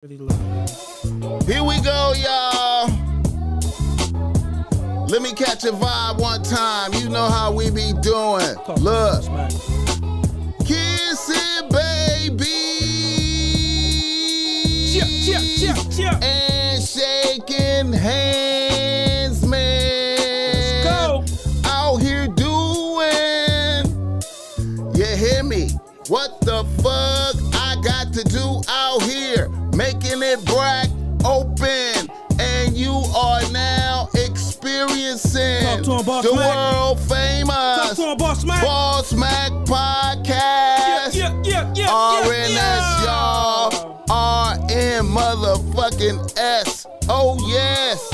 Really loud. Here we go, y'all. Let me catch a vibe one time. You know how we be doing. Look. Kiss it, baby. And shaking hands, man. Let's go. Out here doing. You hear me? What the fuck I got to do out here? Making it black open, and you are now experiencing the world famous BossMack podcast. RNS, y'all. RN motherfucking S. Oh yes.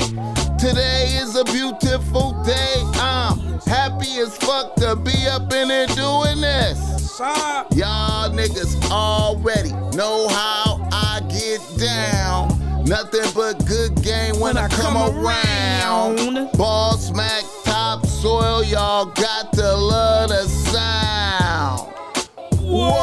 Today is a beautiful day. I'm happy as fuck to be up in here doing this. Y'all niggas already know how I get down. Nothing but good game when I come around. BossMack topsoil, y'all got to love the sound. Whoa.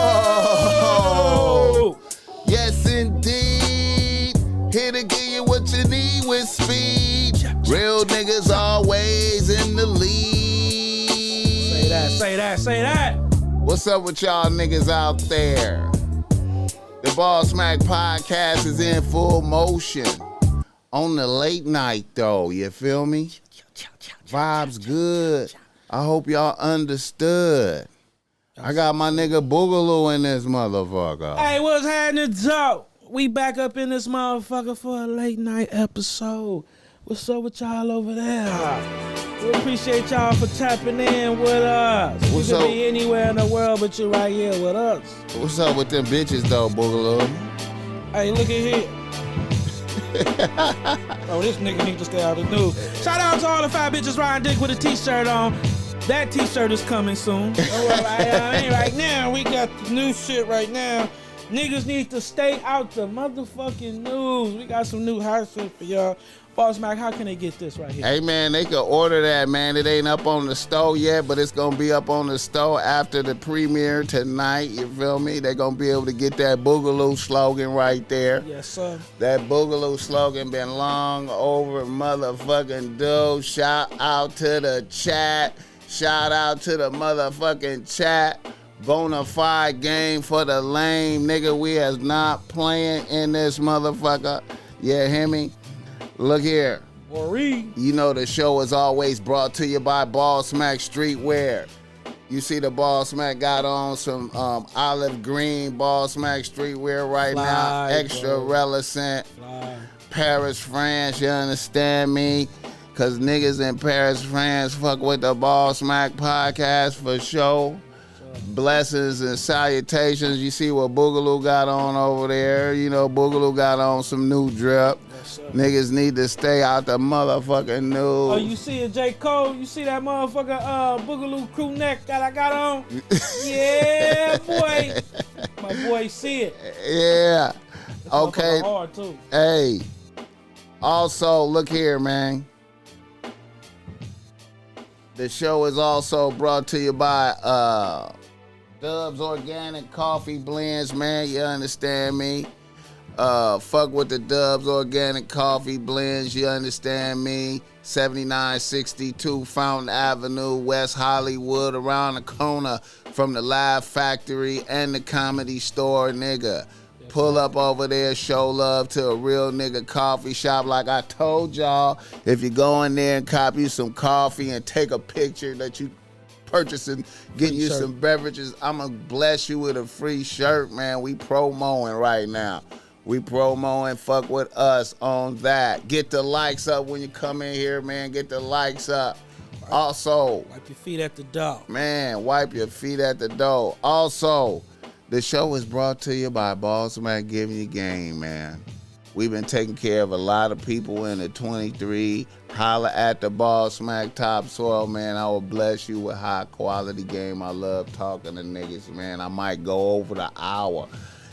Yes, indeed. Here to give you what you need with speed. Real niggas always in the lead. Say that. What's up with y'all niggas out there? The BossMack podcast is in full motion. On the late night though, you feel me? Vibes good. I hope y'all understood. I got my nigga Boogaloo in this motherfucker. Hey, what's happening, Joe? We back up in this motherfucker for a late night episode. What's up with y'all over there? We appreciate y'all for tapping in with us. What's you could up? be anywhere in the world, but you're right here with us. What's up with them bitches though, Boogaloo? Hey, look at here. Oh, this nigga need to stay out of the news. Shout out to all the fat bitches riding dick with a t-shirt on. That t-shirt is coming soon. Right now, we got the new shit right now. Niggas need to stay out the motherfucking news. We got some new hot shit for y'all. BossMack, how can they get this right here? Hey man, they can order that, man. It ain't up on the store yet, but it's gonna be up on the store after the premiere tonight. You feel me? They gonna be able to get that Boogaloo slogan right there. Yes, sir. That Boogaloo slogan been long over motherfucking due. Shout out to the chat. Shout out to the motherfucking chat. BONAFIDE game for the lame. Nigga, we is not playing in this motherfucker. You hear me? Look here. Maureen. You know the show is always brought to you by BossMack Streetwear. You see the BossMack got on some olive green BossMack Streetwear right now. Extra relevant. Paris, France, you understand me? Cause niggas in Paris, France fuck with the BossMack podcast for sure. Blessings and salutations. You see what Boogaloo got on over there. You know, Boogaloo got on some new drip. Yes, niggas need to stay out the motherfucking news. Oh, you see it, J. Cole? You see that motherfucker Boogaloo crew neck that I got on? Yeah, boy. My boy see it. Yeah. This okay. hard too. Hey. Also, look here, man. The show is also brought to you by Dubs Organic Coffee Blends, man. You understand me? Fuck with the Dubs Organic Coffee Blends. You understand me? 7962 Fountain Avenue, West Hollywood, around the corner from the Live Factory and the Comedy Store, nigga. Pull up over there, show love to a real nigga coffee shop. Like I told y'all, if you go in there and cop you some coffee and take a picture that you purchasing, getting you some beverages, I'm going to bless you with a free shirt, man. We promoing right now. We promoing, fuck with us on that. Get the likes up when you come in here, man. Get the likes up. Also, wipe your feet at the door. Man, wipe your feet at the door. Also, the show is brought to you by BossMack Giving You Game, man. We've been taking care of a lot of people in the 23. Holla at the BossMack Topsoil, man. I will bless you with high quality game. I love talking to niggas, man. I might go over the hour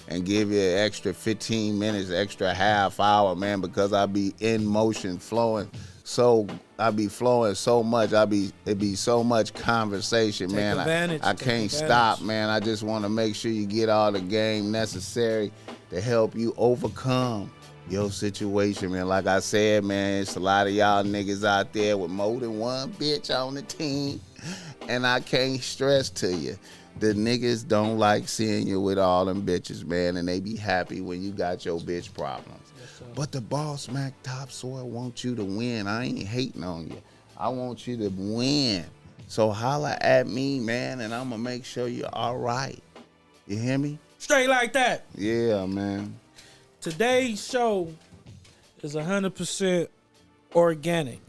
and give you an extra 15 minutes, extra half hour, man, because I be in motion flowing. So I be flowing so much. It be so much conversation, Take man. advantage. I can't stop, man. I just want to make sure you get all the game necessary to help you overcome your situation, man. Like I said, man, it's a lot of y'all niggas out there with more than one bitch on the team. And I can't stress to you, the niggas don't like seeing you with all them bitches, man, and they be happy when you got your bitch problems. Yes, but the BossMack Topsoil wants you to win. I ain't hating on you. I want you to win. So holla at me, man, and I'm going to make sure you're all right. You hear me? Straight like that. Yeah, man. Today's show is 100% organic.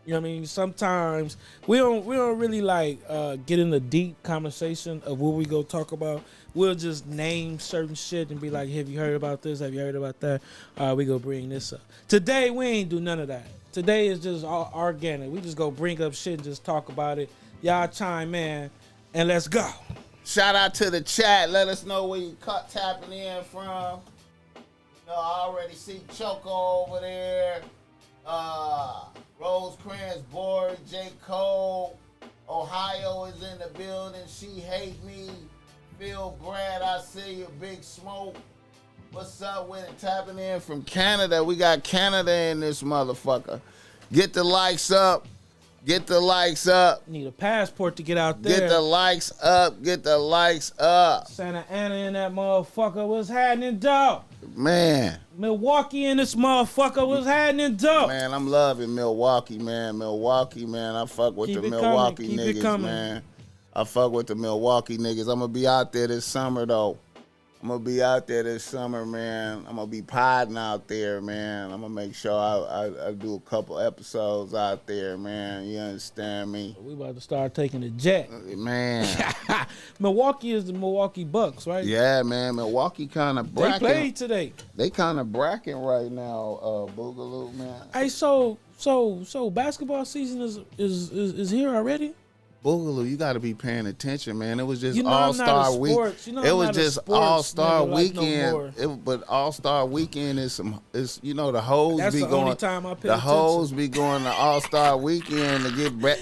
You know what I mean? Sometimes we don't really like get in a deep conversation of what we go talk about. We'll just name certain shit and be like, have you heard about this? Have you heard about that? We go bring this up. Today we ain't do none of that. Today is just all organic. We just go bring up shit and just talk about it. Y'all chime in and let's go. Shout out to the chat. Let us know where you tapping in from. You know, I already see Choco over there. Rosecrans, Board, J. Cole, Ohio is in the building. She hate me. Phil Grant, I see you. Big Smoke. What's up with it? Tapping in from Canada. We got Canada in this motherfucker. Get the likes up. Get the likes up. Need a passport to get out there. Get the likes up. Get the likes up. Santa Ana in that motherfucker. What's happening, dog? Man. Milwaukee in this motherfucker. What's happening, dog? Man, I'm loving Milwaukee, man. Milwaukee, man. I fuck with the Milwaukee niggas, man. I fuck with the Milwaukee niggas. I'm going to be out there this summer, though. I'm going to be out there this summer, man. I'm going to be podding out there, man. I'm going to make sure I do a couple episodes out there, man. You understand me? We about to start taking the jet. Man. Milwaukee is the Milwaukee Bucks, right? Yeah, man. Milwaukee kind of bracking. They played today. They kind of bracking right now, Boogaloo, man. Hey, so basketball season is here already? Boogaloo, you got to be paying attention, man. It was just you know All-Star Week. It was just All-Star Weekend. But All-Star Weekend is you know, the hoes That's be the going. Only time I pay the attention. Hoes be going to All-Star Weekend to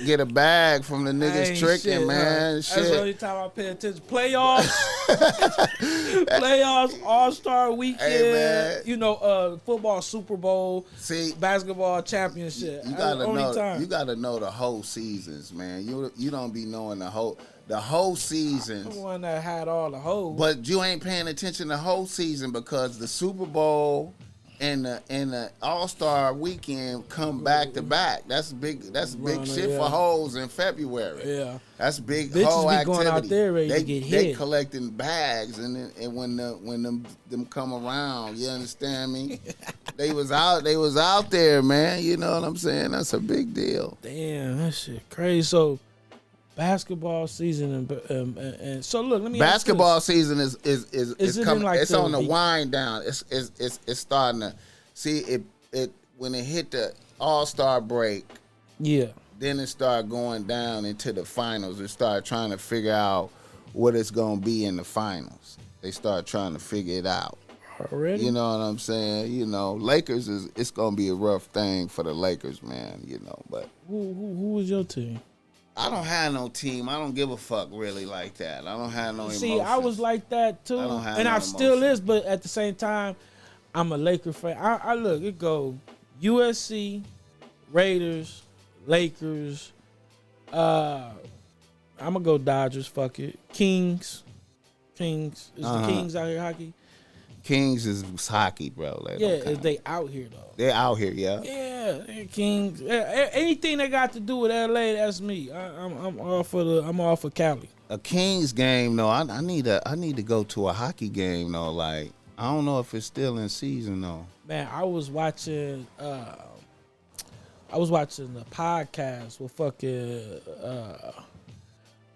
get a bag from the niggas tricking, shit, man. Shit. That's the only time I pay attention. Playoffs, All-Star Weekend. Hey, man. You know, football Super Bowl. See, basketball championship. You gotta know. You gotta know the whole seasons, man. You don't be knowing the whole seasons. I'm the one that had all the hoes. But you ain't paying attention the whole season because the Super Bowl and the All-Star Weekend come back to back. That's big shit for hoes in February. Yeah. That's big Bitches hoe be activity. going out there ready to get hit. They collecting bags and when them come around, you understand me? They was out there, man. You know what I'm saying? That's a big deal. Damn, that shit crazy. So basketball season and so look, let me basketball season is coming. Like it's on the wind down. It's starting to see it when it hit the All-Star break. Yeah. Then it started going down into the finals. It started trying to figure out what it's gonna be in the finals. They start trying to figure it out. Already? You know what I'm saying? You know, Lakers it's gonna be a rough thing for the Lakers, man. You know, but who was your team? I don't have no team. I don't give a fuck really like that. I don't have no emotions. See, I was like that too, I still is, but at the same time, I'm a Laker fan. I look, it go USC, Raiders, Lakers. I'm gonna go Dodgers. Fuck it, Kings. Is the Kings out here hockey? Kings is hockey, bro. They out here though. They're out here, yeah. Yeah, Kings. Anything that got to do with LA, that's me. I'm all for Cali. A Kings game, though. I need to go to a hockey game, though. Like, I don't know if it's still in season, though. Man, I was watching the podcast with fucking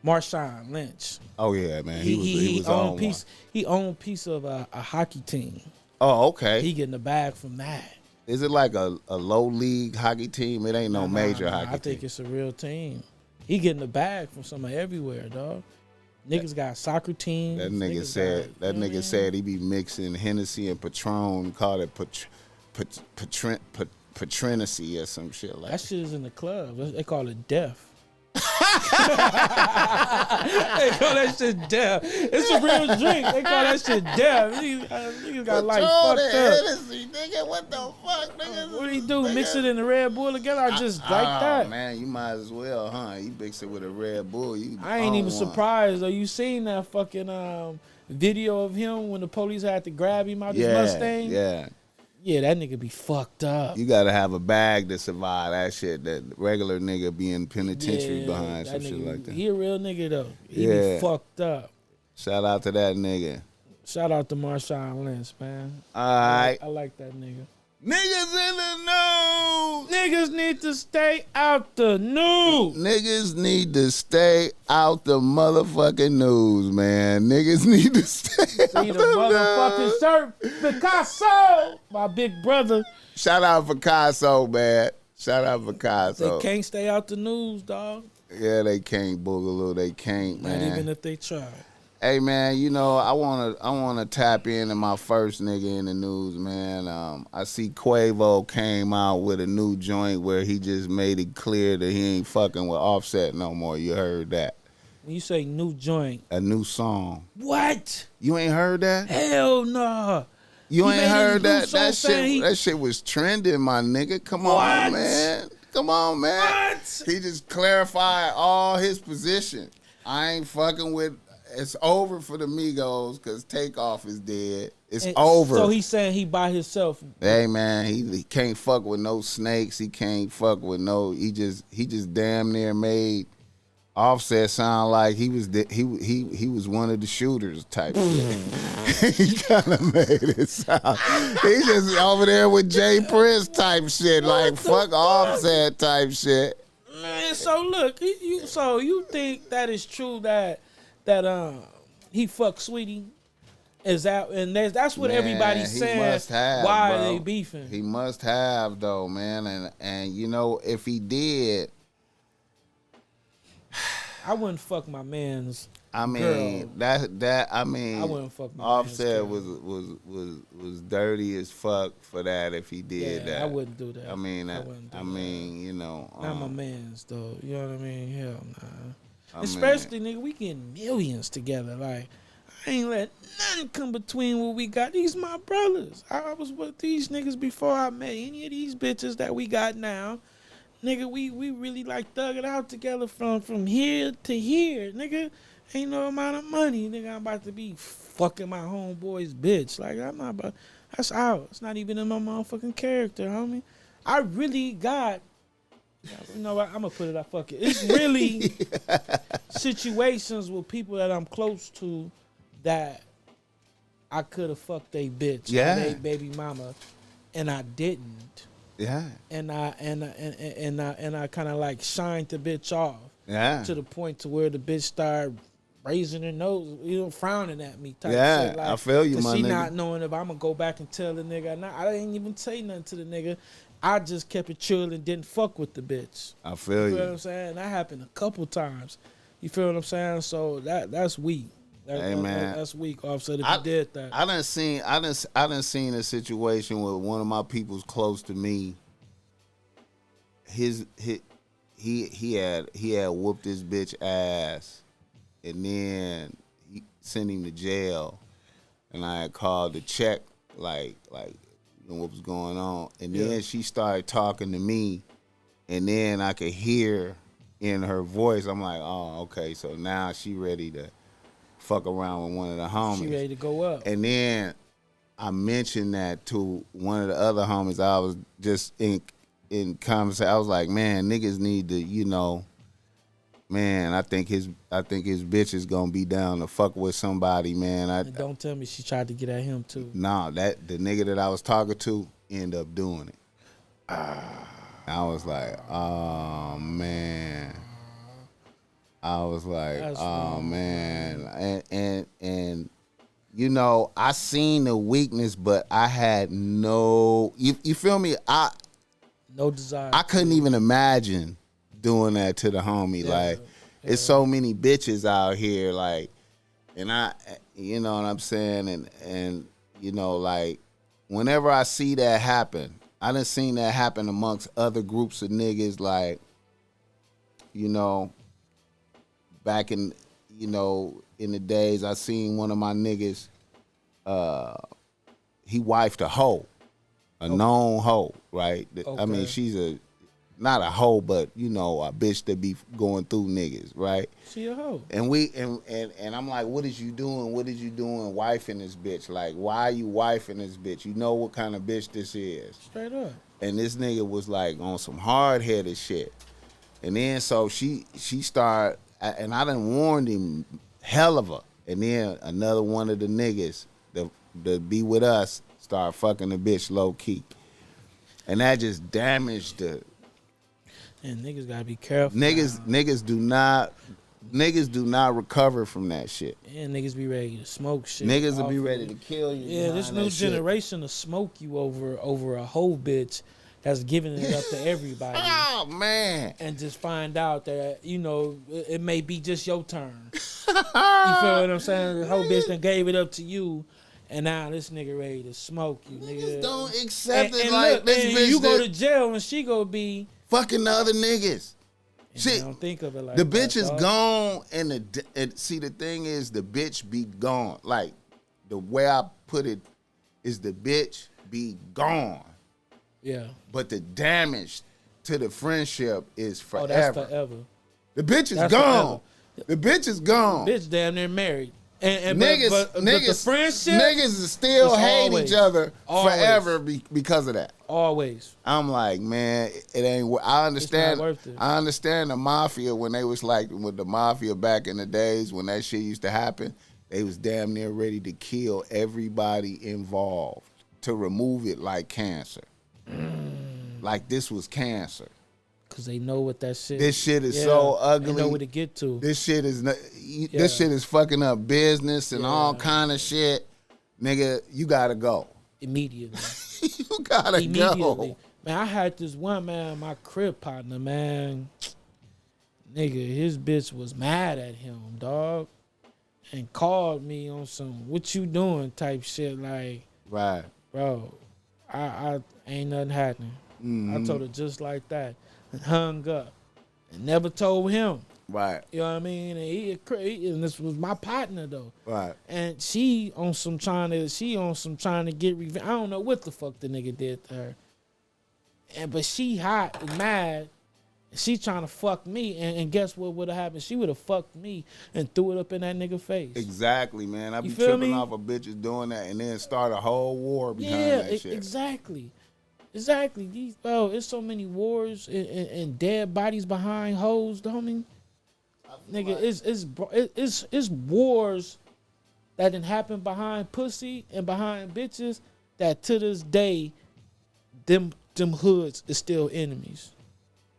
Marshawn Lynch. Oh yeah, man. He was on one. He owned piece of a hockey team. Oh, okay. He getting the bag from that. Is it like a low league hockey team? It ain't no major hockey team. I think it's a real team. He getting the bag from somebody everywhere, dog. Niggas got soccer teams. That nigga said he be mixing Hennessy and Patron, called it Patrinacy or some shit like that. That shit is in the club. They call it death. They call that shit death. It's a real drink. They call that shit death. Niggas got like fucked up. Hennessy, nigga, what the fuck, nigga? What do you do? Mix it in the Red Bull together? I just like that. Man, you might as well, huh? You mix it with a Red Bull. I ain't even surprised though. You seen that fucking video of him when the police had to grab him out his Mustang? Yeah, that nigga be fucked up. You gotta have a bag to survive that shit. That regular nigga be in penitentiary behind some shit like that. He a real nigga though. He be fucked up. Shout out to that nigga. Shout out to Marshawn Lynch, man. Alright. I like that nigga. Niggas in the news. Niggas need to stay out the news. Niggas need to stay out the motherfucking news, man. Niggas need to stay out See the motherfucking shirt, Picasso, my big brother. Shout out Picasso, man. Shout out Picasso. They can't stay out the news, dog. Yeah, they can't, Boogaloo. They can't, man. Not even if they try. Hey, man, you know, I wanna tap into my first nigga in the news, man. I see Quavo came out with a new joint where he just made it clear that he ain't fucking with Offset no more. You heard that? When you say new joint. A new song. What? You ain't heard that? Hell nah. You ain't heard that? That shit was trending, my nigga. Come on, man. Come on, man. What? He just clarified all his position. I ain't fucking with. It's over for the Migos because Takeoff is dead. It's over. So he's saying he by himself. Hey man, he can't fuck with no snakes. He can't fuck with no. He just damn near made Offset sound like he was one of the shooters type shit. He kind of made it sound. He just over there with Jay Prince type shit, like fuck Offset type shit. Man, so look, you think that is true that he fucked Sweetie? Is that and that's what everybody's saying? Why are they beefing? He must have though, man, and you know if he did, I wouldn't fuck my man's. I mean girl. I wouldn't fuck my Offset man's girl. was dirty as fuck for that if he did that. I wouldn't do that. I mean, you know, not my man's though. You know what I mean? Hell nah. Especially nigga, we getting millions together. Like I ain't let nothing come between what we got. These my brothers. I was with these niggas before I met any of these bitches that we got now. Nigga, we really like thug it out together from here to here. Nigga, ain't no amount of money. Nigga, I'm about to be fucking my homeboy's bitch. Like, I'm not about, that's out. It's not even in my motherfucking character, homie. I really got, you know what, I'm going to put it out, fuck it. It's really situations with people that I'm close to that I could have fucked they bitch. Yeah. Or they baby mama, and I didn't. Yeah. And I kind of like shined the bitch off. Yeah. To the point to where the bitch started raising her nose, you know, frowning at me. Type Yeah, shit. Like, I feel you, my she nigga. not knowing if I'm gonna go back and tell the nigga. I didn't even say nothing to the nigga. I just kept it chill and didn't fuck with the bitch. I feel You you. know what I'm saying? That happened a couple times. You feel what I'm saying? So that's weak. Hey man, that's weak. Offset if you did that. I done seen a situation with one of my people's close to me. He had whooped his bitch ass, and then he sent him to jail. And I had called to check like what was going on, and then she started talking to me, and then I could hear in her voice. I'm like, oh, okay, so now she ready to fuck around with one of the homies. She ready to go up. And then I mentioned that to one of the other homies. I was just in conversation. I was like, man, niggas need to, you know, man, I think his bitch is gonna be down to fuck with somebody, man. Don't tell me she tried to get at him too. Nah, that the nigga that I was talking to ended up doing it. I was like, oh man. I was like, That's oh wrong, man, and you know, I seen the weakness, but I had no, you feel me? No desire. I couldn't even imagine doing that to the homie. Like, it's so many bitches out here, like, and you know what I'm saying, and you know, like, whenever I see that happen, I done seen that happen amongst other groups of niggas, like, you know. back in, in the days, I seen one of my niggas, he wifed a hoe, a known hoe, right? Okay. I mean, she's not a hoe, but a bitch that be going through niggas, right? She a hoe. And and I'm like, what is you doing? What is you doing wifing this bitch? Like, why are you wifing this bitch? You know what kind of bitch this is. Straight up. And this nigga was like on some hard-headed shit. And then so she started, and I done warned him hell of her. And then another one of the niggas that be with us started fucking the bitch low-key. And that just damaged the... And niggas gotta be careful. Niggas do not recover from that shit. And niggas be ready to smoke shit. Niggas will be ready to kill you. Yeah, this new generation will smoke you over a whole bitch that's giving it up to everybody. Oh man! And just find out that it may be just your turn. You feel what I'm saying? The whole bitch that gave it up to you, and now this nigga ready to smoke you. Nigga, don't accept it and like look, this and bitch. You go to jail and she go be fucking the other niggas. Shit, don't think of it like the that, bitch is dog. gone, and see the thing is the bitch be gone. Like the way I put it is the bitch be gone. Yeah. But the damage to the friendship is forever. Oh, that's forever. The bitch is That's gone. forever. The bitch is gone. Bitch damn near married. And niggas, but the friendship, niggas is still hate always, each other always, forever because of that. Always. I'm like, man, it ain't. I understand. It's not worth it. I understand the mafia when they was like with the mafia back in the days when that shit used to happen. They was damn near ready to kill everybody involved to remove it like cancer. Like this was cancer. Cause they know what that shit. This shit is so ugly. They know what to get to. This shit is this shit is fucking up business and all kind of shit. Nigga, you gotta go immediately. You gotta go. Man, I had this one man, my crib partner, man. Nigga, his bitch was mad at him, dog, and called me on some "what you doing" type shit. Like, right, bro, I ain't nothing happening. Mm-hmm. I told her just like that. And hung up and never told him. Right. You know what I mean? And and this was my partner though. Right. And she on some trying to get revenge. I don't know what the fuck the nigga did to her. But she hot and mad. And she trying to fuck me. And guess what would have happened? She would have fucked me and threw it up in that nigga face. Exactly, man. I be feel tripping me? off of bitches doing that and then start a whole war behind that shit. Exactly. Exactly. There's so many wars and dead bodies behind hoes, homie. Nigga, it's wars that done happen behind pussy and behind bitches that to this day, them hoods is still enemies.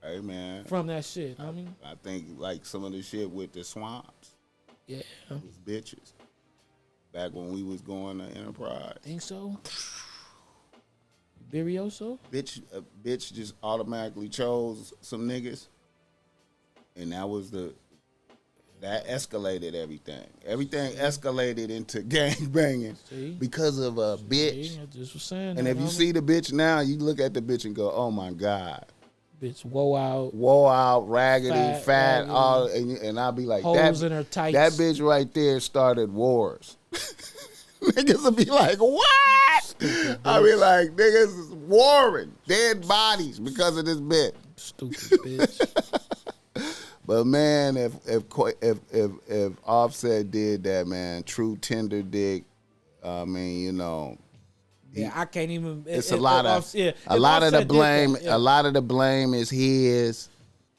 Hey man, from that shit. I mean, I think like some of the shit with the swamps. Yeah, was bitches. Back when we was going to Enterprise. Think so? Virioso? Bitch just automatically chose some niggas, and that escalated everything. Everything escalated into gang banging because of a bitch. I just was saying. And if you see the bitch now, you look at the bitch and go, "Oh my god." Bitch, woe out, raggedy, fat, all, and I'll be like, holes in her tights. That bitch right there started wars. Niggas will be like, what? I'll be like, niggas is warring, dead bodies because of this bitch. Stupid bitch. But man, if Offset did that, man, true tender dick. I mean, you know. Yeah, I can't even. It's a lot of the blame. A lot of the blame is his.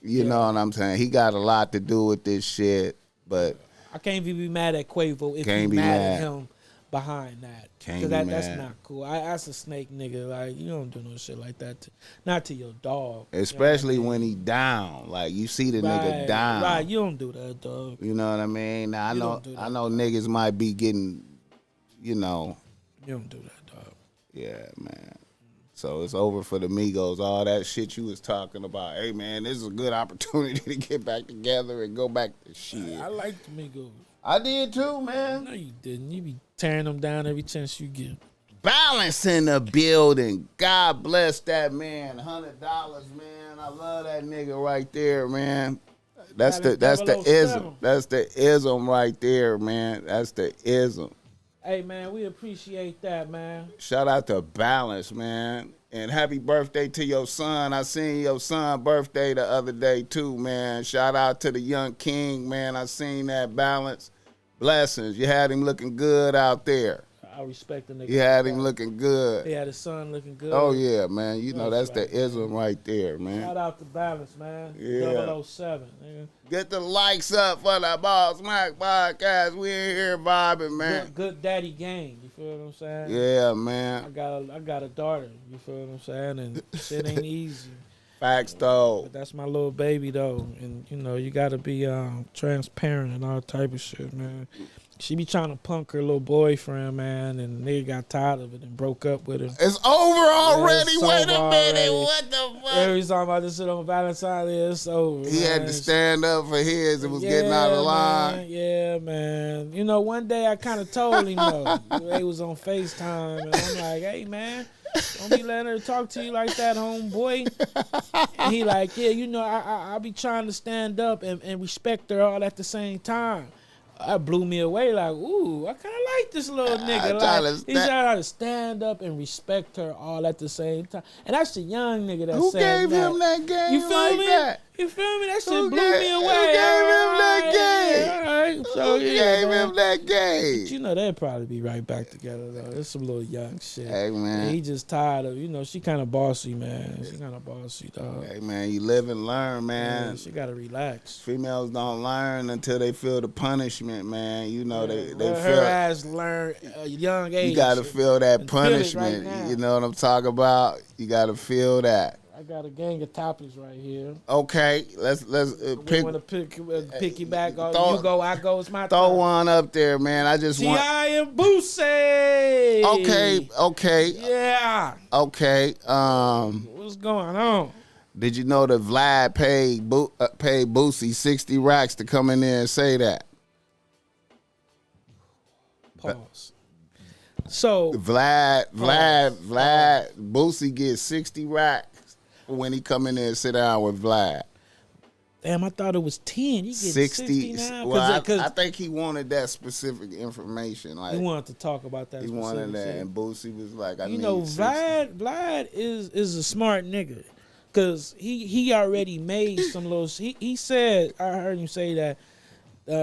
You know what I'm saying? He got a lot to do with this shit. But I can't even be mad at Quavo if you mad at him behind that. Because that's not cool. That's a snake nigga. Like, you don't do no shit like that. Not to your dog. Especially when he down. Like, you see the nigga down. Right, you don't do that, dog. You know what I mean? Now, I know niggas might be getting, you know. You don't do that, dog. Yeah, man. So it's over for the Migos. All that shit you was talking about. Hey, man, this is a good opportunity to get back together and go back to shit. I like the Migos. I did too, man. No, you didn't. You be tearing them down every chance you get. Balance in the building. God bless that man. $100, man. I love that nigga right there, man. That's the 007. ism. That's the ism right there, man. That's the ism. Hey, man, we appreciate that, man. Shout out to Balance, man. And happy birthday to your son. I seen your son birthday the other day, too, man. Shout out to the young king, man. I seen that Balance. Blessings. You had him looking good out there. I respect the nigga. You had him looking good. He had his son looking good. Oh, yeah, man. You know, that's right, the ism right there, man. Shout out to Balance, man. Yeah. 007, nigga. Get the likes up for the BossMack podcast. We in here vibing, man. Good daddy game. You feel what I'm saying? Yeah, man. I got a daughter. You feel what I'm saying? And shit ain't easy. Facts, though. But that's my little baby, though. And, you know, you got to be transparent and all type of shit, man. She be trying to punk her little boyfriend, man, and nigga got tired of it and broke up with her. It's over already. It's Wait over a minute. already. What the fuck? Every time I just sit on Valentine's Day, it's over. He had to stand up for his. It was getting out of line. Man. Yeah, man. You know, one day I kind of told him, though. They was on FaceTime, and I'm like, hey, man, don't be letting her talk to you like that, homeboy. And he like, yeah, you know, I be trying to stand up and respect her all at the same time. That blew me away. Like, ooh, I kind of like this little nigga. Like, he tried to stand up and respect her all at the same time. And that's the young nigga that Who said gave him that game? You feel like me? That? You feel me? That shit Who blew gave, me away. Who gave him that game? All right. So, Who yeah, gave man. him that game? But you know, they'll probably be right back together, though. It's some little young shit. Hey, man. And he just tired of, you know, she kind of bossy, man. She kind of bossy, dog. Hey, man, you live and learn, man. Yeah, she got to relax. Females don't learn until they feel the punishment, man. You know, they Let feel. her ass learn at a young age. You got to feel that and feel it right punishment. now. You know what I'm talking about? You got to feel that. I got a gang of topics right here. Okay, let's We want to pick you back. You go, I go. It's my throw turn. one up there, man. I just want. TI and Boosie. Okay. Yeah. Okay. What's going on? Did you know that Vlad paid Boosie 60 racks to come in there and say that? Pause. So Vlad, Boosie gets 60 racks when he come in there and sit down with Vlad. damn, I thought it was 10. You get 60. 69. Well, I think he wanted that specific information. Like he wanted to talk about that. he wanted that, shit. and Boosie was like, "I You need know, 60. Vlad is a smart nigga, cause he already made some little. He said, I heard him say that,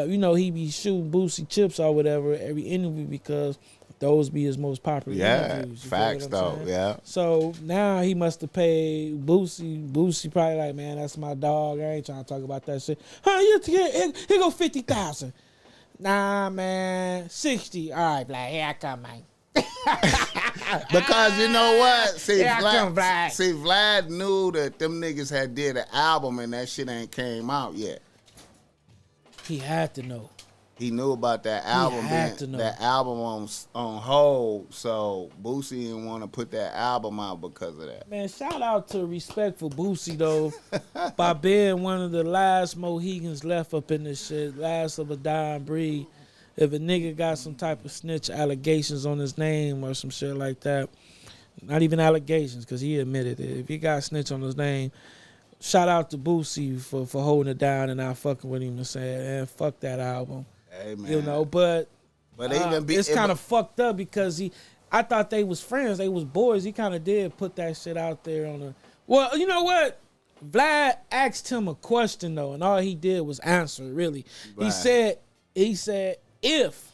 you know, he be shooting Boosie chips or whatever every interview because those be his most popular interviews. You Facts feel what I'm though, saying? yeah. So now he must have paid Boosie. Boosie probably like, man, that's my dog. I ain't trying to talk about that shit. Here go 50,000. Nah, man, 60. All right, Vlad, here I come, man. Because you know what? See, Here I come, Vlad. Vlad knew that them niggas had did an album and that shit ain't came out yet. He had to know. He knew about that album had to being know. that album on hold, so Boosie didn't want to put that album out because of that. Man, shout out to respect for Boosie though, by being one of the last Mohegans left up in this shit, last of a dying breed. If a nigga got some type of snitch allegations on his name or some shit like that, not even allegations, because he admitted it. If he got snitch on his name, shout out to Boosie for holding it down and not fucking with him and saying, and fuck that album. Hey man, You know, but even it's kind of fucked up because I thought they was friends, they was boys. He kind of did put that shit out there on a. Well, you know what? Vlad asked him a question though, and all he did was answer. Really, Right. he said, if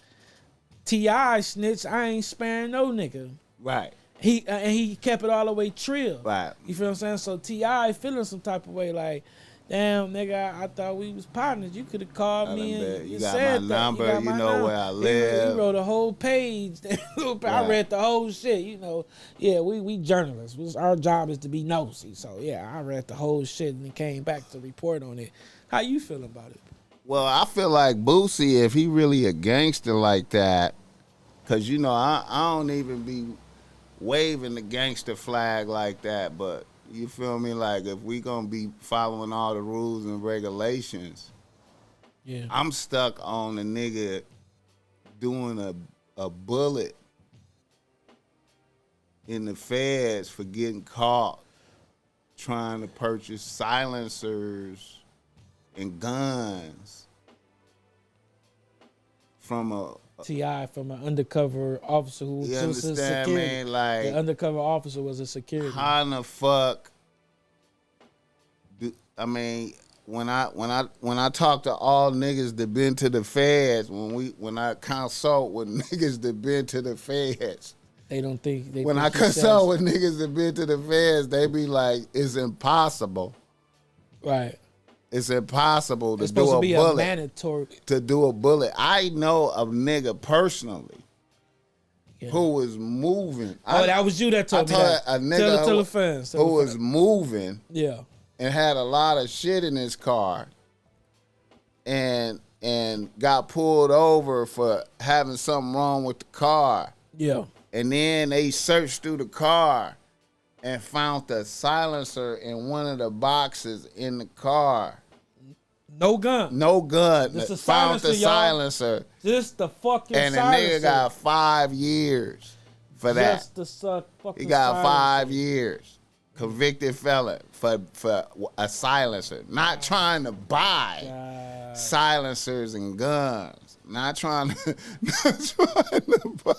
T.I. snitch, I ain't sparing no nigga. right. He kept it all the way trill. Right. You feel what I'm saying? So T.I. feeling some type of way like, damn, nigga, I thought we was partners. You could have called me and You said got my that. number. got You my know number. where I He live. wrote a whole page. I read the whole shit. You know, yeah, we journalists. Our job is to be nosy. So yeah, I read the whole shit and then came back to report on it. How you feel about it? Well, I feel like Boosie, if he really a gangster like that, because, you know, I don't even be waving the gangster flag like that, but you feel me? Like, if we going to be following all the rules and regulations, Yeah. I'm stuck on a nigga doing a bullet in the feds for getting caught trying to purchase silencers and guns from a TI from an undercover officer who was you just a understand, security. man? Like, The undercover officer was a security. how in the fuck? I mean, when I talk to all niggas that been to the feds, when I consult with niggas that been to the feds, They don't think they. when think I he says- consult with niggas that been to the feds, they be like, it's impossible. right. It's impossible to It's do supposed to a be bullet. a mandatory. To do a bullet. I know a nigga personally Yeah. who was moving. Oh, that was you that told me that. A nigga Tell the fans. who was moving Yeah. and had a lot of shit in his car and got pulled over for having something wrong with the car. Yeah. And then they searched through the car and found the silencer in one of the boxes in the car. No gun. No gun. Just a Found the silencer, y'all. silencer. Just the fucking And the silencer. nigga got 5 years for that. Just the fucking He got silencer. 5 years. Convicted felon for a silencer. Not trying to buy God. silencers and guns. Not trying to buy.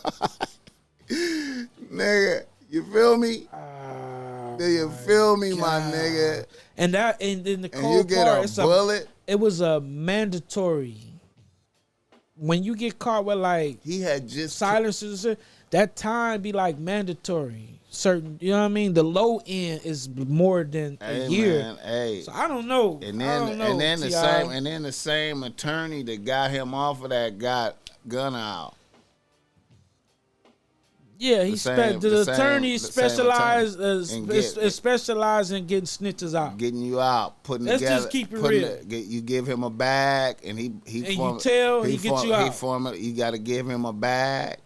Nigga, you feel me? Do you feel me, my nigga? And in the And you cold get part, a it's bullet. it was a mandatory. When you get caught with like He had just silencers, and shit, that time be like mandatory. Certain, you know what I mean. The low end is more than a Hey, year. man, hey. So I don't know. And I then don't know, and then the T.I. same attorney that got him off of that got Gunna out. Yeah, he the attorney specialized specialized in getting snitches out. Getting you out, putting Let's together. just keep it putting real. You give him a bag, and he And you tell, he get you out. You got to give him a bag,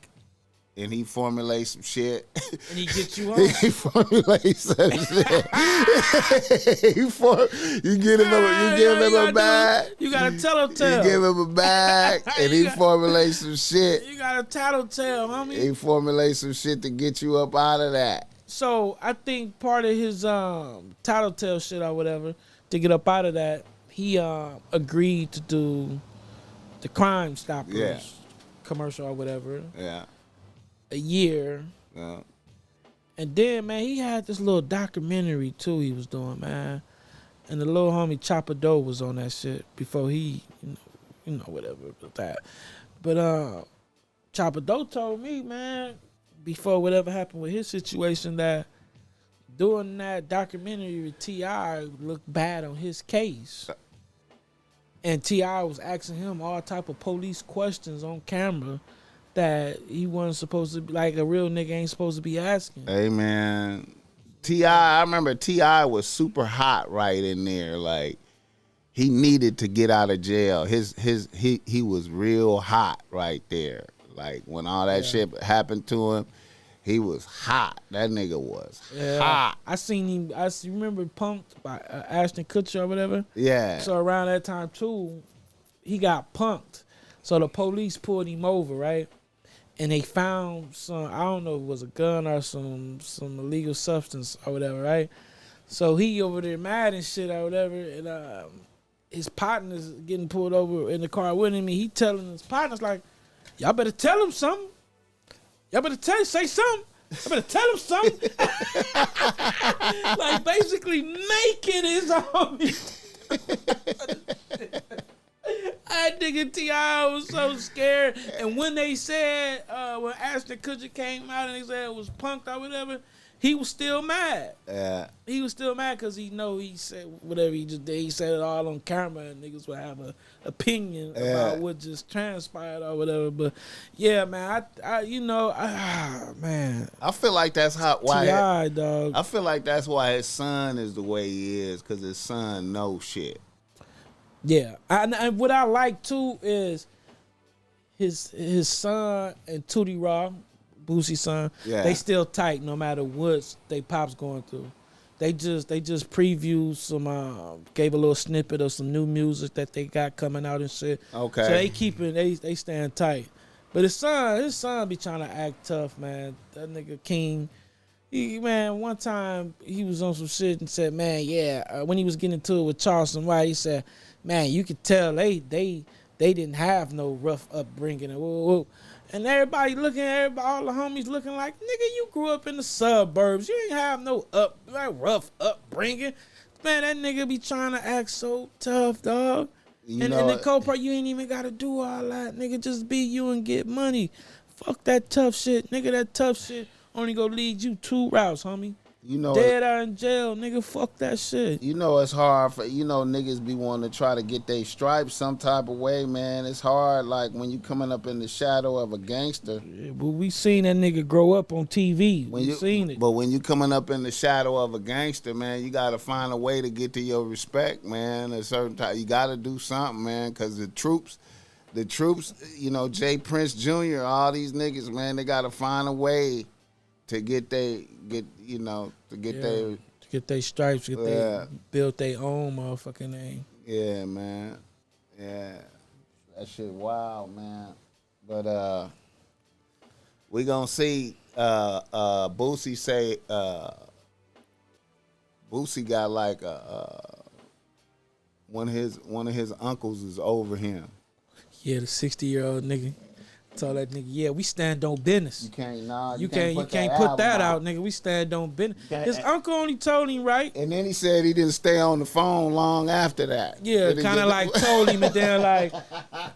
and he formulates some shit. And he gets you out. He formulates some shit. You give him a bag. You got a tattletale. You give him a bag, and he formulates some shit. You got a tattletale, homie. He formulates some shit to get you up out of that. So I think part of his tattletale shit or whatever to get up out of that, he agreed to do the Crime Stoppers commercial or whatever. Yeah. A year. Yeah. And then, man, he had this little documentary, too, he was doing, man. And the little homie Chopper Doe was on that shit before he, you know, whatever with that. But Chopper Doe told me, man, before whatever happened with his situation, that doing that documentary with T.I. looked bad on his case. And T.I. was asking him all type of police questions on camera that he wasn't supposed to be, like a real nigga ain't supposed to be asking. Hey, man. T.I., I remember T.I. was super hot right in there. Like, he needed to get out of jail. He was real hot right there. Like, when all that shit happened to him, he was hot. That nigga was hot. I seen him. Remember Punked by Ashton Kutcher or whatever? Yeah. So around that time, too, he got punked. So the police pulled him over, right? And they found some, I don't know if it was a gun or some illegal substance or whatever, right? So he over there mad and shit or whatever, and his partner's getting pulled over in the car with him, and he telling his partners, like, y'all better tell him something. Y'all better say something. I better tell him something. Like, basically making his own. That nigga T.I. was so scared. And when they said, when Ashton Kutcher came out and they said it was punked or whatever, he was still mad. Yeah. He was still mad because he said whatever he just did. He said it all on camera and niggas would have an opinion about what just transpired or whatever. But yeah, man, man. I feel like that's why T.I., dog. I feel like that's why his son is the way he is, because his son knows shit. Yeah, and what I like too is his son and Tootie Raw, Boosie's son. Yeah. They still tight no matter what they pops going through. They just previewed some, gave a little snippet of some new music that they got coming out and shit. Okay. So they stand tight. But his son be trying to act tough, man. That nigga King. One time he was on some shit and said, man, when he was getting into it with Charleston White, he said, man, you could tell they didn't have no rough upbringing. And everybody all the homies looking like, nigga, you grew up in the suburbs. You ain't have no rough upbringing. Man, that nigga be trying to act so tough, dog. And the cold part, you ain't even got to do all that. Nigga, just be you and get money. Fuck that tough shit. Nigga, that tough shit only gonna lead you 2 routes, homie. Dead out in jail, nigga, fuck that shit. It's hard for, niggas be wanting to try to get their stripes some type of way, man. It's hard, like, when you coming up in the shadow of a gangster. Yeah, but we seen that nigga grow up on TV. We seen it. But when you coming up in the shadow of a gangster, man, you got to find a way to get to your respect, man. A certain time, you got to do something, man, because the troops, Jay Prince Jr., all these niggas, man, they got to find a way to get their stripes, they build their own motherfucking name. Yeah, man. Yeah. That shit wild, man. But we gonna see Boosie say Boosie got like one of his uncles is over him. Yeah, the 60-year-old nigga. Told that nigga, yeah, we stand on business. You can't put that out, nigga. We stand on business. His uncle only told him, right? And then he said he didn't stay on the phone long after that. Yeah, kind of like told him and then like, all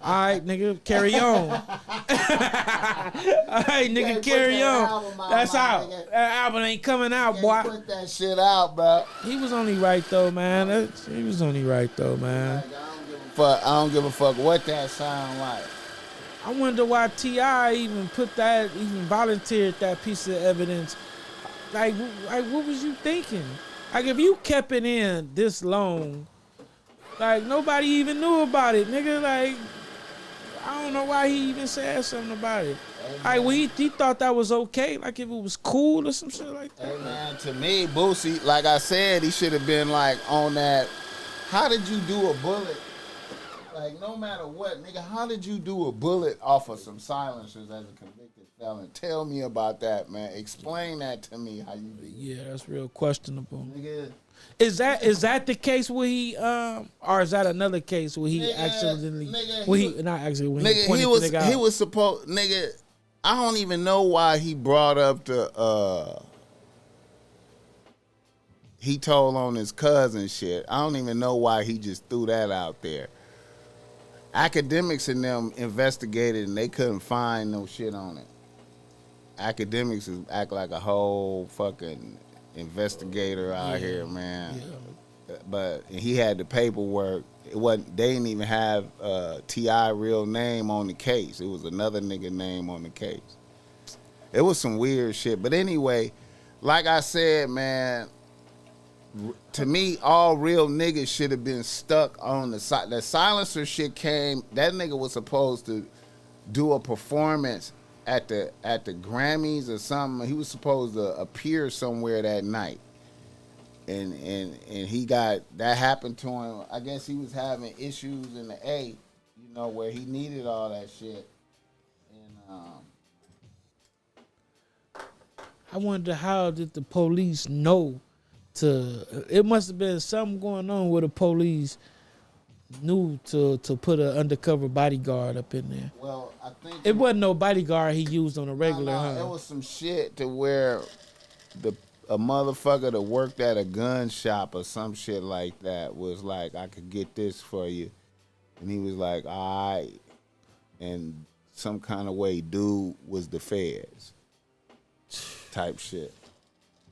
right, nigga, carry on. All right, nigga, carry on. That's out. That album ain't coming out, boy. Put that shit out, bro. He was only right though, man. He was only right though, man. I don't give a fuck what that sound like. I wonder why TI even volunteered that piece of evidence. Like, what was you thinking? Like, if you kept it in this long, like, nobody even knew about it, nigga. Like, I don't know why he even said something about it. Like, well, he thought that was okay, like if it was cool or some shit like that. Hey, man, to me, Boosie, like I said, he should have been, like, on that, how did you do a bullet? Like, no matter what, nigga, how did you do a bullet off of some silencers as a convicted felon? Tell me about that, man. Explain that to me, how you did. Yeah, that's real questionable. Nigga. Is that the case where he, or is that another case where he accidentally, he was supposed, nigga, I don't even know why he brought up the, he told on his cousin shit. I don't even know why he just threw that out there. Academics and them investigated and they couldn't find no shit on it. Academics act like a whole fucking investigator out here, man. Yeah. But he had the paperwork. They didn't even have TI real name on the case. It was another nigga name on the case. It was some weird shit. But anyway, like I said, man, to me, all real niggas should have been stuck on the side. The silencer shit came. That nigga was supposed to do a performance at the Grammys or something. He was supposed to appear somewhere that night, and he got that happened to him. I guess he was having issues in the A, where he needed all that shit. And I wonder, how did the police know? It must have been something going on where the police knew to put an undercover bodyguard up in there. Well, I think it wasn't no bodyguard he used on a regular. It was some shit to where a motherfucker that worked at a gun shop or some shit like that was like, I could get this for you, and he was like, all right, and some kind of way dude was the feds type shit.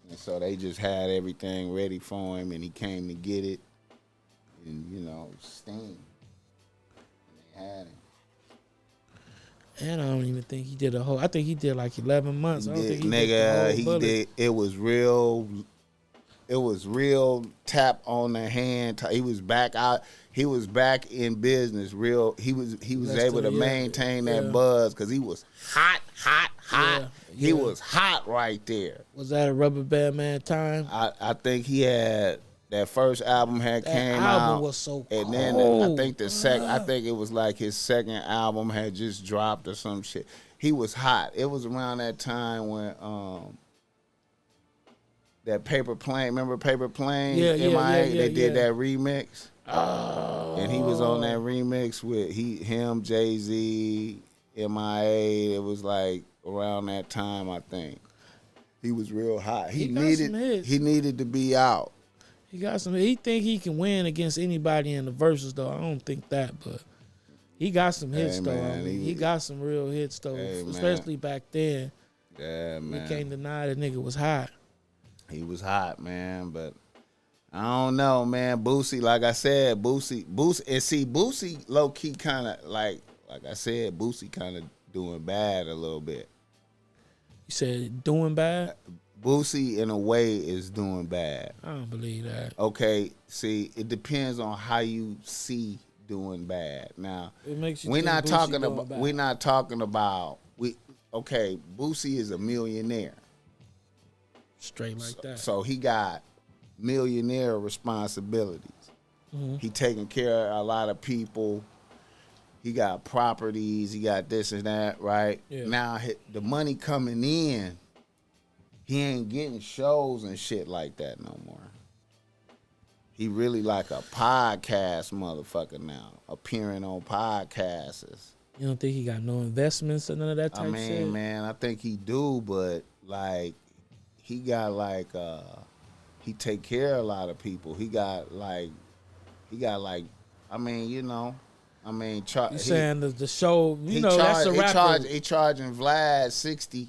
And so they just had everything ready for him, and he came to get it, and, steam. And they had him. And I don't even think he did I think he did like 11 months. He did. It was real tap on the hand. He was back out. He was back in business. He was able to maintain that buzz because he was hot. Yeah. He was hot right there. Was that a Rubber Band Man time? I think he had that first album came out. That album was so cold. And then I think I think it was like his second album had just dropped or some shit. He was hot. It was around that time when that Paper Plane, remember Paper Plane? Yeah. They did that remix. Oh. And he was on that remix with him, Jay-Z, MIA. It was like around that time, I think. He was real hot. He got some hits. He needed to be out. He got some. He think he can win against anybody in the Verzuz though. I don't think that, but he got some hits though. Man, he got some real hits though, especially back then. Yeah, man. You can't deny that nigga was hot. He was hot, man, but I don't know, man. Boosie, like I said, Boosie, and see, Boosie low key kind of like I said, Boosie kind of doing bad a little bit. You said doing bad? Boosie, in a way, is doing bad. I don't believe that. Okay, see, it depends on how you see doing bad. Now, It makes you we're think not Boosie talking doing about. bad. We're not talking about. Okay, Boosie is a millionaire, Straight like that. so he got millionaire responsibilities. Mm-hmm. He taking care of a lot of people. He got properties. He got this and that, right? Yeah. Now, the money coming in, he ain't getting shows and shit like that no more. He really like a podcast motherfucker now, appearing on podcasts. You don't think he got no investments or none of that type shit? Man, I think he do, but like, he got like, he take care of a lot of people. He got like, I mean, you know. I mean, You saying the show, you know, that's a rapper. He charging Vlad 60.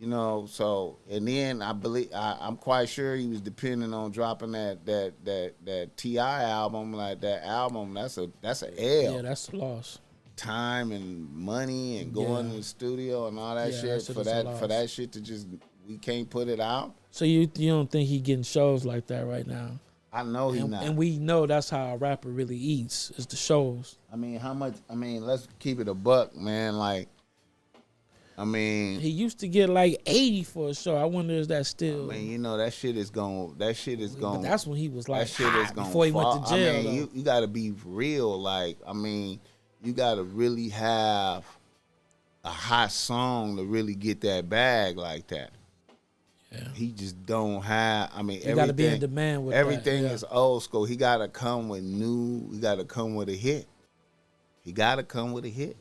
You know, so and then I'm quite sure he was depending on dropping that TI album. Like that album, that's a L. Yeah, that's a loss. Time and money and going to the studio and all that shit for that shit to just we can't put it out. So you don't think he getting shows like that right now? I know he not. And we know that's how a rapper really eats, is the shows. I mean, how much? I mean, let's keep it a buck, man. Like, I mean, he used to get like 80 for a show. I wonder is that still? I mean, you know, that shit is going. But that's when he was like that shit is going before he went to jail. I mean, you got to be real. Like, I mean, you got to really have a hot song to really get that bag like that. Yeah. He just don't have. I mean, you got to be in demand with everything that. is old school. He got to come with new. He got to come with a hit. He got to come with a hit,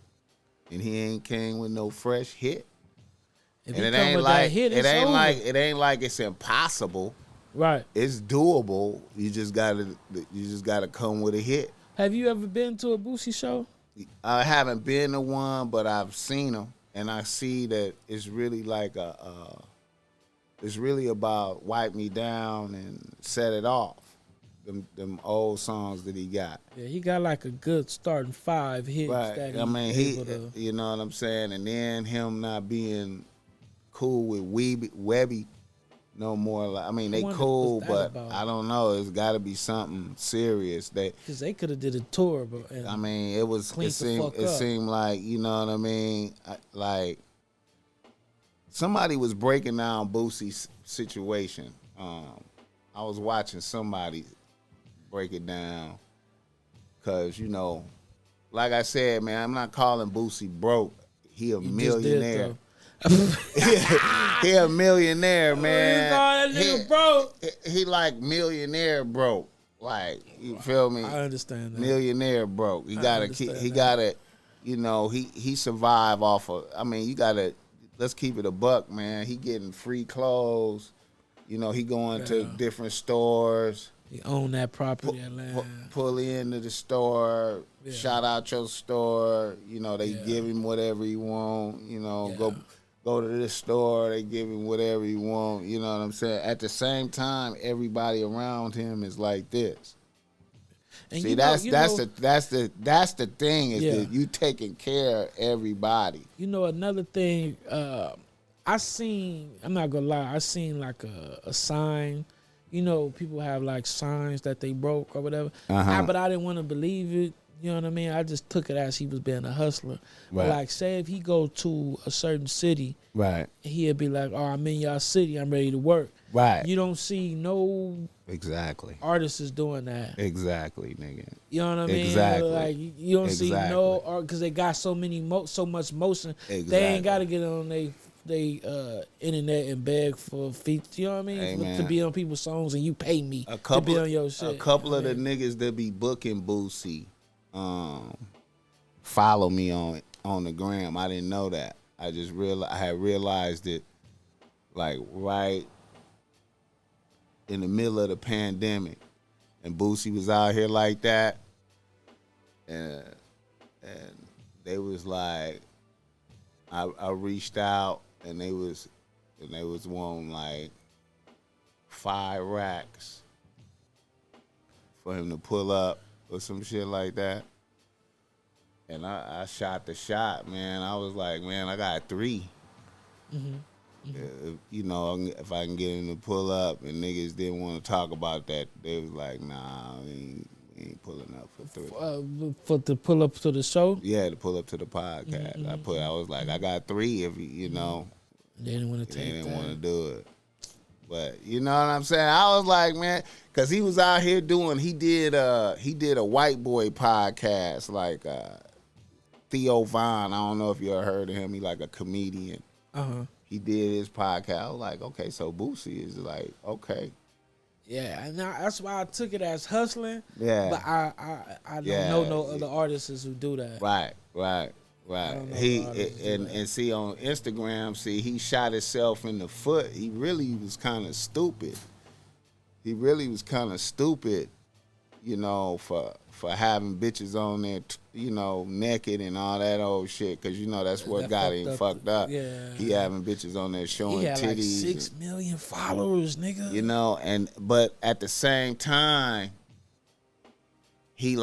and he ain't came with no fresh hit. If and he it come ain't with like that hit, it it's ain't over. like it ain't like it's impossible. Right. It's doable. You just gotta come with a hit. Have you ever been to a Boosie show? I haven't been to one, but I've seen them, and I see that it's really like it's really about Wipe Me Down and Set It Off. Them old songs that he got. Yeah, he got like a good starting 5 hits. Right. That I mean, to... you know what I'm saying? And then him not being cool with Webby no more. Like, I mean, they cool, but I don't know. It's got to be something serious. Because they could have did a tour, but I mean, it seemed like, you know what I mean? Like, somebody was breaking down Boosie's situation. I was watching somebody break it down because, you know, like I said, man, I'm not calling Boosie broke. He a millionaire. He a millionaire, man. He like millionaire broke. Like, you feel me? I understand that. Millionaire broke. He gotta, you know, he survive off of, I mean, you gotta, let's keep it a buck, man. He getting free clothes. You know, he going to different stores. He own that property in Atlanta. Pull into the store, shout out your store. You know, they give him whatever he want. You know, go to this store, they give him whatever he want. You know what I'm saying? At the same time, everybody around him is like this. And see, that's the thing is that you taking care of everybody. You know, another thing, I seen, I'm not gonna lie, I seen like a sign. You know, people have like signs that they broke or whatever. But I didn't want to believe it. You know what I mean? I just took it as he was being a hustler. Right. But like, say if he go to a certain city, right, he'd be like, "Oh, I'm in y'all city. I'm ready to work." Right. You don't see no artists is doing that. Exactly, nigga. You know what I mean? Exactly. Like you don't see no art because they got so much motion. They ain't got to get on their they internet and beg for features. You know what I mean? Hey, to be on people's songs and you pay me a couple, to be on your shit. A couple of the niggas that be booking Boosie follow me on the gram. I didn't know that. I had realized it like right in the middle of the pandemic, and Boosie was out here like that, and they was like, I reached out and they was wanting like 5 racks for him to pull up or some shit like that. And I shot the shot, man. I was like, man, I got 3. You know, if I can get him to pull up, and niggas didn't want to talk about that, they was like, nah, we ain't pulling up for 3. For to pull up to the show? Yeah, to pull up to the podcast. I was like, I got 3 if you know. They didn't want to take They didn't want to do it. But you know what I'm saying? I was like, man, because he was out here he did a white boy podcast, like Theo Von. I don't know if you ever heard of him. He like a comedian. He did his podcast. I was like, okay, so Boosie is like, okay. Yeah, and that's why I took it as hustling. Yeah. But I don't know no other artists who do that. Right. He and see on Instagram, he shot himself in the foot. He really was kind of stupid. You know, for having bitches on there, you know, naked and all that old shit. Cause you know that's what got him fucked up. Yeah. He having bitches on there showing he had titties. Like 6 million followers, nigga. You know, but at the same time, he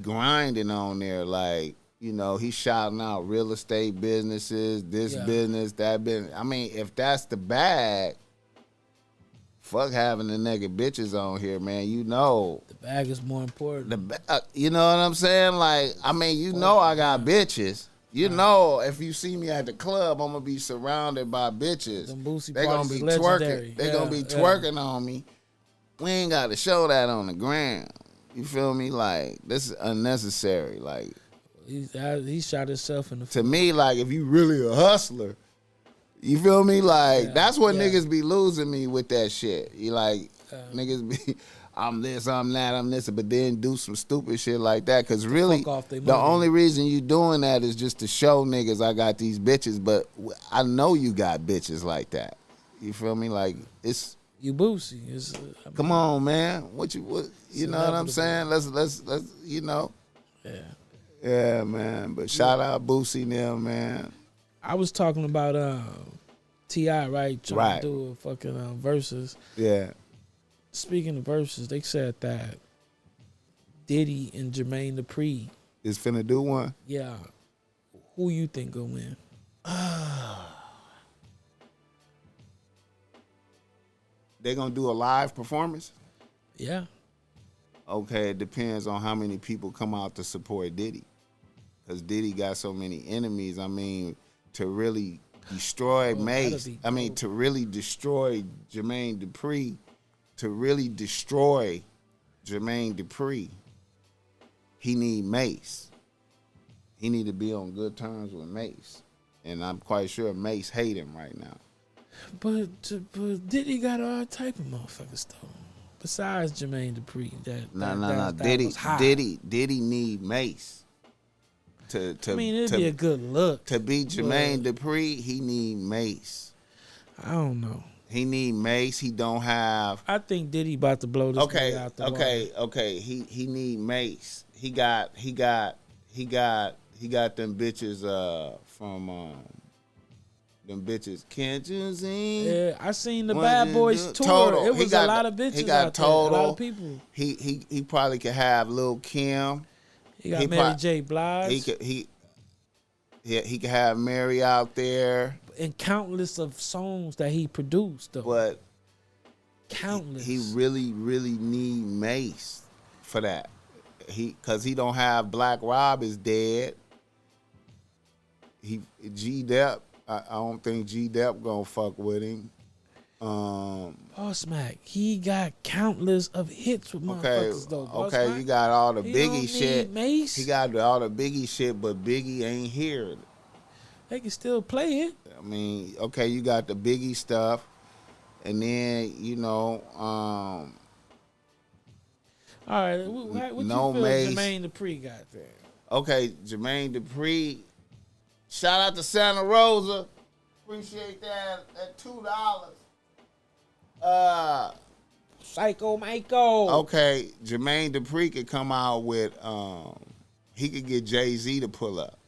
grinding on there, like, you know, he shouting out real estate businesses, business, that business. I mean, if that's the bag, fuck having the naked bitches on here, man. You know, the bag is more important. You know what I'm saying? Like, I mean, you know, I got bitches. You know, if you see me at the club, I'm gonna be surrounded by bitches. They gonna be twerking. They gonna be twerking on me. We ain't got to show that on the gram. You feel me? Like, this is unnecessary. Like, he shot himself in the foot. To me, like, if you really a hustler, you feel me? Like, that's what niggas be losing me with that shit. You like, niggas be, I'm this, I'm that, I'm this, but then do some stupid shit like that. Because really, the only reason you doing that is just to show niggas I got these bitches, but I know you got bitches like that. You feel me? Like, it's... You Boosie. Come on, man. What you know what I'm saying? Let's you know. Yeah. Yeah, man. But shout out Boosie and them, man. I was talking about TI, right? Trying to do a fucking Verzuz. Yeah. Speaking of Verzuz, they said that Diddy and Jermaine Dupri is finna do one. Yeah. Who you think gonna win? They gonna do a live performance? Yeah. Okay, it depends on how many people come out to support Diddy. Because Diddy got so many enemies. I mean, to really destroy Mace, to really destroy Jermaine Dupri, he need Mace. He need to be on good terms with Mace. And I'm quite sure Mace hate him right now. But Diddy got all type of motherfuckers though. Besides Jermaine Dupri, No. Diddy need Mace. It'd be a good look. To beat Jermaine Dupri, he need Mace. I don't know. He need Mace. He don't have. I think Diddy about to blow this nigga out the water. Okay. He need Mace. He got them bitches from them bitches. Can't you see? Yeah, I seen the Bad Boys tour. Total. It was a lot of bitches. He got Total. There, a lot of people. He probably could have Lil' Kim. He got Mary J. Blige. He could have Mary out there. And countless of songs that he produced though. But countless. He really, really need Mace for that. Cause he don't have Black Rob is dead. G-Dep. I don't think G-Dep gonna fuck with him. BossMack, he got countless of hits with motherfuckers though. Okay, you got all the he Biggie shit. Mace. He got all the Biggie shit, but Biggie ain't here. They can still play it. I mean, okay, you got the Biggie stuff, and then All right, what No you feel Mace. Jermaine Dupri got there? okay, Jermaine Dupri. Shout out to Santa Rosa. Appreciate that $2. Psycho Michael. Okay, Jermaine Dupri could come out with he could get Jay-Z to pull up.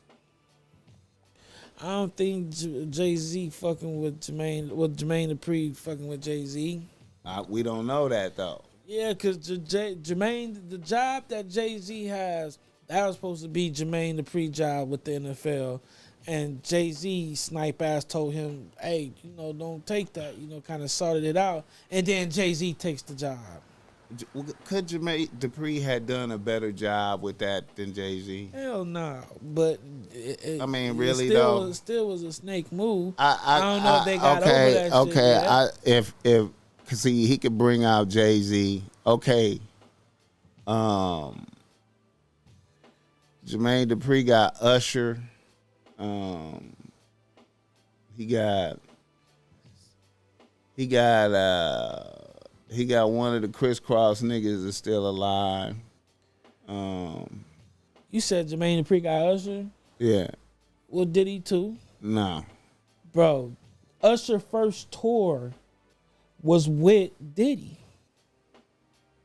I don't think Jay-Z fucking with Jermaine. Well, Jermaine Dupri fucking with Jay-Z. We don't know that though. Yeah, because Jermaine, the job that Jay-Z has, that was supposed to be Jermaine Dupri job with the NFL. And Jay-Z snipe ass told him, hey, don't take that, kind of sorted it out. And then Jay-Z takes the job. Could Jermaine Dupri had done a better job with that than Jay-Z? Hell no. But I mean, really though, though, it still was a snake move. I don't know if they got over that shit yet. If cause he could bring out Jay-Z. Okay. Jermaine Dupri got Usher. He got one of the crisscross niggas that's still alive. You said Jermaine Dupri got Usher? Yeah. Well, did he too? No. Bro, Usher first tour was with Diddy.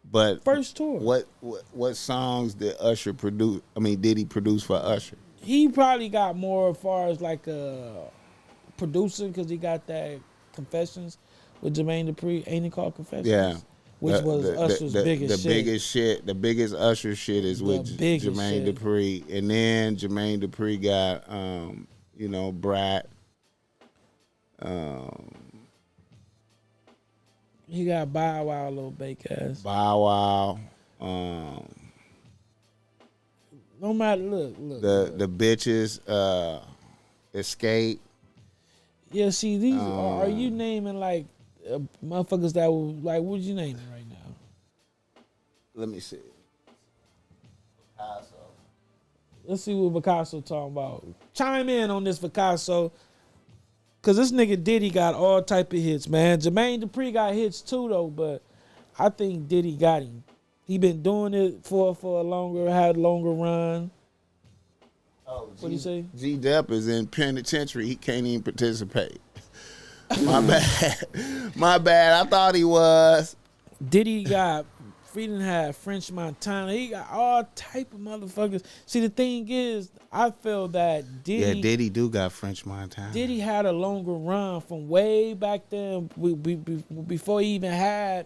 But First tour. What songs did Usher produce? I mean, did he produce for Usher? He probably got more as far as like a producer because he got that Confessions with Jermaine Dupri. Ain't it called Confessions? Yeah. Which was Usher's biggest shit. The biggest Usher shit is with Jermaine Dupri. And then Jermaine Dupri got, Brat. He got Bow Wow, little bake ass. Bow Wow. No matter, look. The bitches, Escape. Yeah, see, these are you naming like motherfuckers that were like, what you naming right now? Let me see. Picasso. Let's see what Picasso talking about. Chime in on this Picasso. Cause this nigga Diddy got all type of hits, man. Jermaine Dupri got hits too though, but I think Diddy got him. He been doing it for had a longer run. Oh, what do you say? G-Dep is in penitentiary. He can't even participate. My bad. I thought he was. Diddy got Freedom had French Montana. He got all type of motherfuckers. See, the thing is, I feel that Diddy. Yeah, Diddy do got French Montana. Diddy had a longer run from way back then. Before he even had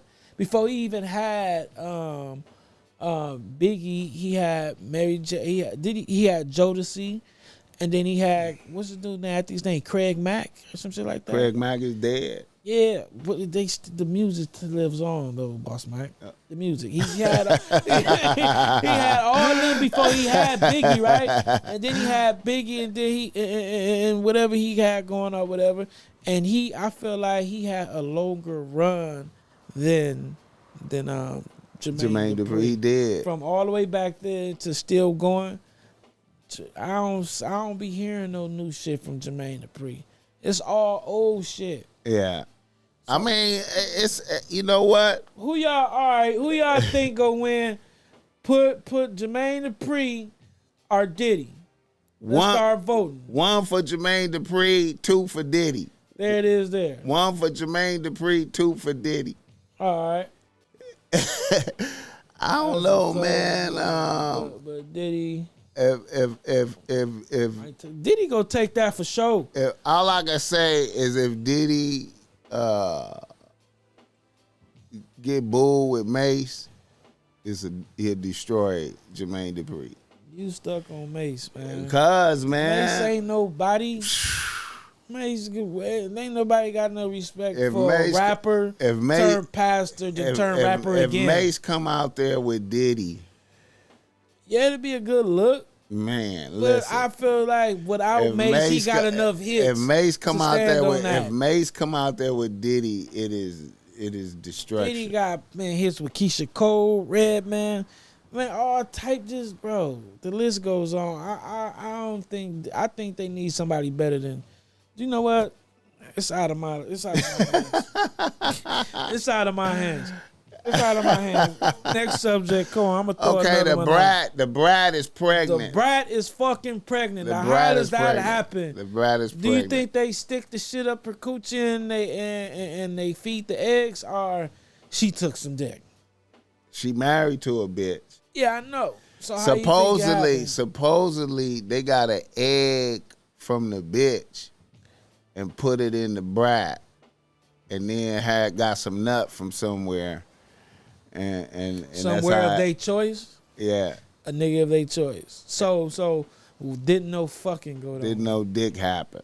Biggie, he had Mary J. He had Jodeci, and then he had what's his dude name? I think his name Craig Mack or some shit like that. Craig Mack is dead. Yeah, but the music lives on though, BossMack. The music. He had all of them before he had Biggie, right? And then he had Biggie, and then and whatever he had going on, whatever. And I feel like he had a longer run than Jermaine Dupri. He did. From all the way back there to still going. I don't be hearing no new shit from Jermaine Dupri. It's all old shit. Yeah. I mean, it's you know what? Who y'all think go win? Put Jermaine Dupri or Diddy. Let's start voting. 1 for Jermaine Dupri, 2 for Diddy. There it is there. 1 for Jermaine Dupri, 2 for Diddy. All right. I don't know, man. But Diddy. If Diddy gonna take that for sure. All I can say is if Diddy get booed with Mace, he'll destroy Jermaine Dupri. You stuck on Mace, man. Cause man, Mace ain't nobody. Mace, ain't nobody got no respect for a rapper. If Mace turn pastor, then turn rapper again. If Mace come out there with Diddy, yeah, it'd be a good look. Man, but listen, I feel like without Mace, he got enough hits. If Mace come out there with Diddy, it is destroying. Diddy got hits with Keisha Cole, Redman. Man, all type just, bro. The list goes on. I don't think. I think they need somebody better than. You know what? It's out of my hands. It's out of my hands. It's out of my hands. Next subject. Come on, I'm gonna throw Okay, another one out. the brat is pregnant. The brat is fucking pregnant. The Now, brat how does is that pregnant. happen? The brat is Do pregnant. you think they stick the shit up her coochie and they feed the eggs, or she took some dick? She married to a bitch. Yeah, I know. So how you think it happened? Supposedly they got an egg from the bitch and put it in the brat, and then got some nut from somewhere, and Somewhere that's of their choice. yeah. A nigga of their choice. So didn't no fucking go down. Didn't no dick happen.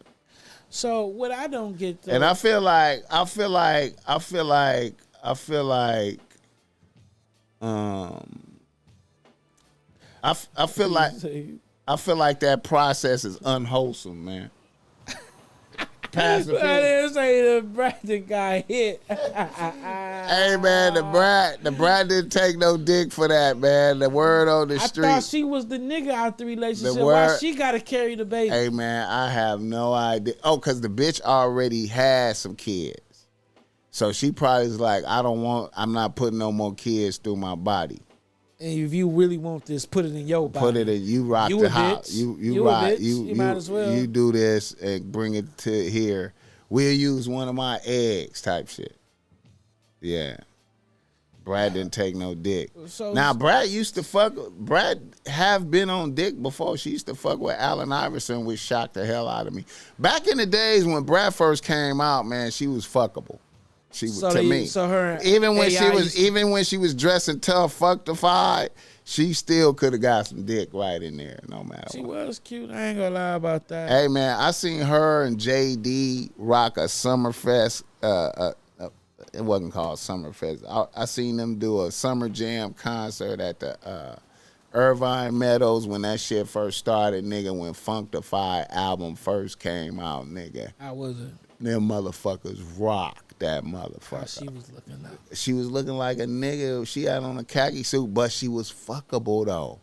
So what I don't get though, And I feel like I feel like that process is unwholesome, man. Pass the I pill. didn't say the Brandon guy hit. Hey man, the brat didn't take no dick for that, man. The word on the I street. thought she was the nigga out the relationship. The Why word- she gotta carry the baby? Hey man, I have no idea. Oh, cause the bitch already had some kids. So she probably is like, I'm not putting no more kids through my body. And if you really want this, put it in your body. Put it in, you rock You the a house. bitch. You You a rock. bitch. You You might as well. You do this and bring it to here. We'll use one of my eggs type shit. Yeah. Brad didn't take no dick. So- Now Brad have been on dick before. She used to fuck with Allen Iverson, which shocked the hell out of me. Back in the days when Brad first came out, man, she was fuckable. She was to me. So her even when AI she was dressing tough, fucktified, she still could have got some dick right in there, no matter She what. was cute. I ain't gonna lie about that. Hey man, I seen her and JD rock a Summerfest. It wasn't called Summerfest. I seen them do a Summer Jam concert at the Irvine Meadows when that shit first started, nigga. When Funktified album first came out, nigga. I wasn't. Them motherfuckers rocked that How motherfucker. she was looking up. She was looking like a nigga. She had on a khaki suit, but she was fuckable though.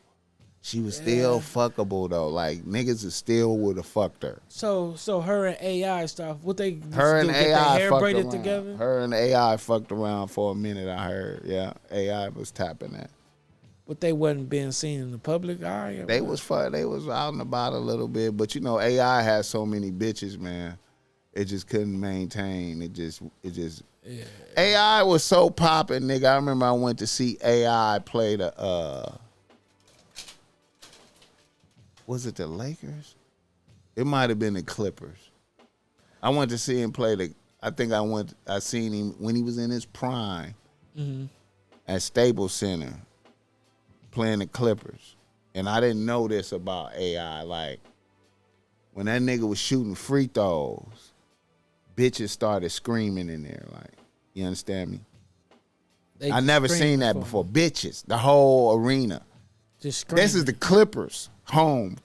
She was still fuckable though. Like niggas is still would have fucked her. So her and AI stuff. What they Her and do, get AI their hair fucked braided around. together? Her and AI fucked around for a minute. I heard. Yeah, AI was tapping that. But they wasn't being seen in the public eye. They was fun. They was out and about a little bit, but you know, AI has so many bitches, man. It just couldn't maintain. It just. Yeah. AI was so popping, nigga. I remember I went to see AI play the. Was it the Lakers? It might have been the Clippers. I went to see him play the. I seen him when he was in his prime at Staples Center playing the Clippers. And I didn't know this about AI. Like, when that nigga was shooting free throws, bitches started screaming in there. Like, you understand me? They I never screaming seen that for before. him. Bitches, the whole arena. Just screaming. This is the Clippers home.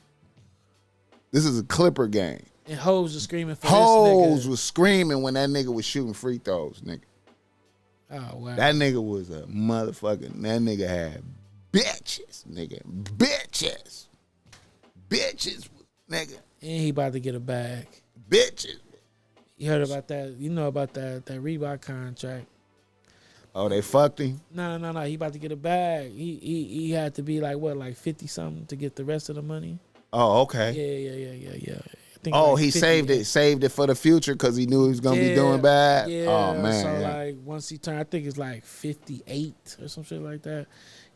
This is a Clipper game. And hoes are screaming for Hoes this nigga. was screaming when that nigga was shooting free throws, nigga. Oh wow. That nigga was a motherfucking. That nigga had bitches, nigga. Bitches, nigga. And he about to get a bag. Bitches. You heard about that? You know about that Reebok contract? Oh, they fucked him. No. He about to get a bag. He had to be like what, like 50 something to get the rest of the money. Oh, okay. Yeah. I think Oh, like he 50. saved it for the future because he knew he was gonna be doing bad. Yeah. Oh man. So yeah. like once he turned, I think it's like 58 or some shit like that.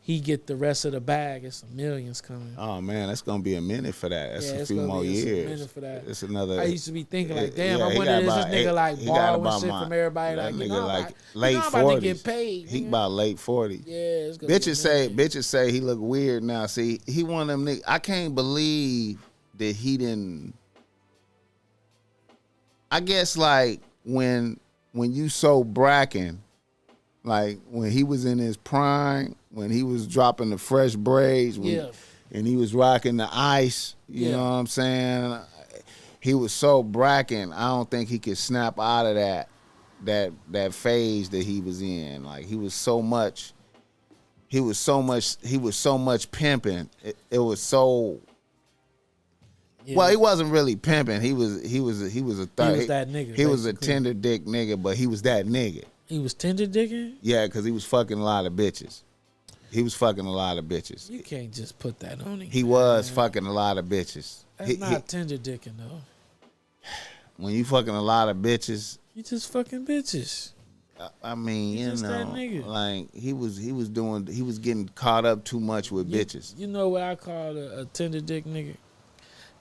He get the rest of the bag. It's some millions coming. Oh man, that's gonna be a minute for that. That's Yeah, a it's few gonna more be a years. minute for that. It's another. I used to be thinking like, damn, yeah, I he wonder got is this about nigga like he got borrowing about shit my- from everybody? that Like, you nigga know, like like, late you know I'm about to 40s. get paid. He nigga. about late 40s. Yeah, it's gonna Bitches say he look weird now. See, he one of them niggas. I can't believe that he didn't. I guess like when you so bracking, like when he was in his prime, when he was dropping the fresh braids, and he was rocking the ice, you know what I'm saying? He was so bracking, I don't think he could snap out of that phase that he was in. Like he was so much. He was so much pimping. It was so. Yeah. Well, he wasn't really pimping. He was a third. He was that nigga. He was a tender dick nigga, but he was that nigga. He was tender dicking? Yeah, because he was fucking a lot of bitches. He was fucking a lot of bitches. You can't just put that on him. He was fucking a lot of bitches. That's not tender dicking though. When you fucking a lot of bitches, you just fucking bitches. I mean, you know, that nigga. like he was getting caught up too much with bitches. You know what I call a tender dick nigga?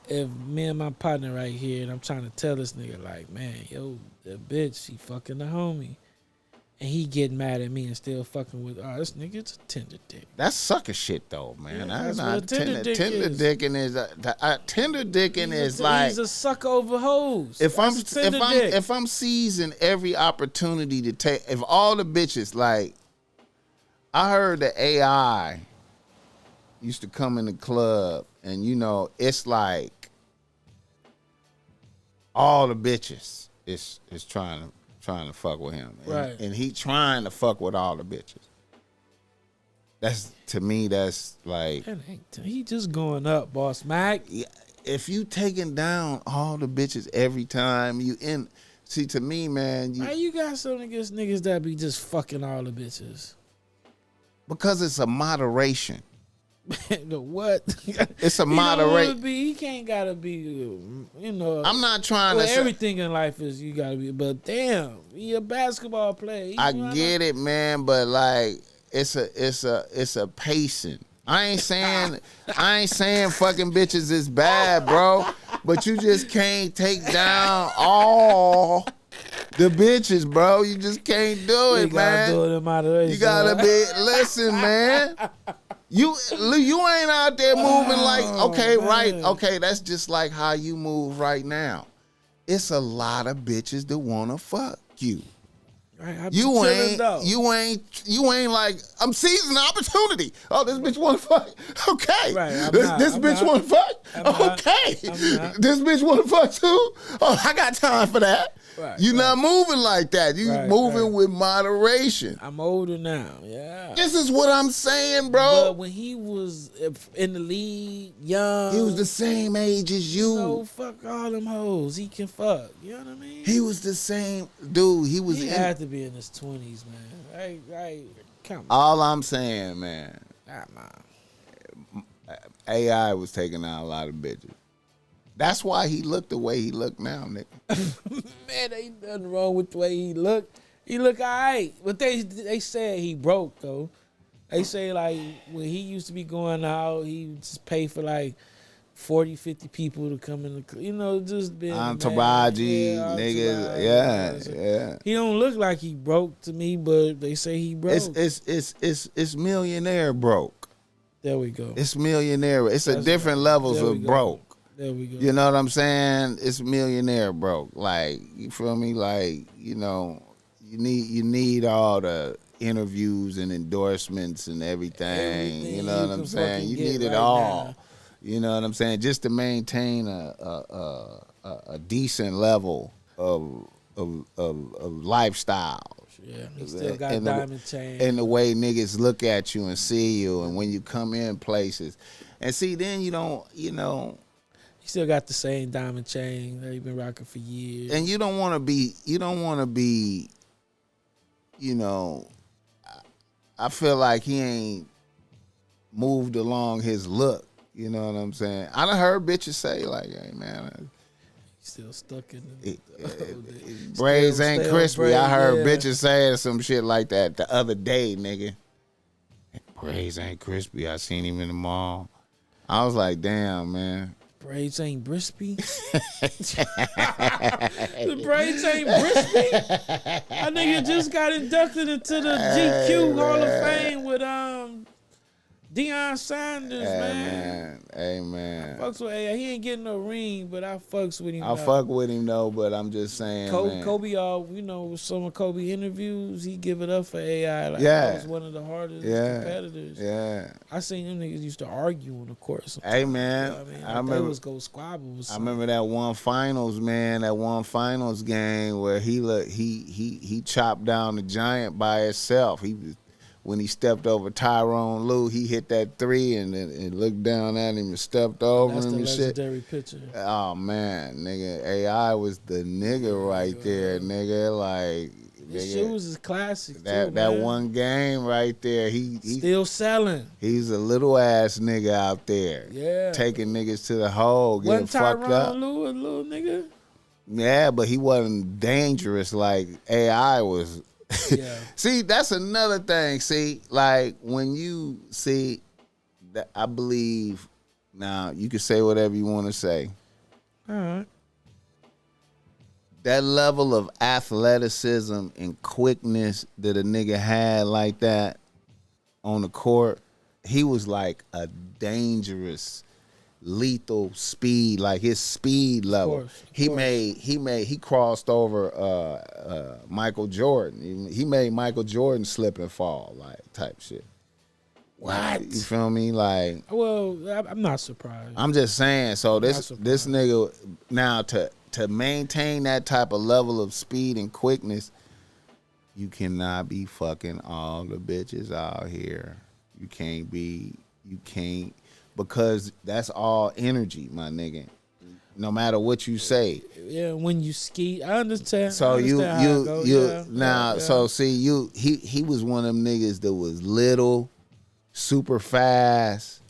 If me and my partner right here, and I'm trying to tell this nigga like, man, yo, the bitch, she fucking the homie, and he getting mad at me and still fucking with, this nigga's a tender dick. That's sucker shit though, man. Yeah, that's not what tender dick is. Dicking is tender dicking is like he's a sucker over hoes. If I'm seizing every opportunity to take, if all the bitches, like, I heard the AI used to come in the club, and you know it's like all the bitches is trying to fuck with him, right? And he trying to fuck with all the bitches. That's, to me, that's like, he just going up, BossMack. If you taking down all the bitches every time you in, see, to me, man, you got something against niggas that be just fucking all the bitches? Because it's a moderation. The what? It's a moderation. He can't gotta be, you know. I'm not trying to say everything in life is you gotta be, but damn, he a basketball player. I get it, man, but like it's a pacing. I ain't saying fucking bitches is bad, bro, but you just can't take down all the bitches, bro. You just can't do it, man. Do it in moderation. You gotta listen, man. You ain't out there moving like, okay, man. Right, okay, that's just like how you move right now. It's a lot of bitches that wanna fuck you. Right, you ain't like, I'm seizing the opportunity. Oh, this bitch wanna fuck. Okay. Right, this bitch wanna fuck? Okay. This bitch wanna fuck too? Oh, I got time for that. Right, you're not moving like that. You moving with moderation. I'm older now, yeah. This is what I'm saying, bro. But when he was in the league, young, he was the same age as you. No, fuck all them hoes. He can fuck. You know what I mean? He was the same dude. He had to be in his 20s, man. Right, come on. All I'm saying, man. Come on. AI was taking out a lot of bitches. That's why he looked the way he looked now, nigga. Man, ain't nothing wrong with the way he looked. He look all right. But they said he broke, though. They say, like, when he used to be going out, he would just pay for, like, 40, 50 people to come in the, you know, just being entourage, niggas. Yeah. He don't look like he broke to me, but they say he broke. It's millionaire broke. There we go. It's millionaire. It's a different levels of broke. There we go. You know what I'm saying? It's millionaire broke. Like, you feel me? Like, you know, you need all the interviews and endorsements and everything. You know what I'm saying? You need it all. Now. You know what I'm saying? Just to maintain a decent level of lifestyle. Yeah, he still got diamond chain. And the way niggas look at you and see you, and when you come in places, and see, then you don't, you know. He still got the same diamond chain that he been rocking for years. And you don't want to be, you know, I feel like he ain't moved along his look. You know what I'm saying? I done heard bitches say like, hey, man. Still stuck in the braids ain't crispy. I heard bitches saying some shit like that the other day, nigga. Braids ain't crispy. I seen him in the mall. I was like, damn, man. Braids ain't brispy? The braids ain't brispy? I nigga just got inducted into the GQ Hall of Fame with Deion Sanders, man. Hey, man. I fucks with AI. He ain't getting no ring, but I fucks with him. I fuck with him, though, but I'm just saying, man. Kobe, you know, some of Kobe interviews, he give it up for AI. Like, that was one of the hardest competitors. Yeah. I seen them niggas used to argue on the court sometimes. Hey, man. You know I remember it was go squabble. I remember that one finals, man, that one finals game where he chopped down the Giant by himself. He was when he stepped over Tyrone Lue, he hit that 3 and then looked down at him and stepped over That's him the and shit. legendary picture. Oh man, nigga, AI was the nigga right there, nigga. Like, His shoes is classic that man. one game right there. He still selling. He's a little ass nigga out there. Yeah, taking niggas to the hole, getting fucked up. Lue a little nigga? Yeah, but he wasn't dangerous like AI was. Yeah. See, that's another thing. See, like when you see that, I believe now you can say whatever you want to say. All right. That level of athleticism and quickness that a nigga had like that on the court, he was like a dangerous, lethal speed, like his speed level. He crossed over Michael Jordan. He made Michael Jordan slip and fall, like type shit. What? You feel me? Like, well, I'm not surprised. I'm just saying. So this nigga now to maintain that type of level of speed and quickness, you cannot be fucking all the bitches out here. You can't, because that's all energy, my nigga. No matter what you say. Yeah, when you ski, I understand. So he was one of them niggas that was little, super fast.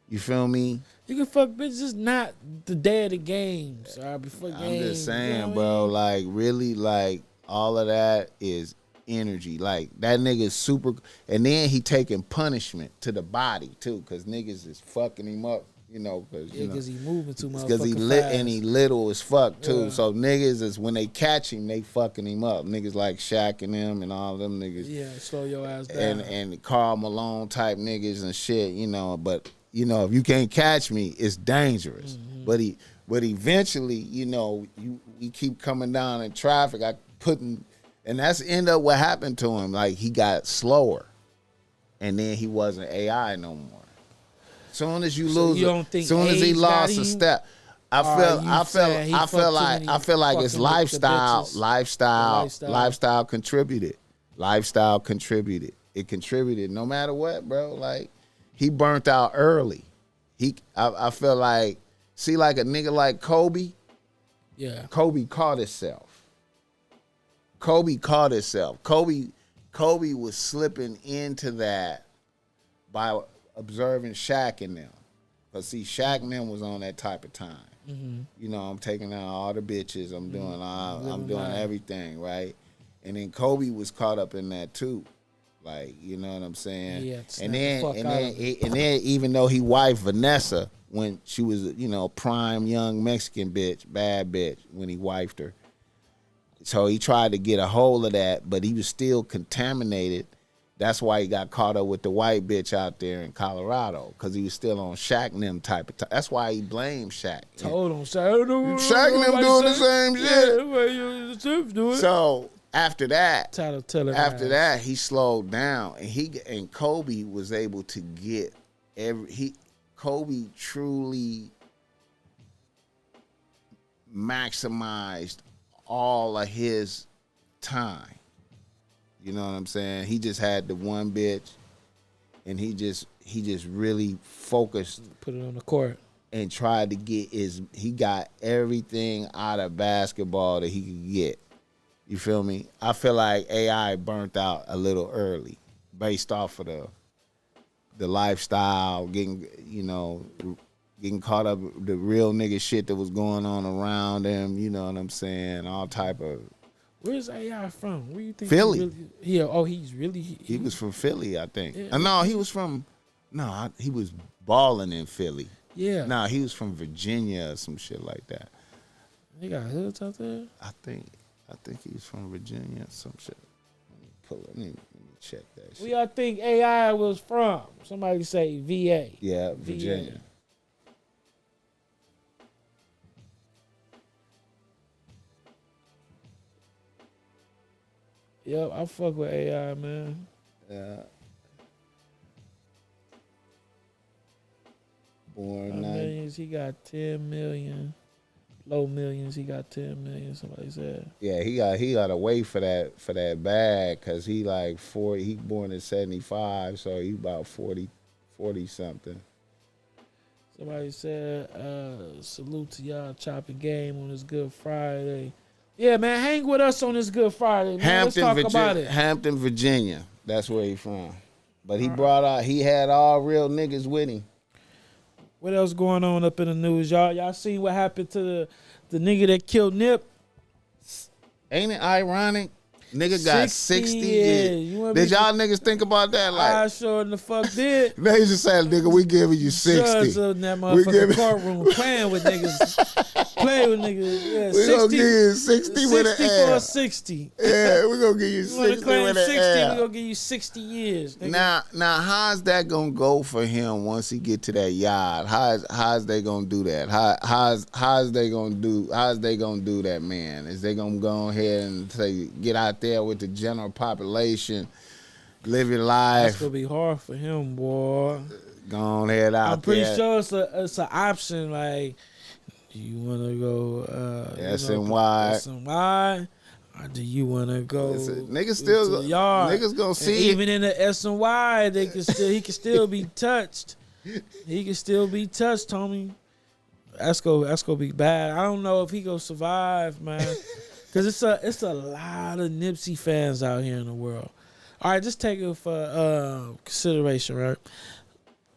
You feel me? You can fuck bitches, not the day of the games. Before games. I'm just saying, you know bro. I mean? Like, really, like, all of that is energy. Like, that nigga's super. And then he taking punishment to the body, too, because niggas is fucking him up, you know. Because he moving too much. Because he lit and he little as fuck, too. Yeah. So niggas is, when they catch him, they fucking him up. Niggas like Shaq and them and all them niggas. Yeah, slow your ass down. And Karl Malone type niggas and shit, you know. But, you know, if you can't catch me, it's dangerous. Mm-hmm. But eventually, you know, you keep coming down in traffic. And that's end up what happened to him. Like, he got slower, and then he wasn't AI no more. Soon as you lose, soon as he lost a step, I feel like his lifestyle contributed. Lifestyle contributed. It contributed no matter what, bro. Like, he burnt out early. I feel like, see, like a nigga like Kobe. Yeah. Kobe caught himself. Kobe was slipping into that by observing Shaq and them. But see, Shaq and them was on that type of time. Mm-hmm. You know, I'm taking out all the bitches. I'm doing everything, right? And then Kobe was caught up in that too. Like, you know what I'm saying? Yeah, and then even though he wifed Vanessa when she was, you know, prime young Mexican bitch, bad bitch, when he wifed her. So he tried to get a hold of that, but he was still contaminated. That's why he got caught up with the white bitch out there in Colorado, because he was still on Shaq and them type of time. That's why he blamed Shaq. Told him, Shaq and them doing the same shit. Yeah, so after that, he slowed down, and Kobe was able to get Kobe truly maximized all of his time. You know what I'm saying? He just had the one bitch, and he just really focused, put it on the court, and tried to get he got everything out of basketball that he could get. You feel me? I feel like AI burnt out a little early, based off of the lifestyle, getting caught up with the real nigga shit that was going on around him. You know what I'm saying? All type of. Where's AI from? Where you think? Philly. He was from Philly, I think. Yeah. No, he was balling in Philly. Yeah. No, he was from Virginia or some shit like that. They got hoods out there? I think he was from Virginia or some shit. Let me check that shit. Where y'all think AI was from? Somebody say VA. Yeah, Virginia. VA. Yep, I fuck with AI, man. Yeah. Born Millions, he got 10 million low millions. He got 10 million. Somebody said. Yeah, he got to wait for that bag because he like 40. He born in 75, so he about 40 something. Somebody said, salute to y'all chopping game on this Good Friday. Yeah, man, hang with us on this Good Friday, man. Let's talk about it. Hampton, Virginia. That's where he from. But he had all real niggas with him. What else going on up in the news, y'all? Y'all see what happened to the nigga that killed Nip? Ain't it ironic? Nigga got 60 years. Did y'all niggas think about that? Like, I sure in the fuck did. They just said, nigga, we giving you 60. Judge in that motherfucking courtroom playing with niggas. Playing with niggas. Yeah, we gonna give you 60 with an 60 for a 60. Yeah, we gonna give you 60 with an 60, we gonna give you 60 years. Nigga. Now, how's that gonna go for him once he get to that yard? How's they gonna do that? How's they gonna do that, man? Is they gonna go ahead and say get out there with the general population, live your life? That's gonna be hard for him, boy. Go on head out there. I'm pretty sure it's an option. Like, do you want to go SNY, or do you want to go? Niggas still, niggas gonna see. Even in the SNY, he can still be touched. He can still be touched, Tommy. That's gonna be bad. I don't know if he gonna survive, man. Cause it's a lot of Nipsey fans out here in the world. All right, just take it for consideration, right?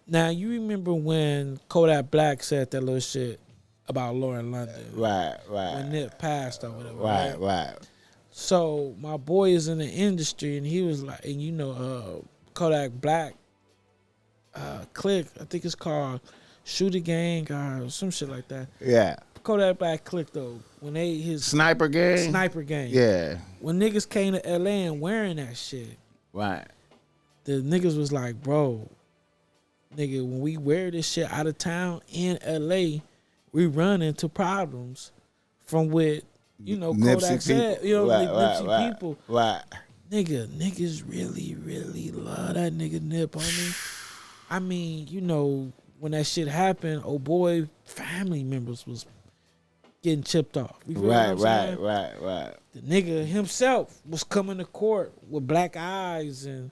Now, you remember when Kodak Black said that little shit about Lauren London? Right. When Nip passed or whatever. Right. So my boy is in the industry, and he was like, and you know, Kodak Black clique, I think it's called Shooter Gang or some shit like that. Yeah. Kodak Black clique though, when his Sniper Gang. Yeah. When niggas came to LA and wearing that shit. Right. The niggas was like, bro, nigga, when we wear this shit out of town in LA, we run into problems from what, you know, Kodak said. You know, Nipsey people. Right. Niggas really, really love that nigga Nip, homie. I mean, you know, when that shit happened, oh boy, family members was getting chipped off. Right. The nigga himself was coming to court with black eyes, and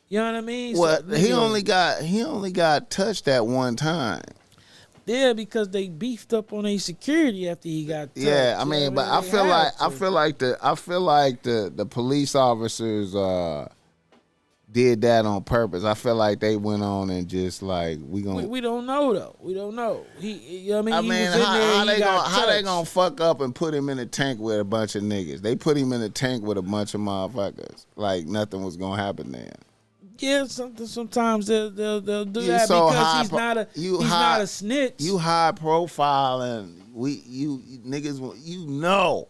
you know what I mean. Well, so, he only got touched at one time. Yeah, because they beefed up on their security after he got touched. Yeah, I mean, but I feel like the police officers did that on purpose. I feel like they went on and just like we don't know though. We don't know. You know what I mean? How they gonna fuck up and put him in a tank with a bunch of niggas? They put him in a tank with a bunch of motherfuckers. Like nothing was gonna happen then. Yeah, sometimes they'll do that because he's not a snitch. You high profile and you niggas, you know,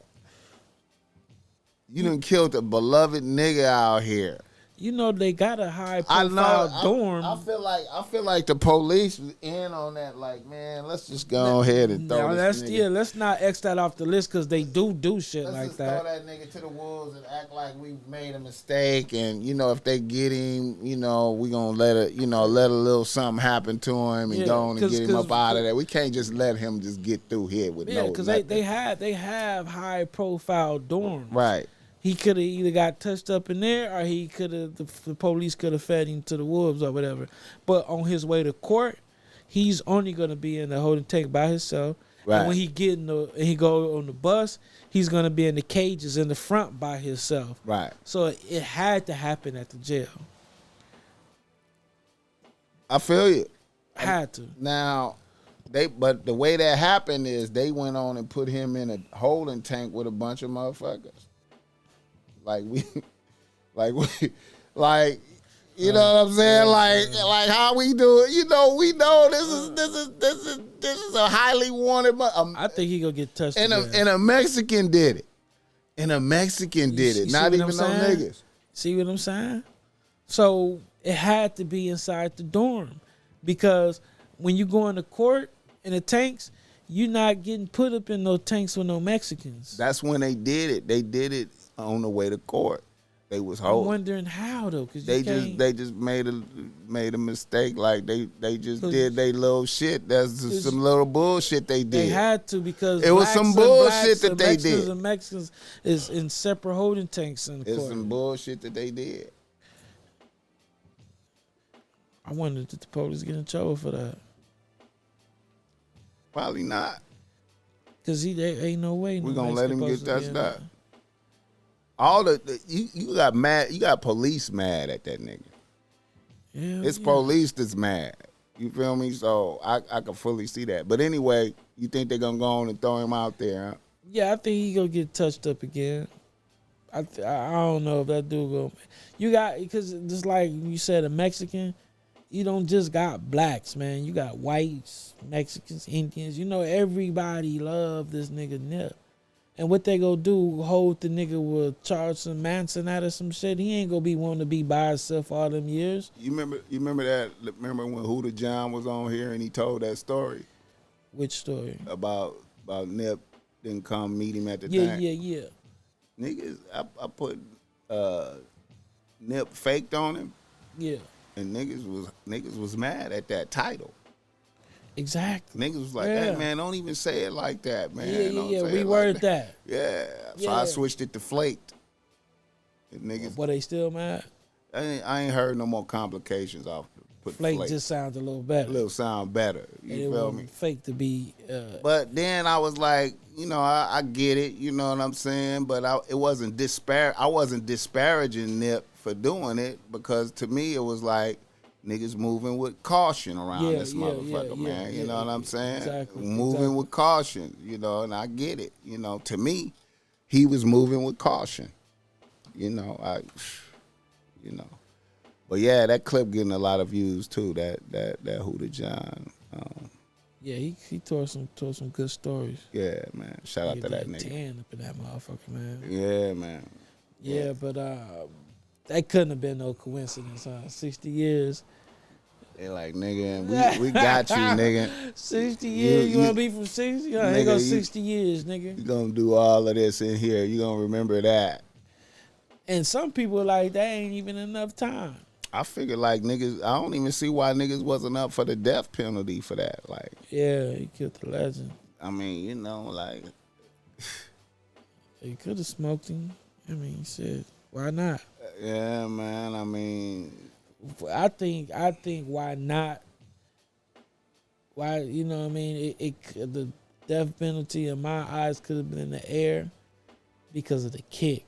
you done killed a beloved nigga out here. You know they got a high profile dorm. I feel like the police was in on that. Like, man, let's just go ahead and throw this nigga. Yeah, let's not X that off the list because they do shit let's like just that. Throw that nigga to the wolves and act like we made a mistake. And you know, if they get him, you know, we gonna let a little something happen to him and go on and get him up out of there. We can't just let him just get through here with no. Because they have high profile dorms. Right. He could have either got touched up in there, or he could have the police could have fed him to the wolves or whatever. But on his way to court, he's only gonna be in the holding tank by himself. Right. And when he go on the bus, he's gonna be in the cages in the front by himself. Right. So it had to happen at the jail. I feel you. Had to. Now, but the way that happened is they went on and put him in a holding tank with a bunch of motherfuckers. Like, you know what I'm saying? Like how we do it. You know, we know this is a highly wanted. I think he gonna get touched. And a Mexican did it. And a Mexican did it. Not even no niggas. See what I'm saying? So it had to be inside the dorm, because when you go into court in the tanks, you're not getting put up in no tanks with no Mexicans. That's when they did it. They did it on the way to court. They was I'm holding. wondering how though, because They just made a mistake. Like they just did they little shit. That's just some little bullshit they did. They had to, because it was some bullshit that they Mexicans did. and Mexicans is in separate holding tanks in the court. It's some bullshit that they did. I wonder, did the police get in trouble for that? Probably not. Cause there ain't no way. We're gonna let him get that stuff. All you got mad. You got police mad at that nigga. Yeah, it's police that's mad. You feel me? So I can fully see that. But anyway, you think they're gonna go on and throw him out there? Huh? Yeah, I think he gonna get touched up again. I don't know if that dude go. You got, because just like you said, a Mexican. You don't just got blacks, man. You got whites, Mexicans, Indians. You know, everybody love this nigga Nip. And what they gonna do, hold the nigga with Charles Manson out of some shit? He ain't gonna be wanting to be by himself all them years. You remember that? Remember when Huda John was on here and he told that story? Which story? About Nip didn't come meet him at the tank. Yeah. Niggas, I put Nip faked on him. Yeah. And niggas was mad at that title. Exactly. Niggas was like, hey, man, don't even say it like that, man. Yeah. Reword like that. Yeah. So I switched it to flaked. And niggas. But they still mad? I ain't heard no more complications off. Flake just sounds a little better. A little sound better. You feel me? Fake to be. But then I was like, you know, I get it. You know what I'm saying? But I wasn't disparaging Nip for doing it, because to me it was like niggas moving with caution around this motherfucker, man. You know what I'm saying? Exactly. Moving with caution, you know, and I get it. You know, to me, he was moving with caution. You know, But yeah, that clip getting a lot of views too. That Huda John. Yeah, he told some good stories. Yeah, man. Shout out to that nigga. 10 up in that motherfucker, man. Yeah, man. Yeah, but that couldn't have been no coincidence, huh? 60 years. They like, nigga, we got you, nigga. 60 years? You want to be from 60? Yeah, here go 60 years, nigga. You going to do all of this in here. You going to remember that. And some people like, that ain't even enough time. I figure like niggas, I don't even see why niggas wasn't up for the death penalty for that. Like, yeah, he killed the legend. I mean, you know, like. He could have smoked him. I mean, shit. Why not? Yeah, man. I mean, I think why not? Why, you know what I mean? The death penalty in my eyes could have been in the air because of the kick.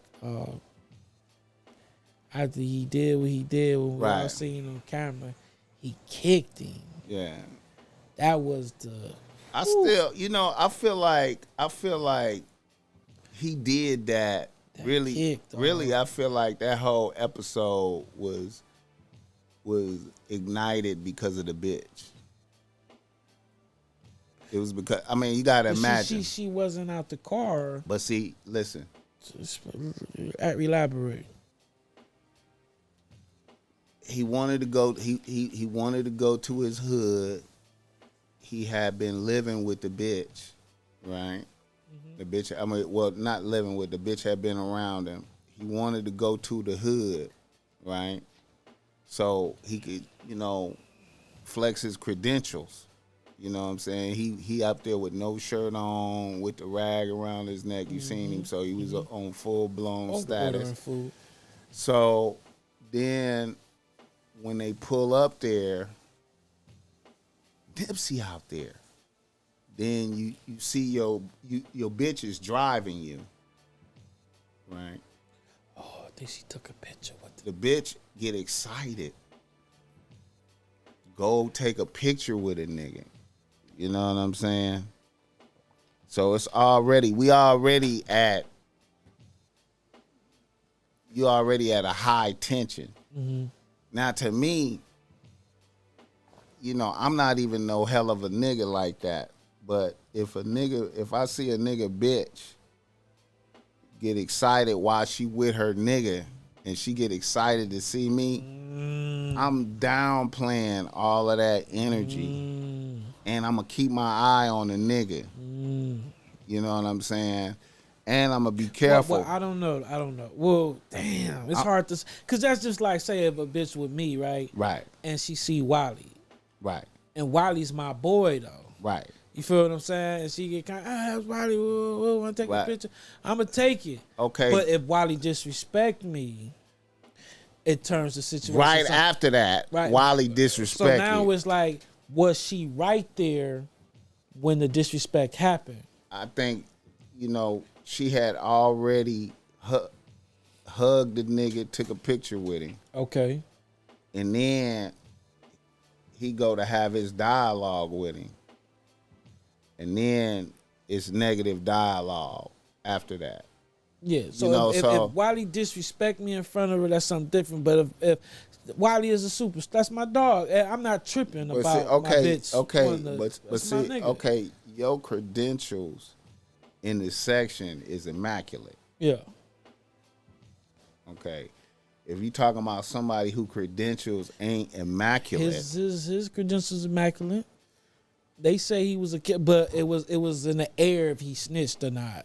After he did what he did, when we all seen on camera, he kicked him. Yeah. That was the. I still, you know, I feel like he did that. Really, kicked, really, I feel like that whole episode was ignited because of the bitch. It was because, I mean, you gotta imagine. She wasn't out the car. But see, listen. Elaborate. He wanted to go. He wanted to go to his hood. He had been living with the bitch, right? Mm-hmm. The bitch. I mean, well, not living with the bitch. Had been around him. He wanted to go to the hood, right? So he could, you know, flex his credentials. You know what I'm saying? He up there with no shirt on, with the rag around his neck. You seen him, so he was on full blown status. So then, when they pull up there, Nipsey out there. Then you see your bitch is driving you, right? Oh, I think she took a picture with the bitch. Get excited. Go take a picture with a nigga. You know what I'm saying? So it's already, you already at a high tension. Mm-hmm. Now to me, you know, I'm not even no hell of a nigga like that. But if I see a nigga bitch get excited while she with her nigga and she get excited to see me, I'm downplaying all of that energy. And I'm going to keep my eye on the nigga. You know what I'm saying? And I'm gonna be careful. Well, I don't know. Well, damn, it's hard to, cause that's just like say if a bitch with me, right? Right. And she see Wally, Right. and Wally's my boy though. Right. You feel what I'm saying? And she get kind of, Wally, want to take a picture? I'm going to take it. Okay. But if Wally disrespect me, it turns the situation. Right after that, Wally disrespect So now it's like, was she right there when the disrespect happened? I think, she had already hugged the nigga, took a picture with him. Okay. And then he go to have his dialogue with him. And then it's negative dialogue after that. Yeah, so if Wally disrespect me in front of her, that's something different. But if Wally is a superstar, that's my dog. I'm not tripping about my bitch. Okay, your credentials in this section is immaculate. Yeah. Okay. If you talking about somebody who credentials ain't immaculate, his credentials immaculate. They say he was a kid, but it was in the air if he snitched or not.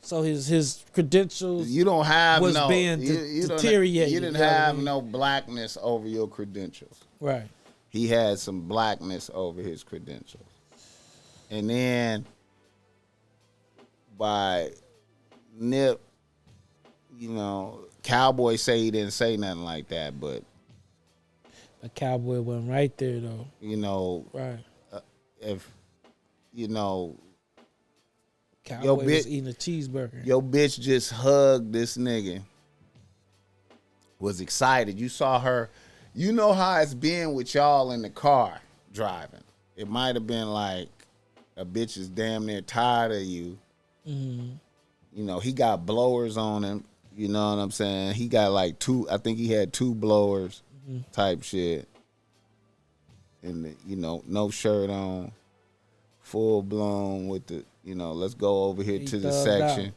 So his credentials you don't have was being deteriorated. You didn't have no blackness over your credentials. Right. He had some blackness over his credentials. And then by Nip, Cowboy say he didn't say nothing like that, but a Cowboy wasn't right there though. Right. If Cowboy was eating a cheeseburger. Your bitch just hugged this nigga. Was excited. You saw her. You know how it's been with y'all in the car driving. It might have been like a bitch is damn near tired of you. Mm-hmm. He got blowers on him. You know what I'm saying? He got like two. I think he had 2 blowers type shit. And no shirt on, full blown with the, let's go over here to the section.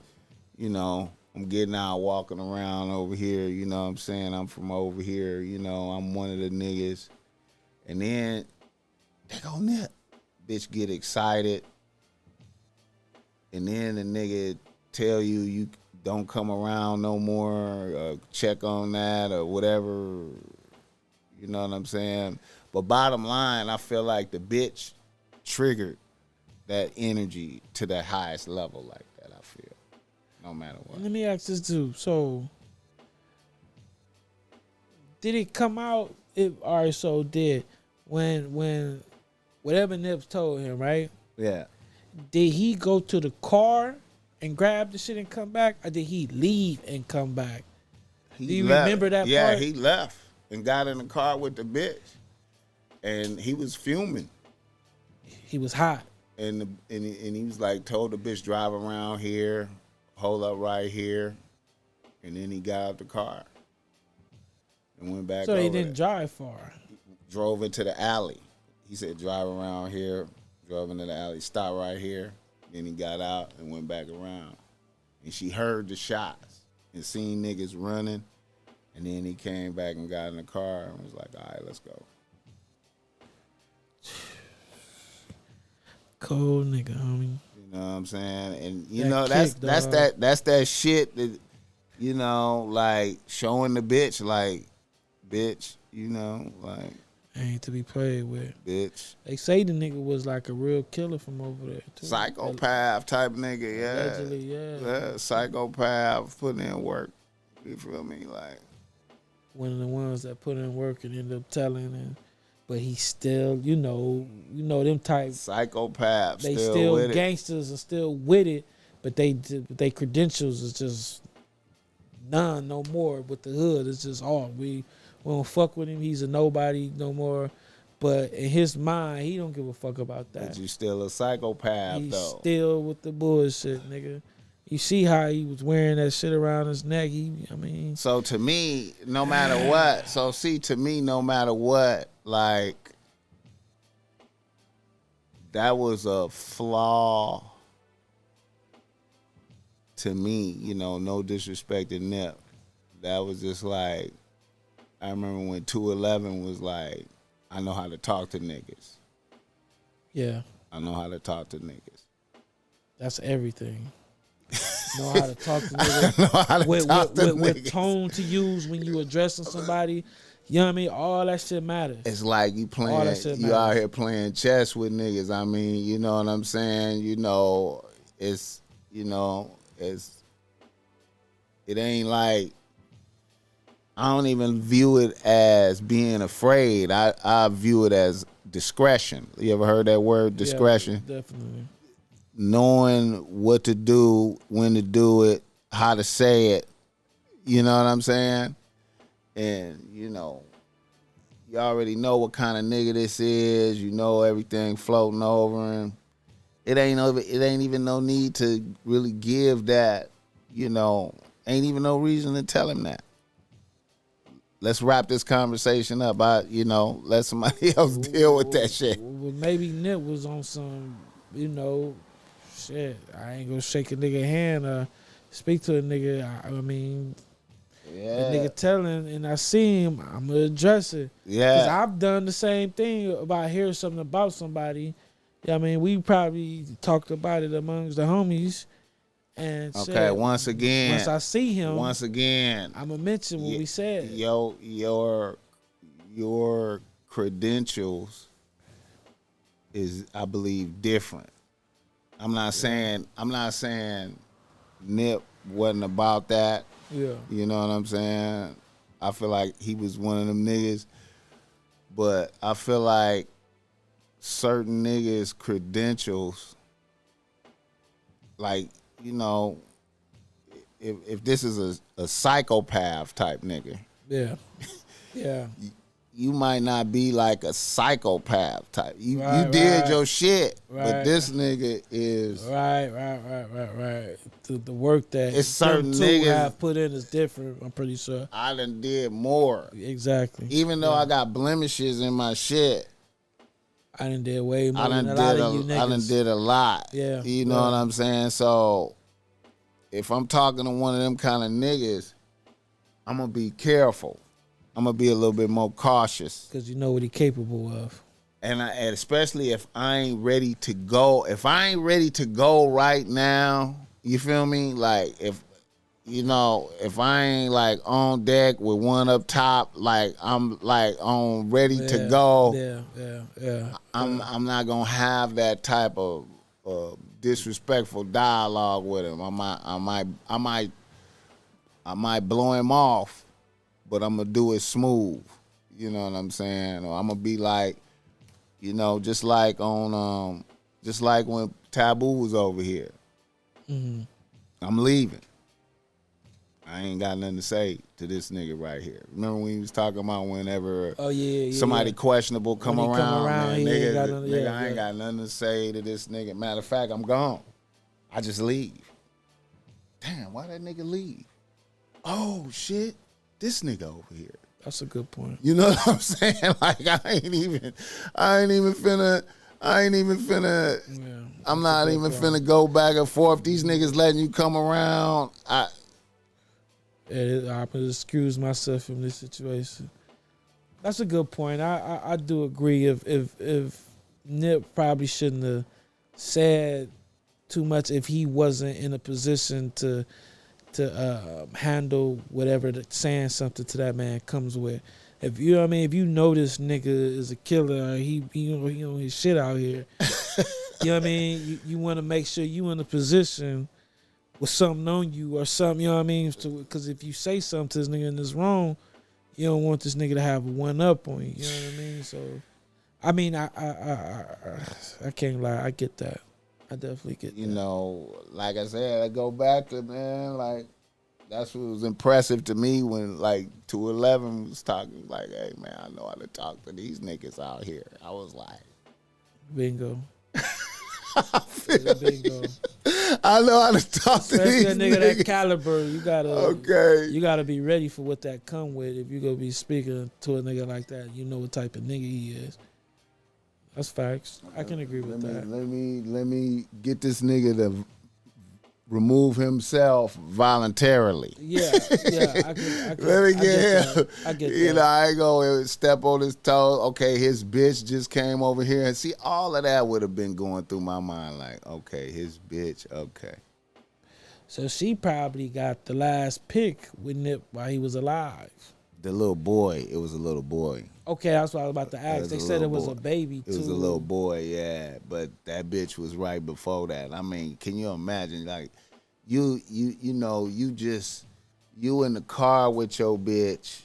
I'm getting out, walking around over here. You know what I'm saying? I'm from over here. I'm one of the niggas. And then they go Nip. Bitch get excited. And then the nigga tell you don't come around no more, check on that or whatever. You know what I'm saying? But bottom line, I feel like the bitch triggered that energy to the highest level like that, I feel. No matter what. Let me ask this too. So, did it come out? When whatever Nips told him, right? Yeah. Did he go to the car and grab the shit and come back? Or did he leave and come back? Do you remember that part? Yeah, he left and got in the car with the bitch. And he was fuming. He was hot. And he was like, told the bitch, drive around here, hold up right here. And then he got out the car and went back. So he didn't drive far. Drove into the alley. He said, drive around here, drove into the alley, stop right here. Then he got out and went back around. And she heard the shots and seen niggas running. And then he came back and got in the car and was like, all right, let's go. Cold nigga, homie. You know what I'm saying? And that's that shit that, like showing the bitch like, bitch, like ain't to be played with. Bitch. They say the nigga was like a real killer from over there too. Psychopath type nigga, yeah. Allegedly, yeah. Yeah, psychopath, putting in work. You feel me? Like one of the ones that put in work and ended up telling but he still, them type psychopaths. They still gangsters and still with it, but they credentials is just none no more with the hood. It's just we don't fuck with him. He's a nobody no more. But in his mind, he don't give a fuck about that. But you still a psychopath He's though. Still with the bullshit, nigga. You see how he was wearing that shit around his neck. So to me, no matter what, like, that was a flaw to me, no disrespect to Nip. That was just like, I remember when 211 was like, I know how to talk to niggas. Yeah. I know how to talk to niggas. That's everything. know how to talk to niggas. know how to talk to What niggas. tone to use when you addressing somebody. You know what I mean? All that shit matters. It's like you playing, you out here playing chess with niggas. I mean, you know what I'm saying? You know, it's, you know, it's, it ain't like, I don't even view it as being afraid. I view it as discretion. You ever heard that word, discretion? Yeah, definitely. Knowing what to do, when to do it, how to say it. You know what I'm saying? And, you know, you already know what kind of nigga this is. You know everything floating over him. It ain't even no need to really give that, you know, ain't even no reason to tell him that. Let's wrap this conversation up. Let somebody else deal with that shit. Well, maybe Nip was on some, you know, shit. I ain't gonna shake a nigga hand or speak to a nigga. I mean, yeah. the nigga telling, and I see him, I'm gonna address it. Yeah. Because I've done the same thing about hearing something about somebody. I mean, we probably talked about it amongst the homies. And okay, said, once again, I see him, I'm gonna mention what we said. Your credentials is, I believe, different. I'm not saying Nip wasn't about that. Yeah. You know what I'm saying? I feel like he was one of them niggas, but I feel like certain niggas' credentials, like, you know, if this is a psychopath type nigga, yeah, yeah, you might not be like a psychopath type. You did your shit, but this nigga is right. The work that it's certain them two niggas have put in is different. I'm pretty sure. I done did more. Exactly. Even though I got blemishes in my shit, I done did way more than a lot of you niggas. I done did a lot. Yeah. You know what I'm saying? So if I'm talking to one of them kind of niggas, I'm going to be careful. I'm going to be a little bit more cautious. Because you know what he capable of. And especially if I ain't ready to go. If I ain't ready to go right now, you feel me? Like if I ain't like on deck with one up top, like I'm like on ready to go. Yeah. I'm not gonna have that type of disrespectful dialogue with him. I might blow him off, but I'm gonna do it smooth. You know what I'm saying? Or I'm gonna be like, you know, just like when Taboo was over here. Mm-hmm. I'm leaving. I ain't got nothing to say to this nigga right here. Remember when he was talking about whenever somebody questionable come around, man, nigga, I ain't got nothing to say to this nigga. Matter of fact, I'm gone. I just leave. Damn, why that nigga leave? Oh shit, this nigga over here. That's a good point. You know what I'm saying? Like I ain't even finna. I'm not even finna go back and forth. These niggas letting you come around. I'm gonna excuse myself from this situation. That's a good point. I do agree. If Nip probably shouldn't have said too much if he wasn't in a position to handle whatever saying something to that man comes with. If you know what I mean, if you know this nigga is a killer, he on his shit out here. You know what I mean? You want to make sure you in a position with something on you or something, you know what I mean? Because if you say something to this nigga and it's wrong, you don't want this nigga to have a one up on you. You know what I mean? So, I mean, I can't lie. I get that. I definitely get that. You know, like I said, I go back to, man, like, that's what was impressive to me when, like, 211 was talking, like, hey, man, I know how to talk to these niggas out here. I was like, bingo. Bingo. I know how to talk to these a nigga niggas. That caliber, you gotta be ready for what that come with. If you gonna be speaking to a nigga like that, you know what type of nigga he is. That's facts. I can agree with that. Let me get this nigga to remove himself voluntarily. Yeah. I Let me get him. I get that. You know, I ain't gonna step on his toes. Okay, his bitch just came over here, and see, all of that would have been going through my mind. Like, okay, his bitch. Okay. So she probably got the last pick with Nip while he was alive. The little boy, it was a little boy. Okay, that's what I was about to ask. They said it was a baby, too. It was a little boy, yeah. But that bitch was right before that. I mean, can you imagine? Like, you know, you in the car with your bitch,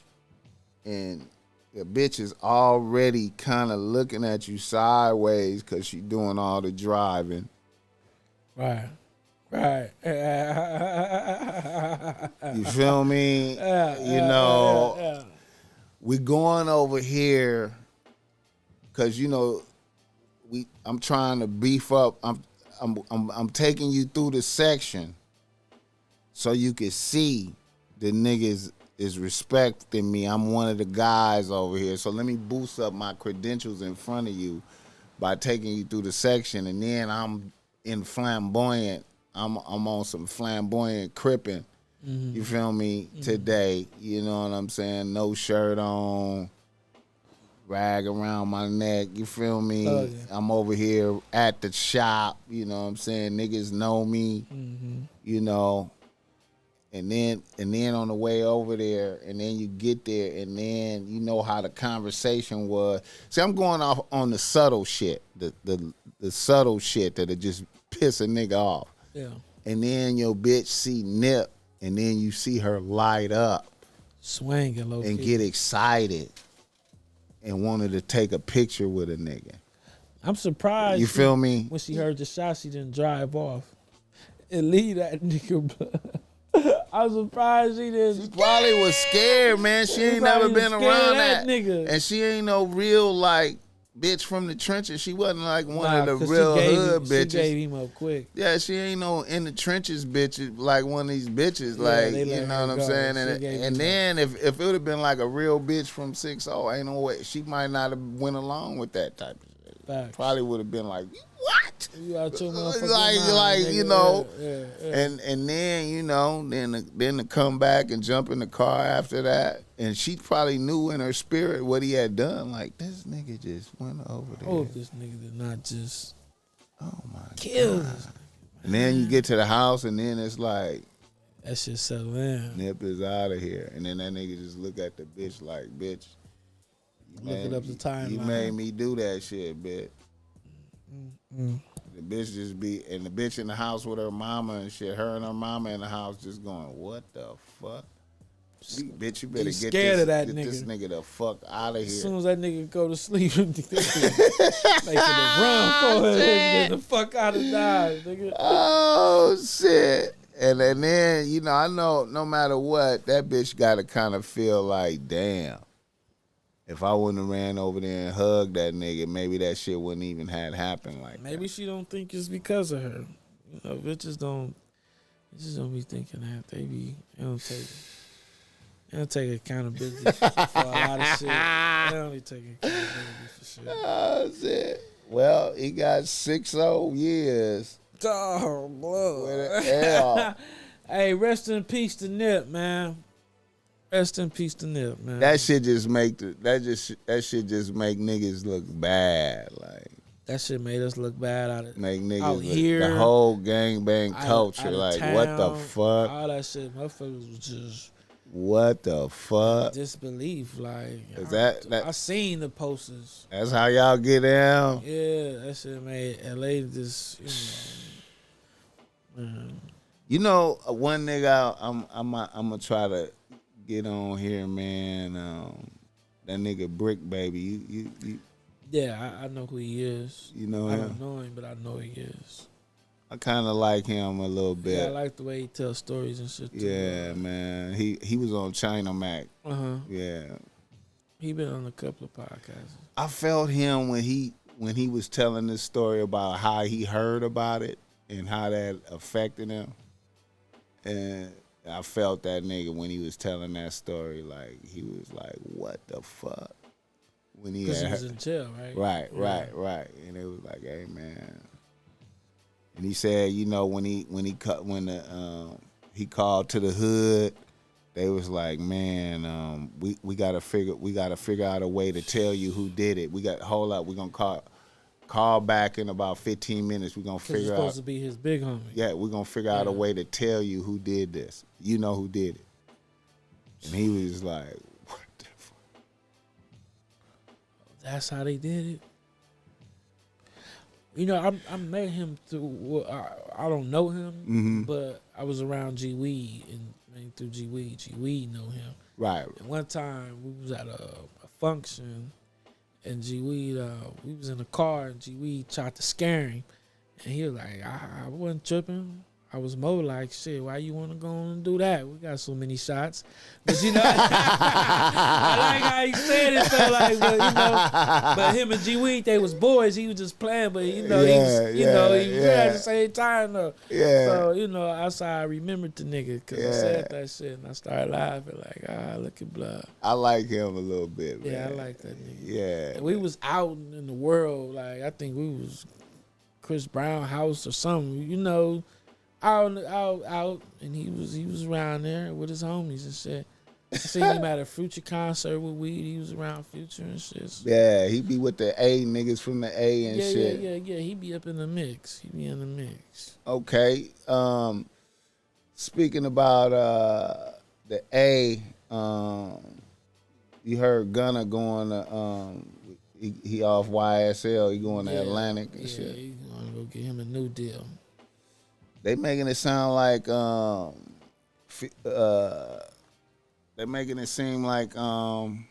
and the bitch is already kind of looking at you sideways because she doing all the driving. Right. You feel me? Yeah. We going over here because I'm trying to beef up. I'm taking you through the section so you can see the niggas is respecting me. I'm one of the guys over here. So let me boost up my credentials in front of you by taking you through the section, and then I'm in flamboyant. I'm on some flamboyant crippin'. Mm-hmm. You feel me? Mm-hmm. Today, you know what I'm saying? No shirt on, rag around my neck. You feel me? Oh, yeah. I'm over here at the shop. You know what I'm saying? Niggas know me. Mm-hmm. You know. And then on the way over there, and then you get there, and then you know how the conversation was. See, I'm going off on the subtle shit, the subtle shit that'll just piss a nigga off. Yeah. And then your bitch see Nip, and then you see her light up, swinging low and key. Get excited, and wanted to take a picture with a nigga. I'm surprised. You feel me? When she heard the shot, she didn't drive off and leave that nigga. I'm surprised she didn't. She probably was scared, man. She ain't never been around that nigga. And she ain't no real like bitch from the trenches. She wasn't like one of the real hood bitches. She gave him up quick. Yeah, she ain't no in the trenches bitch like one of these bitches. Like, you know what I'm saying? And then if it would have been like a real bitch from 6-0, ain't no way. She might not have went along with that type of shit. Facts. Probably would have been like, what? You out your motherfucking like mind, you know, yeah. And then you know, then to come back and jump in the car after that, and she probably knew in her spirit what he had done. Like, this nigga just went over there. Oh, this nigga did not just. Oh my kill God. This nigga, and then you get to the house, and then it's like that shit settled in. Nip is out of here, and then that nigga just look at the bitch like, bitch. Looking up the timeline. You made me do that shit, bitch. Mm-hmm. The bitch just be, and the bitch in the house with her mama and shit. Her and her mama in the house just going, what the fuck? Bitch, you better get this nigga the fuck out of here. As soon as that nigga go to sleep, making a run for him, get the fuck out of Dodge, nigga. Oh, shit. And then, you know, I know no matter what, that bitch got to kind of feel like, damn. If I wouldn't have ran over there and hugged that nigga, maybe that shit wouldn't even have happened like maybe that. She don't think it's because of her. You know, bitches don't be thinking that. They don't take accountability for a lot of shit. They don't be taking accountability for shit. Oh, shit. Well, he got 6-0 years. Oh, boy. With an L. Hey, rest in peace to Nip, man. Rest in peace to Nip, man. That shit just make niggas look bad. Like, that shit made us look bad out of make niggas out look, here. The whole gangbang culture. Out like, town, what the fuck? All that shit, motherfuckers was just what the fuck? Disbelief. Like, is I seen the posters. That's how y'all get down. Yeah, that shit made LA just, You know, one nigga I'm gonna try to get on here, man. That nigga Brick Baby. You yeah, I know who he is. You know I him? don't know him, but I know he is. I kind of like him a little bit. Yeah, I like the way he tells stories and shit too. Yeah, man. He was on China Mac. Yeah. He been on a couple of podcasts. I felt him when he was telling this story about how he heard about it and how that affected him. And I felt that nigga when he was telling that story, like, he was like, what the fuck? Because he was in jail, right? Right. And it was like, hey, man. And he said, you know, when he called to the hood, they was like, man, we gotta figure out a way to tell you who did it. Hold up, we're gonna call call back in about 15 minutes. We're going to Because it's figure supposed out. to be his big homie. Yeah, we're going to figure out a way to tell you who did this. You know who did it. And he was like, what the fuck? That's how they did it. You know, I met him through, I don't know him, but I was around G Weed, and through G Weed know him. Right. And one time we was at a function, and G Weed, we was in the car, and G Weed tried to scare him, and he was like, I wasn't tripping. I was more like, shit, why you want to go and do that? We got so many shots. But, you know, I like how he said it. So like, but, you know, but him and G Weed, they was boys. He was just playing, but, you know, he was, he was at the same time, though. Yeah. So, you know, that's how I remembered the nigga, because I said that shit, and I started laughing like, look at Blood. I like him a little bit, man. Yeah, I like that nigga. Yeah. And we was out in the world. Like, I think we was Chris Brown house or something, you know. Out, and he was around there with his homies and shit. I seen him at a Future concert with Weed. He was around Future and shit. So. Yeah, he be with the A niggas from the A and shit. Yeah. He be up in the mix. Okay. Speaking about the A, you heard Gunna going to he off YSL. He going to Atlantic and shit. Yeah, he gonna go get him a new deal. They making it sound like they making it seem like Young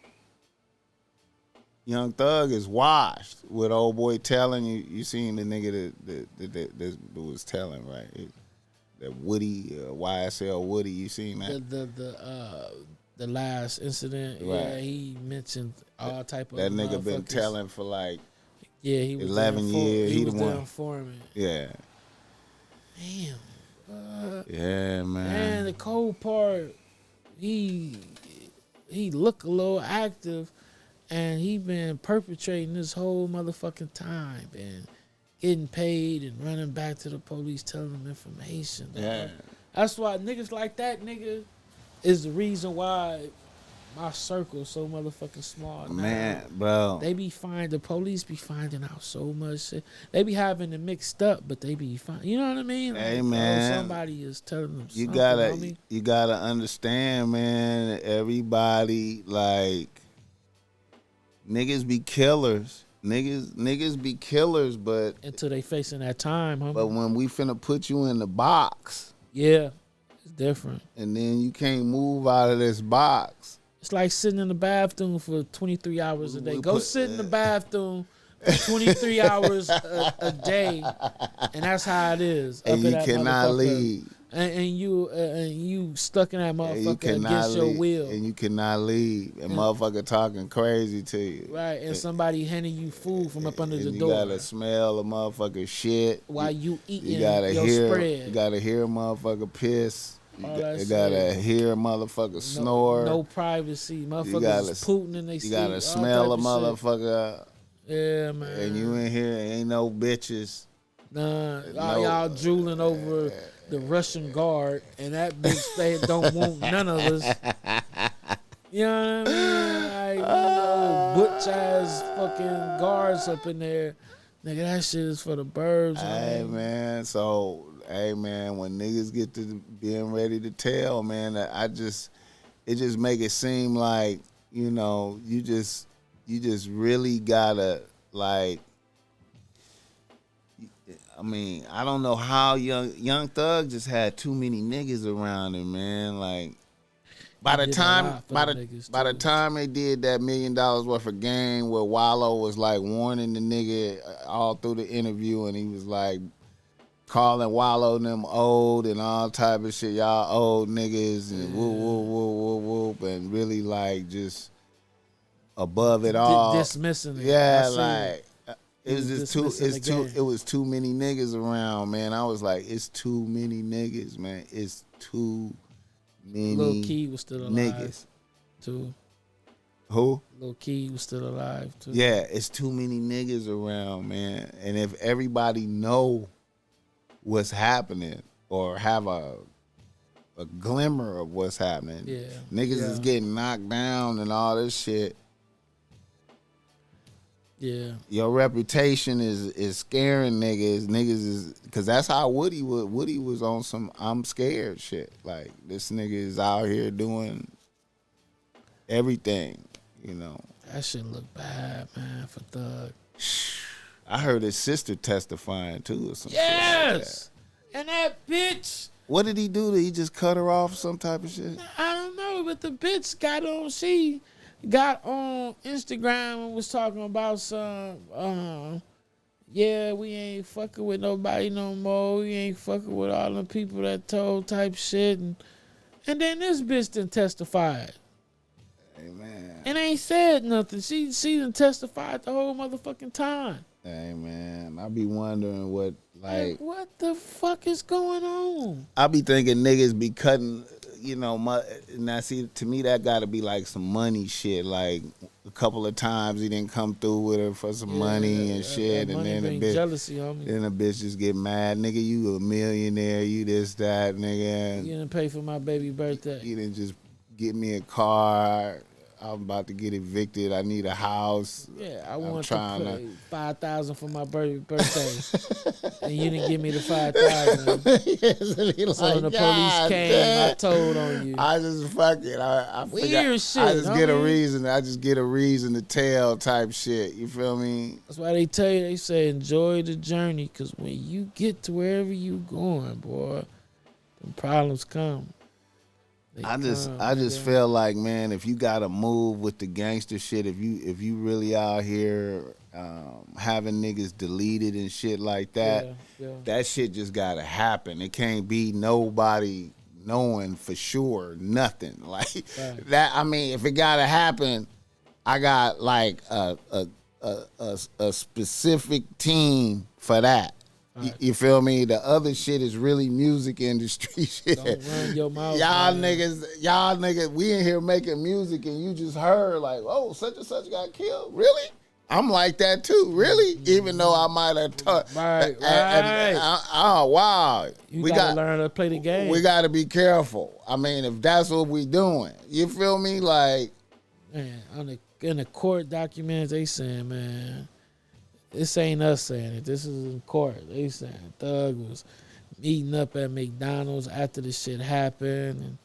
Thug is washed with old boy telling you. You seen the nigga that was telling, right? That Woody, YSL Woody. You seen that? The last incident. Right. Yeah, he mentioned all type of. That nigga been telling for like he was 11 years. He was the the one. informant. Yeah. Damn. Yeah, man. And the cold part, he look a little active, and he been perpetrating this whole motherfucking time and getting paid and running back to the police telling them information. Yeah. That's why niggas like that nigga is the reason why my circle's so motherfucking small. Man, bro. The police be finding out so much shit. They be having it mixed up, but they be fine. You know what I mean? Hey, like, man. Somebody is telling them something. You gotta understand, man. Everybody, like, niggas be killers. Niggas be killers, but until they facing that time, homie. But when we finna put you in the box, it's different. And then you can't move out of this box. It's like sitting in the bathroom for 23 hours a day. Go sit in the bathroom for 23 hours a day, and that's how it is. And you cannot leave. And you stuck in that motherfucker against your will. And you cannot leave. And motherfucker talking crazy to you. Right, and somebody handing you food from up under the door. You gotta smell a motherfucker shit. While you eating you gotta your spread. You gotta hear a motherfucker piss. You gotta hear a motherfucker snore. No privacy. Motherfuckers is pooting in they sleep. You gotta smell a motherfucker. Yeah, man. And you in here, ain't no bitches. Nah, y'all drooling over the Russian guard, and that bitch they don't want none of us. You know what I mean? Like, butch ass fucking guards up in there. Nigga, that shit is for the birds. Hey, man. So, when niggas get to being ready to tell, man, it just make it seem like, you know, you just really gotta, like, I mean, I don't know how Young Thug just had too many niggas around him, man. Like, by the time they did that $1 million worth of game where Wallow was like warning the nigga all through the interview, and he was like calling Wallow and them old and all type of shit, y'all old niggas and whoop whoop whoop whoop whoop, and really like just above it all, dismissing it. Yeah, like. It was just it was too many niggas around, man. I was like, it's too many niggas, man. It's too many Lil Key was still alive, niggas. Too. Who? Lil Key was still alive, too. Yeah, it's too many niggas around, man. And if everybody know what's happening or have a glimmer of what's happening, niggas is getting knocked down and all this shit. Yeah. Your reputation is scaring niggas. Niggas is because that's how Woody was on some I'm scared shit. Like this nigga is out here doing everything, you know. That shit look bad, man, for Thug. I heard his sister testifying too or some shit. Yes. And that bitch. What did he do? Did he just cut her off some type of shit? I don't know, but the bitch she got on Instagram and was talking about some, yeah, we ain't fucking with nobody no more. We ain't fucking with all the people that told type shit. And then this bitch done testified. Amen. And ain't said nothing. She done testified the whole motherfucking time. Hey man, I be wondering what what the fuck is going on? I be thinking niggas be cutting, you know, now see to me that gotta be like some money shit. Like a couple of times he didn't come through with her for some money and shit, and then the bitch jealousy, homie. Then the bitch just get mad, nigga. You a millionaire, you this that, nigga. You didn't pay for my baby birthday. You didn't just get me a car. I'm about to get evicted. I need a house. Yeah, I want to pay $5,000 for my birthday, and you didn't give me the $5,000. Yes, so when the police came, I told on you. I just fuck it. I weird shit. I just get a reason. I just get a reason to tell type shit. You feel me? That's why they tell you. They say enjoy the journey, because when you get to wherever you going, boy, the problems come. I just feel like, man, if you gotta move with the gangster shit, if you really out here having niggas deleted and shit like that, that shit just gotta happen. It can't be nobody knowing for sure nothing like that. I mean, if it gotta happen, I got like a specific team for that. Right. You feel me? The other shit is really music industry shit. Don't run your mouth. y'all niggas, we in here making music and you just heard like, oh, such and such got killed. Really? I'm like that too. Really? Mm-hmm. Even though I might have right. Oh wow. We gotta learn to play the game. We gotta be careful. I mean, if that's what we doing, you feel me? Like, man, in the court documents, they saying, man, this ain't us saying it. This is in court. They saying Thug was meeting up at McDonald's after this shit happened, and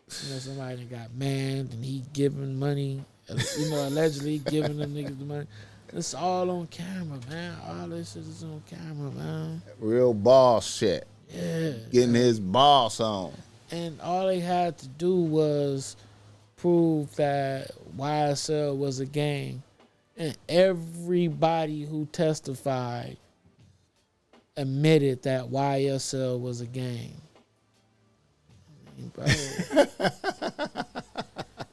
somebody got manned, and he giving money. Allegedly giving them niggas the money. It's all on camera, man. All this shit is on camera, man. Real boss shit. Yeah. Getting his boss on. And all they had to do was prove that YSL was a gang. And everybody who testified admitted that YSL was a gang. I mean, bro.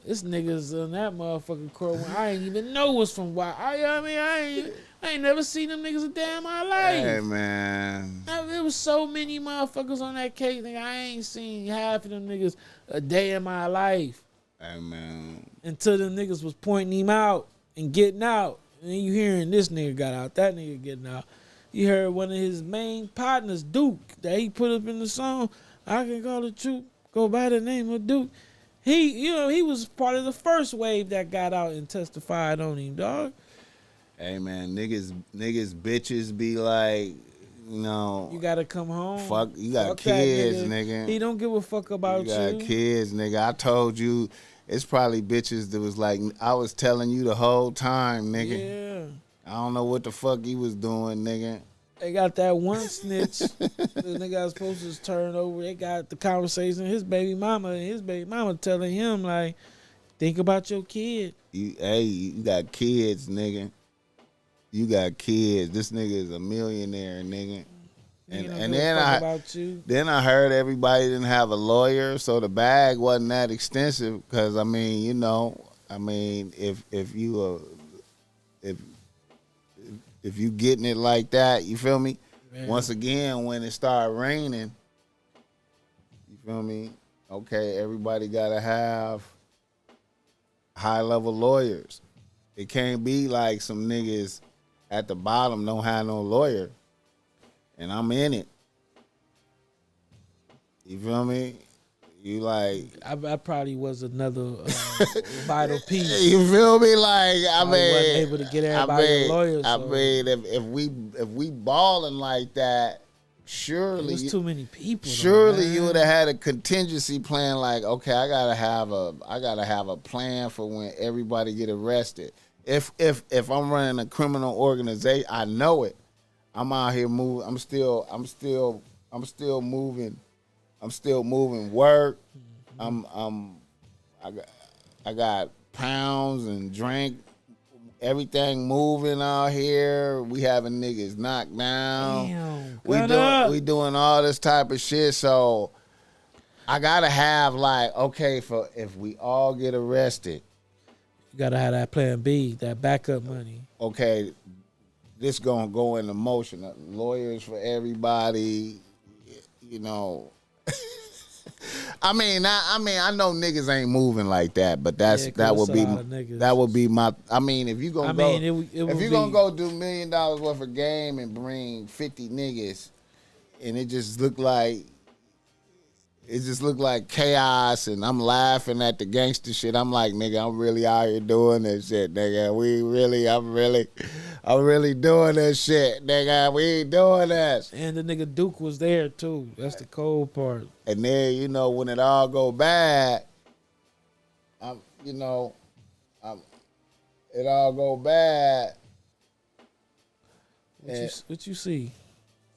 This nigga's in that motherfucking court when I ain't even know what's from Y. I ain't never seen them niggas a day in my life. Hey, man. There was so many motherfuckers on that case, nigga. I ain't seen half of them niggas a day in my life. Hey, man. Until them niggas was pointing him out and getting out. And then you hearing this nigga got out, that nigga getting out. You heard one of his main partners, Duke, that he put up in the song, I Can Call the Truth, go by the name of Duke. He was part of the first wave that got out and testified on him, dog. Hey, man, niggas, bitches be like, you gotta come home. Fuck, you got kids, nigga. He don't give a fuck about you. You got kids, nigga. I told you, it's probably bitches that was like, I was telling you the whole time, nigga. Yeah. I don't know what the fuck he was doing, nigga. They got that one snitch. The nigga was supposed to turn over. They got the conversation. His baby mama telling him, like, think about your kid. You got kids, nigga. You got kids. This nigga is a millionaire, nigga. And then I heard everybody didn't have a lawyer, so the bag wasn't that extensive. Because if you getting it like that, you feel me? Man. Once again, when it started raining, you feel me? Okay, everybody gotta have high-level lawyers. It can't be like some niggas at the bottom don't have no lawyer, and I'm in it. You feel me? You like I probably was another vital piece. you feel me? Like I Wasn't mean, able to get everybody a lawyer. I So mean, if we balling like that, surely it was too many people. Surely though, you would have had a contingency plan. Like, okay, I gotta have a plan for when everybody get arrested. If I'm running a criminal organization, I know it. I'm out here moving. I'm still moving. I'm still moving work. I got pounds and drink. Everything moving out here. We having niggas knocked down. Damn, we doing all this type of shit. So I gotta have like, okay, for if we all get arrested, you gotta have that plan B, that backup money. okay, this gonna go into motion. Lawyers for everybody, you know. I know niggas ain't moving like that, but that would be my. I mean, if you gonna go do $1 million worth of game and bring 50 niggas, and it just look like chaos, and I'm laughing at the gangster shit. I'm like, nigga, I'm really out here doing this shit, nigga. I'm really doing this shit, nigga. We ain't doing this. And the nigga Duke was there too. That's the cold part. And then, you know, when it all go bad, it all go bad. What you see?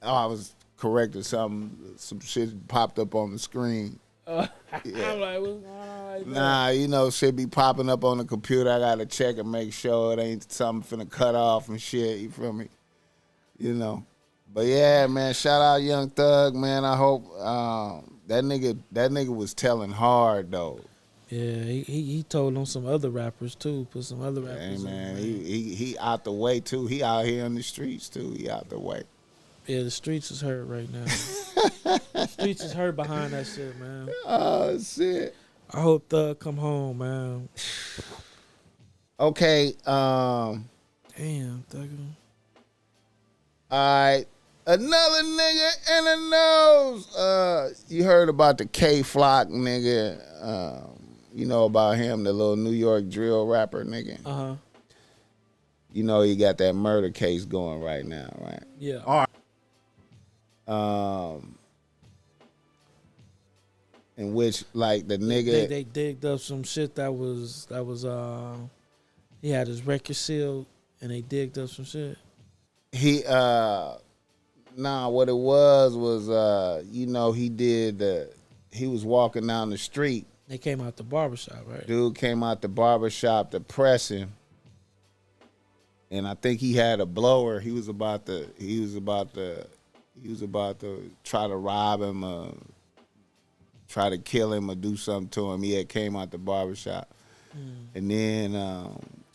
Oh, I was correcting something. Some shit popped up on the screen. Yeah. I'm like, what's going on right there? Nah, you know, shit be popping up on the computer. I gotta check and make sure it ain't something finna cut off and shit. You feel me? You know. But yeah, man, shout out Young Thug, man. I hope that nigga was telling hard though. Yeah, he told on some other rappers too. Put some other rappers. Hey man, in, he out the way too. He out here in the streets too. He out the way. Yeah, the streets is hurt right now. The streets is hurt behind that shit, man. Oh shit. I hope Thug come home, man. Okay. Damn, Thug. All right. Another nigga in the nose. You heard about the K Flock nigga. You know about him, the little New York drill rapper nigga. Uh-huh. You know he got that murder case going right now, right? Yeah. All right. In which like the nigga they digged up some shit that was he had his record sealed and they digged up some shit. What it was you know, he was walking down the street. They came out the barbershop, right? Dude came out the barbershop to press him. And I think he had a blower. He was about to try to rob him, try to kill him or do something to him. He had came out the barbershop. And then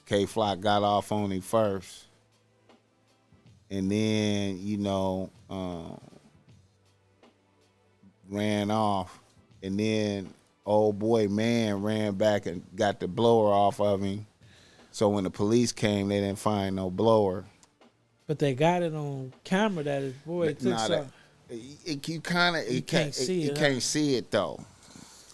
K Flock got off on him first. And then, you know, ran off. And then old boy man ran back and got the blower off of him. So when the police came, they didn't find no blower. But they got it on camera that his boy took something. You can't see it though.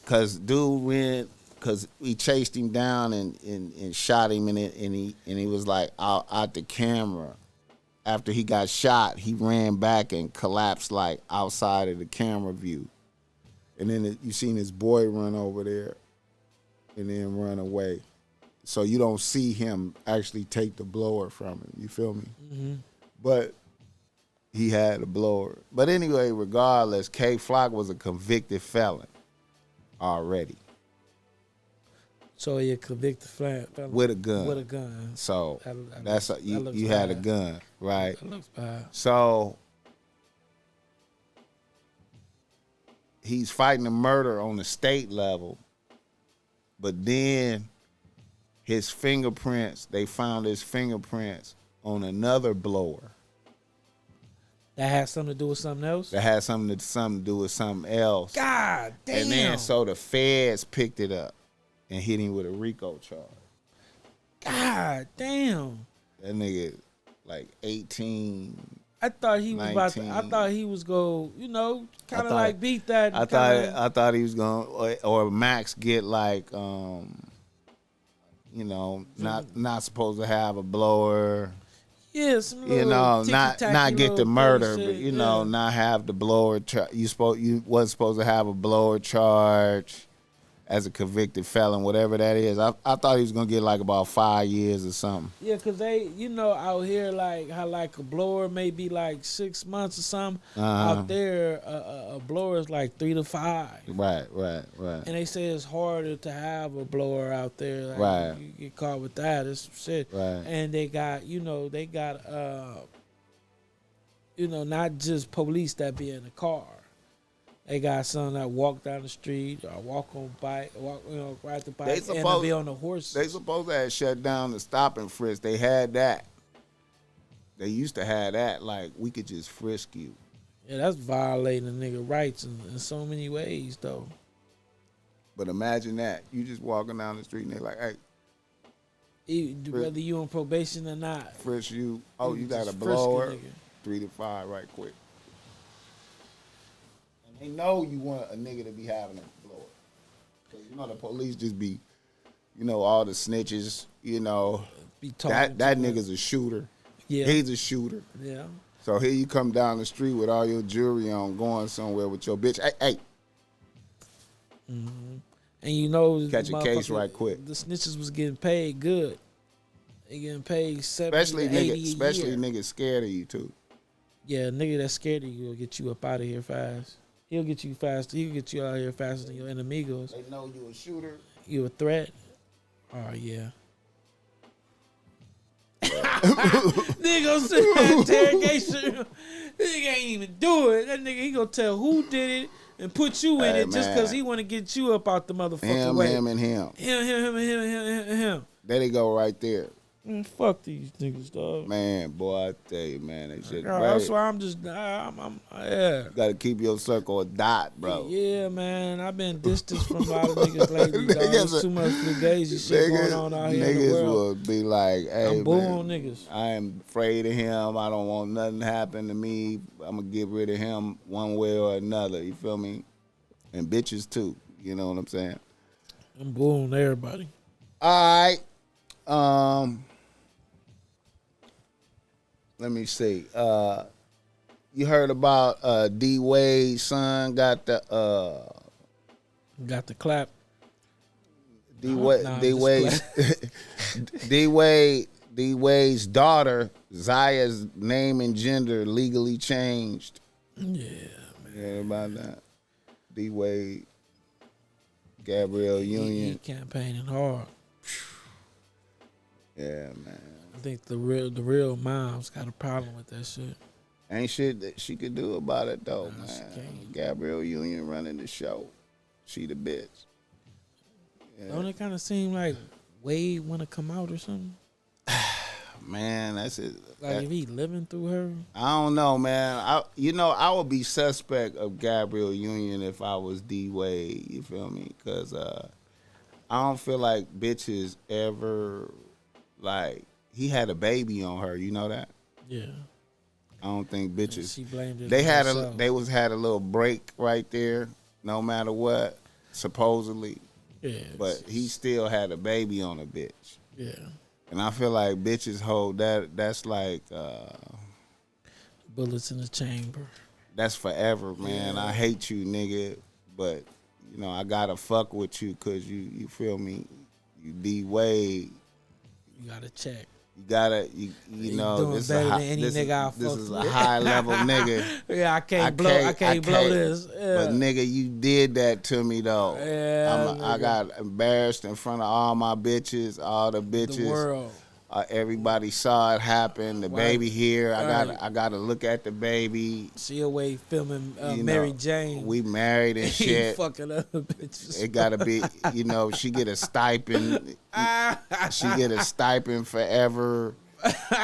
Cause dude went, cause we chased him down and shot him and he was like out the camera. After he got shot, he ran back and collapsed like outside of the camera view. And then you seen his boy run over there and then run away. So you don't see him actually take the blower from him. You feel me? Mm-hmm. But he had a blower. But anyway, regardless, K Flock was a convicted felon already. So he a convicted felon with a gun. With a gun. So you had a gun, right? That looks bad. So he's fighting a murder on the state level, but then his fingerprints, they found his fingerprints on another blower. That has something to do with something else? That had something to do with something else. God damn. And then so the feds picked it up and hit him with a Rico charge. God damn. That nigga like 18 I thought he was about to. I 19. thought he was go. You know, kind of thought- like beat that. I thought he was gonna or Max get like you know, not supposed to have a blower. Yeah, some You little know, ticky-tacky not get the little murder, bullshit, but you know, not have the blower. You wasn't supposed to have a blower charge as a convicted felon, whatever that is. I thought he was gonna get like about 5 years or something. Yeah, cause they, you know, out here like how like a blower may be like 6 months or something. Out there, a blower is like 3 to 5. Right. And they say it's harder to have a blower out there. Like, Right. You get caught with that. It's some shit. Right. And they got, not just police that be in the car. They got some that walk down the street or walk on bike, ride the bike, and they be on the horse. They supposed to have shut down the stop and frisk. They had that. They used to have that. Like, we could just frisk you. Yeah, that's violating a nigga rights in so many ways, though. But imagine that. You just walking down the street and they're like, hey, Whether you on probation or not. frisk you. Oh, you got a Just frisk a blower. nigga. 3 to 5 right quick. And they know you want a nigga to be having a blower. Because, you know, the police just be, you know, all the snitches, you know. Be That nigga's a shooter. Yeah. He's a shooter. Yeah. So here you come down the street with all your jewelry on, going somewhere with your bitch. Hey. Mm-hmm. And you know, Catch a case right quick. The snitches was getting paid good. They getting paid 70 to 80 Especially a year. niggas scared of you too. Yeah, a nigga that's scared of you will get you up out of here fast. He'll get you fast. He'll get you out of here faster than your enemigos. They know you a shooter. You a threat? Oh yeah. Nigga gonna sit in that interrogation. Nigga ain't even do it. That nigga, he gonna tell who did it and put you in it just because he want to get you up out the motherfucking way. Him and him. Him. There they go right there. Man, fuck these niggas, dog. Man, boy, I tell you, man, they shit. That's why I'm just, yeah. You gotta keep your circle a dot, bro. Yeah, man. I've been distanced from a lot of niggas lately, dog. There's too much fugazi shit going on out here in the Niggas world. will be like, hey, I'm booing man, on niggas. I am afraid of him. I don't want nothing to happen to me. I'm gonna get rid of him one way or another. You feel me? And bitches too. You know what I'm saying? I'm booing on everybody. All right. Let me see. You heard about D Wade's son got the Got the clap. D Wade's daughter Zaya's name and gender legally changed. Yeah, man. You heard about that? D Wade, Gabrielle Union. He campaigning hard. Yeah, man. I think the real moms got a problem with that shit. Ain't shit that she could do about it though, Nah, she man. can't. Gabrielle Union running the show. She the bitch. Yeah. Don't it kind of seem like Wade want to come out or something? Man, that's it. Like if he living through her? I don't know, man. I would be suspect of Gabrielle Union if I was D Wade. You feel me? Because I don't feel like bitches ever like. He had a baby on her. You know that? Yeah. I don't think bitches. She blamed it. They on had herself. had a little break right there. No matter what, supposedly. Yeah. But he still had a baby on a bitch. Yeah. And I feel like bitches hold that. That's like. Bullets in the chamber. That's forever, man. Yeah. I hate you, nigga. But, you know, I gotta fuck with you because you feel me? You D Wade. You gotta check. You gotta, you know, doing this is better a high, than any this, nigga I is, this fuck is with. a high level nigga. Yeah, I can't blow this. Yeah. But nigga, you did that to me though. Yeah, I got embarrassed in front of all my bitches, all the bitches. The world. Everybody saw it happen. The Right. baby here. Right. I gotta look at the baby. She away filming You Mary know, Jane. We married and He shit. fucking other bitches. It gotta be, you know, she get a stipend. She get a stipend forever.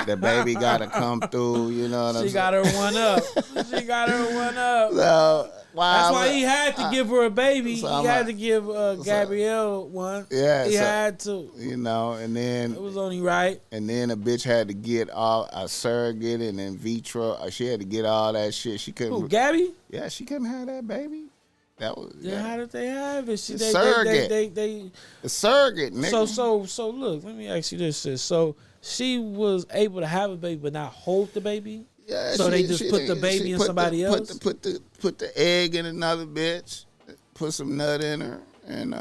The baby gotta come through. You know what I'm saying? She got her one up. She got her one up. So, That's why he had to give her a baby. So he had to give Gabrielle one. Yeah, he had to. You know, and then it was only right. And then a bitch had to get all a surrogate and in vitro. She had to get all that shit. She couldn't. Who, Gabby? Yeah, she couldn't have that baby. That was. Then how did they have it? The surrogate. The surrogate, nigga. So look. Let me ask you this shit. So she was able to have a baby, but not hold the baby. Yeah, so they just put the baby in somebody else. Put the egg in another bitch. Put some nut in her, and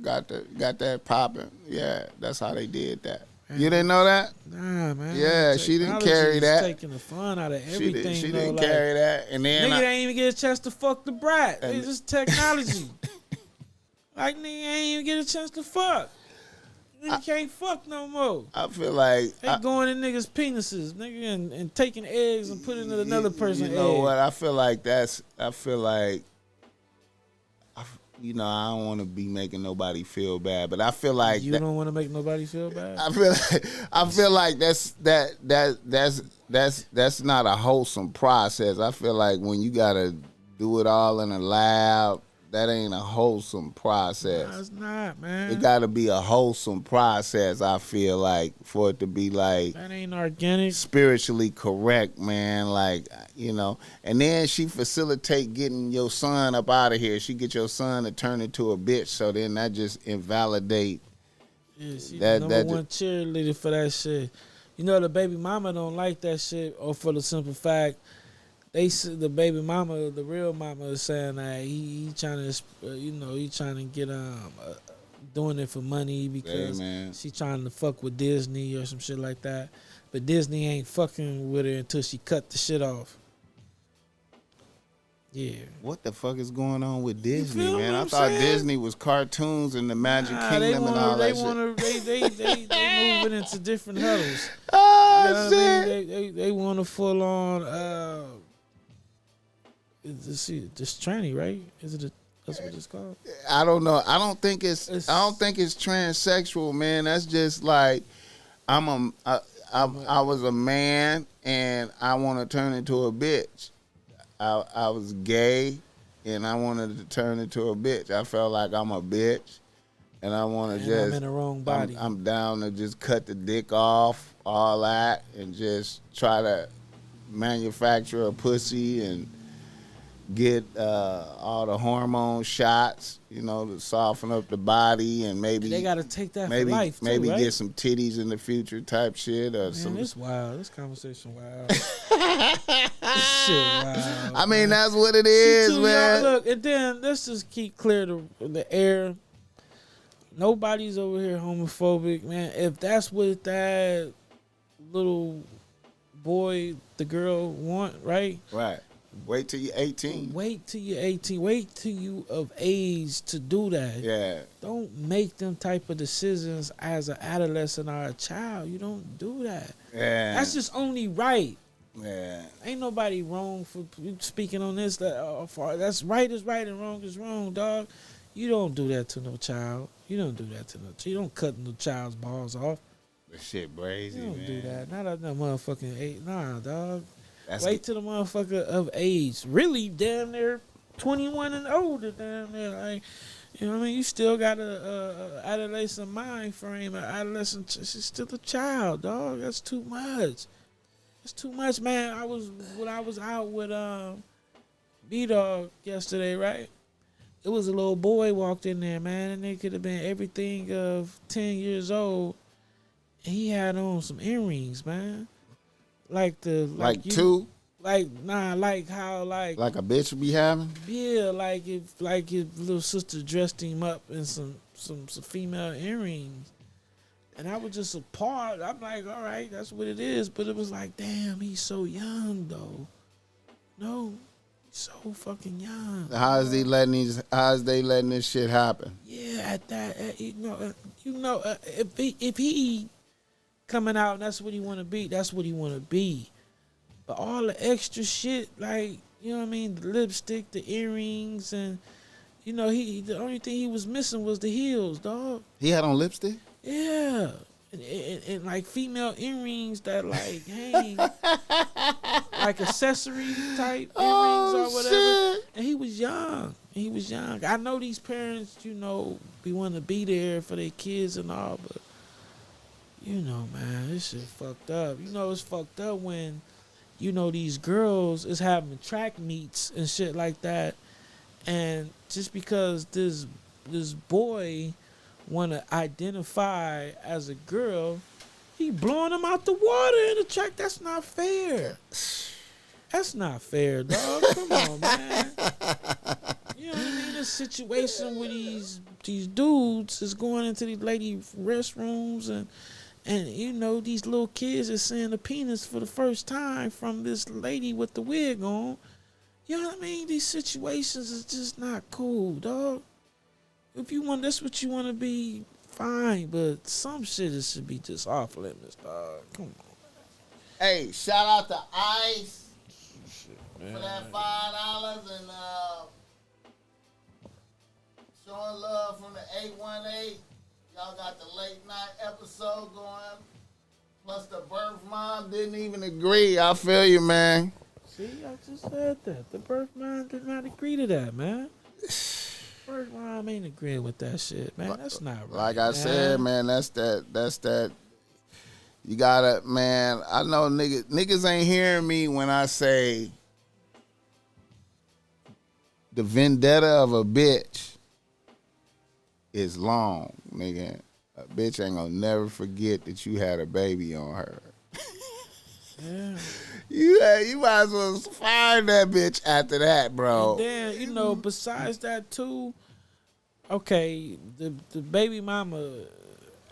got that popping. Yeah, that's how they did that. Man. You didn't know that? Nah, man. Yeah, she didn't carry that. Taking the fun out of everything. She didn't carry that, and then nigga ain't even get a chance to fuck the brat. It's just technology. Like nigga ain't even get a chance to fuck. Nigga can't fuck no more. I feel like they going in niggas' penises, nigga, and taking eggs and putting in another person's egg. You know what? I feel like I don't want to be making nobody feel bad, but I feel like you don't want to make nobody feel bad. I feel like that's not a wholesome process. I feel like when you gotta do it all in a lab, that ain't a wholesome process. No, it's not, man. It got to be a wholesome process, I feel like, for it to be like... That ain't organic. Spiritually correct, man. Like, you know. And then she facilitate getting your son up out of here. She get your son to turn into a bitch. So then that just invalidate... Yeah, she the number one cheerleader for that shit. You know, the baby mama don't like that shit, or for the simple fact... the baby mama, the real mama, is saying that he trying to, he trying to get doing it for money because she trying to fuck with Disney or some shit like that. But Disney ain't fucking with her until she cut the shit off. Yeah. What the fuck is going on with Disney, man? I thought Disney was cartoons and the Magic Kingdom and all that shit. They moving into different huddles. Oh, shit. I mean? They want to full on. This tranny, right? Is it? That's what it's called. I don't know. I don't think it's transsexual, man. That's just like I was a man and I want to turn into a bitch. I was gay and I wanted to turn into a bitch. I felt like I'm a bitch and I want to just. I'm in the wrong body. I'm down to just cut the dick off, all that, and just try to manufacture a pussy and get all the hormone shots, to soften up the body, and maybe they gotta take that for life too, maybe right? Get some titties in the future type shit or some. It's wild. This conversation wild. This shit wild. I mean, that's what it is, man. Look, and then let's just keep clear the air. Nobody's over here homophobic, man. If that's what that little boy, the girl want, right? Right. Wait till you're 18. Wait till you're 18. Wait till you of age to do that. Yeah. Don't make them type of decisions as an adolescent or a child. You don't do that. Yeah. That's just only right. Yeah. Ain't nobody wrong for speaking on this. That's right is right and wrong is wrong, dog. You don't do that to no child. You don't do that to no child. You don't cut no child's balls off. That shit crazy, man. You don't do that. Not at no motherfucking age. Nah, dog. Wait till the motherfucker of age. Really, damn near 21 and older, damn near. Like, you know what I mean? You still got a adolescent mind frame. An adolescent, she's still a child, dog. That's too much. That's too much, man. When I was out with B-Dog yesterday, right? It was a little boy walked in there, man, and they could have been everything of 10 years old. And he had on some earrings, man. Like two? Like how a bitch would be having? Yeah, like if his little sister dressed him up in some female earrings. And I was just appalled. I'm like, all right, that's what it is. But it was like, damn, he's so young though. No, he's so fucking young. How is they letting this shit happen? Yeah, at that, if he coming out and that's what he want to be, that's what he want to be. But all the extra shit, like, you know what I mean, the lipstick, the earrings, and the only thing he was missing was the heels, dog. He had on lipstick? Yeah. and like female earrings that like hang like accessory type earrings or whatever. Shit. And he was young. I know these parents, be wanting to be there for their kids and all, but man, this shit fucked up. It's fucked up when these girls is having track meets and shit like that, and just because this boy want to identify as a girl, he blowing them out the water in the track. That's not fair. That's not fair, dog. Come on, man. You know what I mean? This situation where these dudes is going into these lady restrooms and these little kids are seeing the penis for the first time from this lady with the wig on. You know what I mean? These situations is just not cool, dog. If you want, that's what you want to be, fine. But some shit should be just off limits, dog. Come on. Hey, shout out to Ice Shit, for that $5 and showing love from the 818. Y'all got the late night episode going. Plus the birth mom didn't even agree. I feel you, man. See, I just said that. The birth mom did not agree to that, man. Birth mom ain't agreeing with that shit, man. That's not right. Like I said, man, that's that. You gotta, man, I know niggas ain't hearing me when I say the vendetta of a bitch is long, nigga. A bitch ain't gonna never forget that you had a baby on her. Yeah. You might as well find that bitch after that, bro. And then, besides that too, okay, the baby mama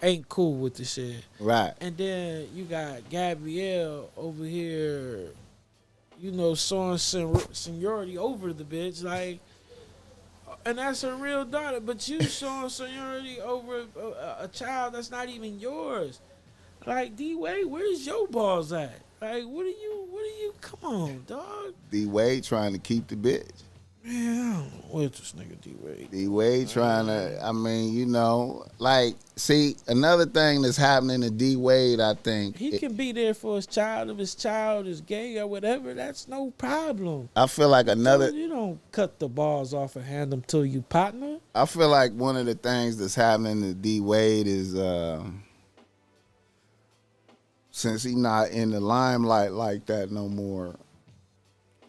ain't cool with the shit. Right. And then you got Gabrielle over here, showing seniority over the bitch, like, and that's her real daughter, but you showing seniority over a child that's not even yours. Like, D-Wade, where's your balls at? Like, what are you, come on, dog. D-Wade trying to keep the bitch. Man, I don't know what this nigga D-Wade. D-Wade trying to, see, another thing that's happening to D-Wade, I think. He can be there for his child. If his child is gay or whatever, that's no problem. I feel like You don't cut the balls off and hand them to you, partner. I feel like one of the things that's happening to D-Wade is, since he not in the limelight like that no more,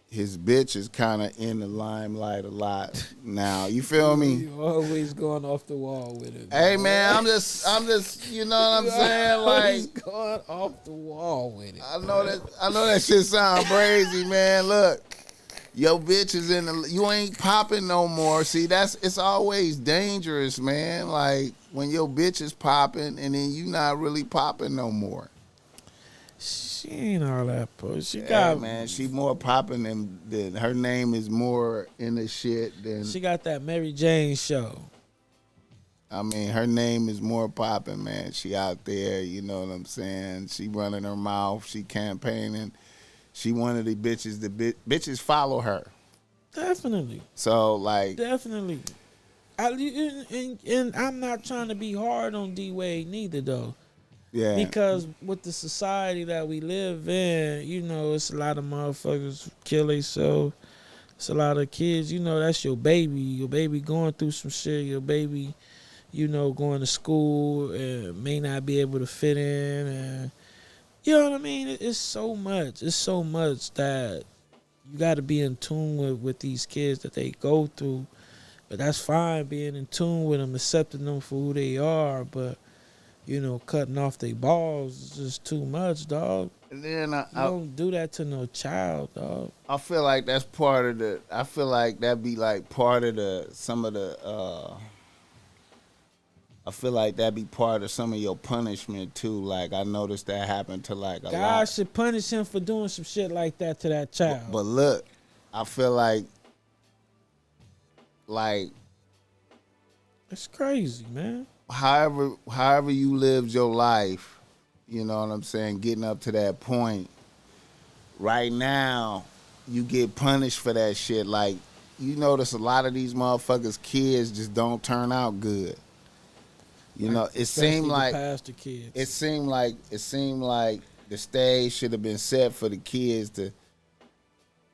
his bitch is kind of in the limelight a lot now. You feel me? You always going off the wall with it. Hey, man, I'm just, you know what I'm saying? Always Like, going off the wall with it. I know that shit sound crazy, man. Look, your bitch is you ain't popping no more. See, it's always dangerous, man. Like, when your bitch is popping and then you not really popping no more. She ain't all that push. She more popping than her name is more in the shit than. She got that Mary Jane show. I mean, her name is more popping, man. She out there, you know what I'm saying? She running her mouth. She campaigning. She one of the bitches. Bitches follow her. Definitely. So, like. Definitely. And I'm not trying to be hard on D-Wade neither, though. Yeah. Because with the society that we live in, it's a lot of motherfuckers who kill themselves. It's a lot of kids, that's your baby. Your baby going through some shit. Your baby, going to school and may not be able to fit in. And you know what I mean? It's so much. It's so much that you got to be in tune with these kids that they go through. But that's fine being in tune with them, accepting them for who they are. But cutting off their balls is just too much, dog. And then you don't do that to no child, dog. I feel like that's part of the. I feel like that'd be like part of some of the. I feel like that'd be part of some of your punishment too. Like, I noticed that happened to like a lot. God should punish him for doing some shit like that to that child. But look, I feel like it's crazy, man. However you lived your life, you know what I'm saying, getting up to that point, right now, you get punished for that shit. Like, you notice a lot of these motherfuckers' kids just don't turn out good. You know, it Especially seemed the like pastor kids. it seemed like the stage should have been set for the kids to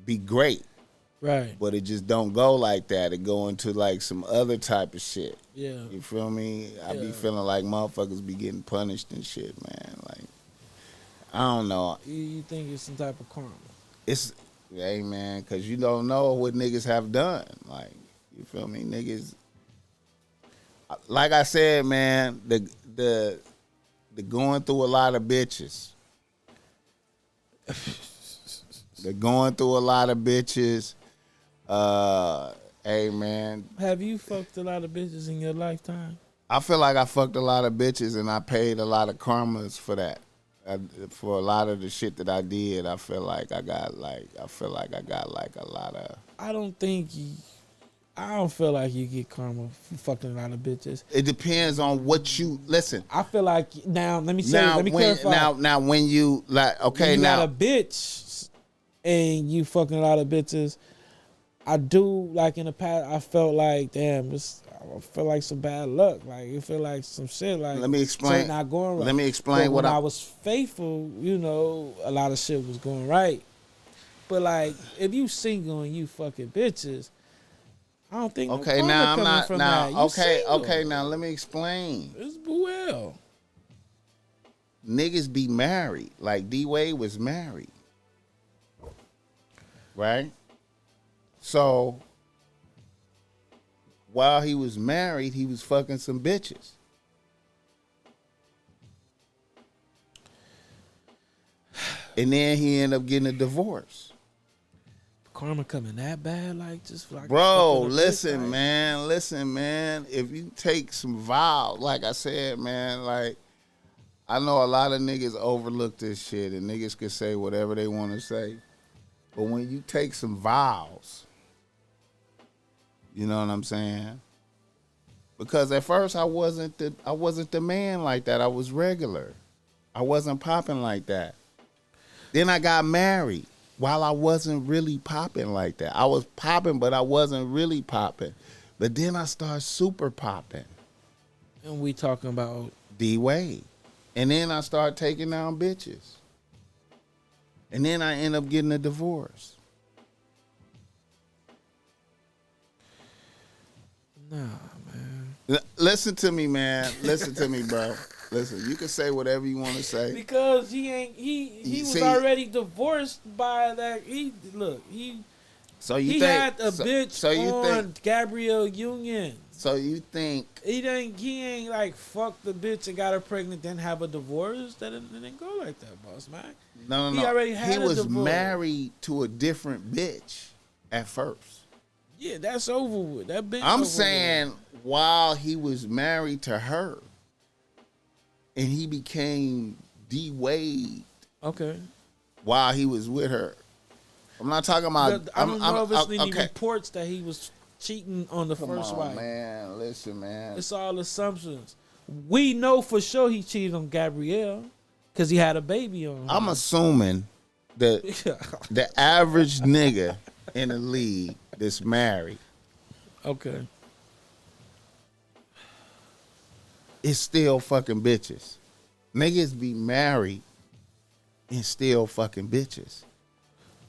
be great. Right. But it just don't go like that. It go into like some other type of shit. Yeah. You feel me? I be feeling like motherfuckers be getting punished and shit, man. Like, I don't know. You think it's some type of karma? It's, hey man, cause you don't know what niggas have done. Like, you feel me? Niggas, like I said, man, the going through a lot of bitches. They're going through a lot of bitches. Hey man, Have you fucked a lot of bitches in your lifetime? I feel like I fucked a lot of bitches and I paid a lot of karmas for that. For a lot of the shit that I did, I feel like I got like a lot of. I don't feel like you get karma for fucking a lot of bitches. It depends on what you listen. I feel like now. Let me clarify. Now when you like, okay, when you now got a bitch and you fucking a lot of bitches. I do like in the past. I felt like damn, I feel like some bad luck. Like you feel like some shit. Like let me explain. shit not going right. Let me explain but what when I was faithful. You know, a lot of shit was going right. But like, if you single and you fucking bitches, I don't think. Okay, no now I'm coming not from now. that. You Okay, single. okay, now let me explain. It's well. Niggas be married. Like D Wade was married, right? So while he was married, he was fucking some bitches. And then he ended up getting a divorce. Karma coming that bad, like just like Bro, fucking a listen, bitch, listen, man. If you take some vows, like I said, man, like I know a lot of niggas overlook this shit and niggas can say whatever they want to say. But when you take some vows, you know what I'm saying? Because at first I wasn't the man like that. I was regular. I wasn't popping like that. Then I got married while I wasn't really popping like that. I was popping, but I wasn't really popping. But then I started super popping. And we talking about D-Wade. And then I started taking down bitches. And then I end up getting a divorce. nah, man. Listen to me, man. Listen to me, bro. Listen, you can say whatever you want to say. Because he was already divorced by that. So you he think, had a bitch on Gabrielle Union. So you think He ain't like fuck the bitch and got her pregnant, then have a divorce. That didn't go like that, BossMack. no. He already had He a was divorce. married to a different bitch at first. Yeah, that's over with. That bitch. I'm over saying while he was married to her, and he became D-Wade with. Okay. while he was with her. I'm not talking about. I don't know if it's any okay. reports that he was cheating on the Come first on, wife. man. Listen, man. It's all assumptions. We know for sure he cheated on Gabrielle because he had a baby on her. I'm assuming that the average nigga in the league that's married Okay. is still fucking bitches. Niggas be married and still fucking bitches.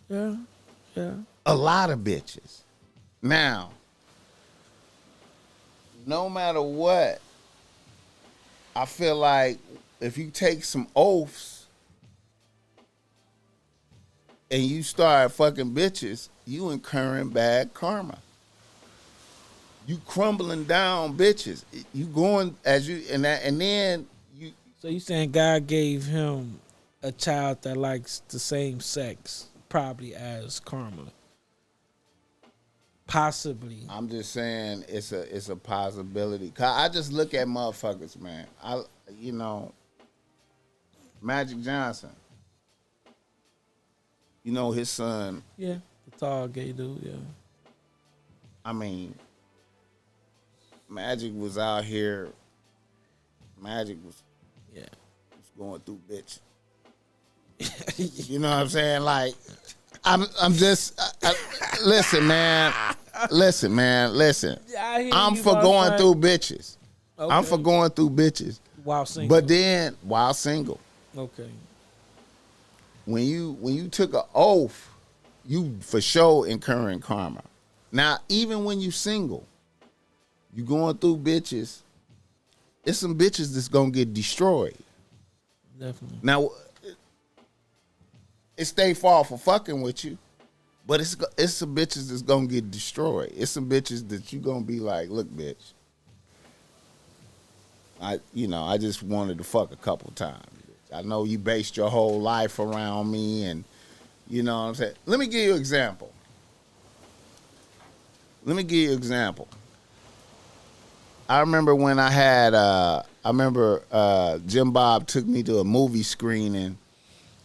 Yeah. Yeah. A lot of bitches. Now, no matter what, I feel like if you take some oaths and you start fucking bitches, you incurring bad karma. You crumbling down bitches. You going as you and then you. So you saying God gave him a child that likes the same sex, probably as karma? Possibly. I'm just saying it's a possibility. 'Cause I just look at motherfuckers, man. Magic Johnson. You know his son. Yeah, the tall gay dude. Yeah. I mean, Magic was out here. Magic was going through bitch. You know what I'm saying? Like, I'm just listen, man. Listen. I hear I'm you, for boss going man. through bitches. Okay. I'm for going through bitches. While single. But then while single, Okay. when you took an oath, you for sure incurring karma. Now, even when you single, you going through bitches, it's some bitches that's gonna get destroyed. Definitely. Now, it's they fault for fucking with you, but it's some bitches that's gonna get destroyed. It's some bitches that you gonna be like, look, bitch, I just wanted to fuck a couple times. I know you based your whole life around me, and you know what I'm saying. Let me give you an example. I remember when I had, Jim Bob took me to a movie screening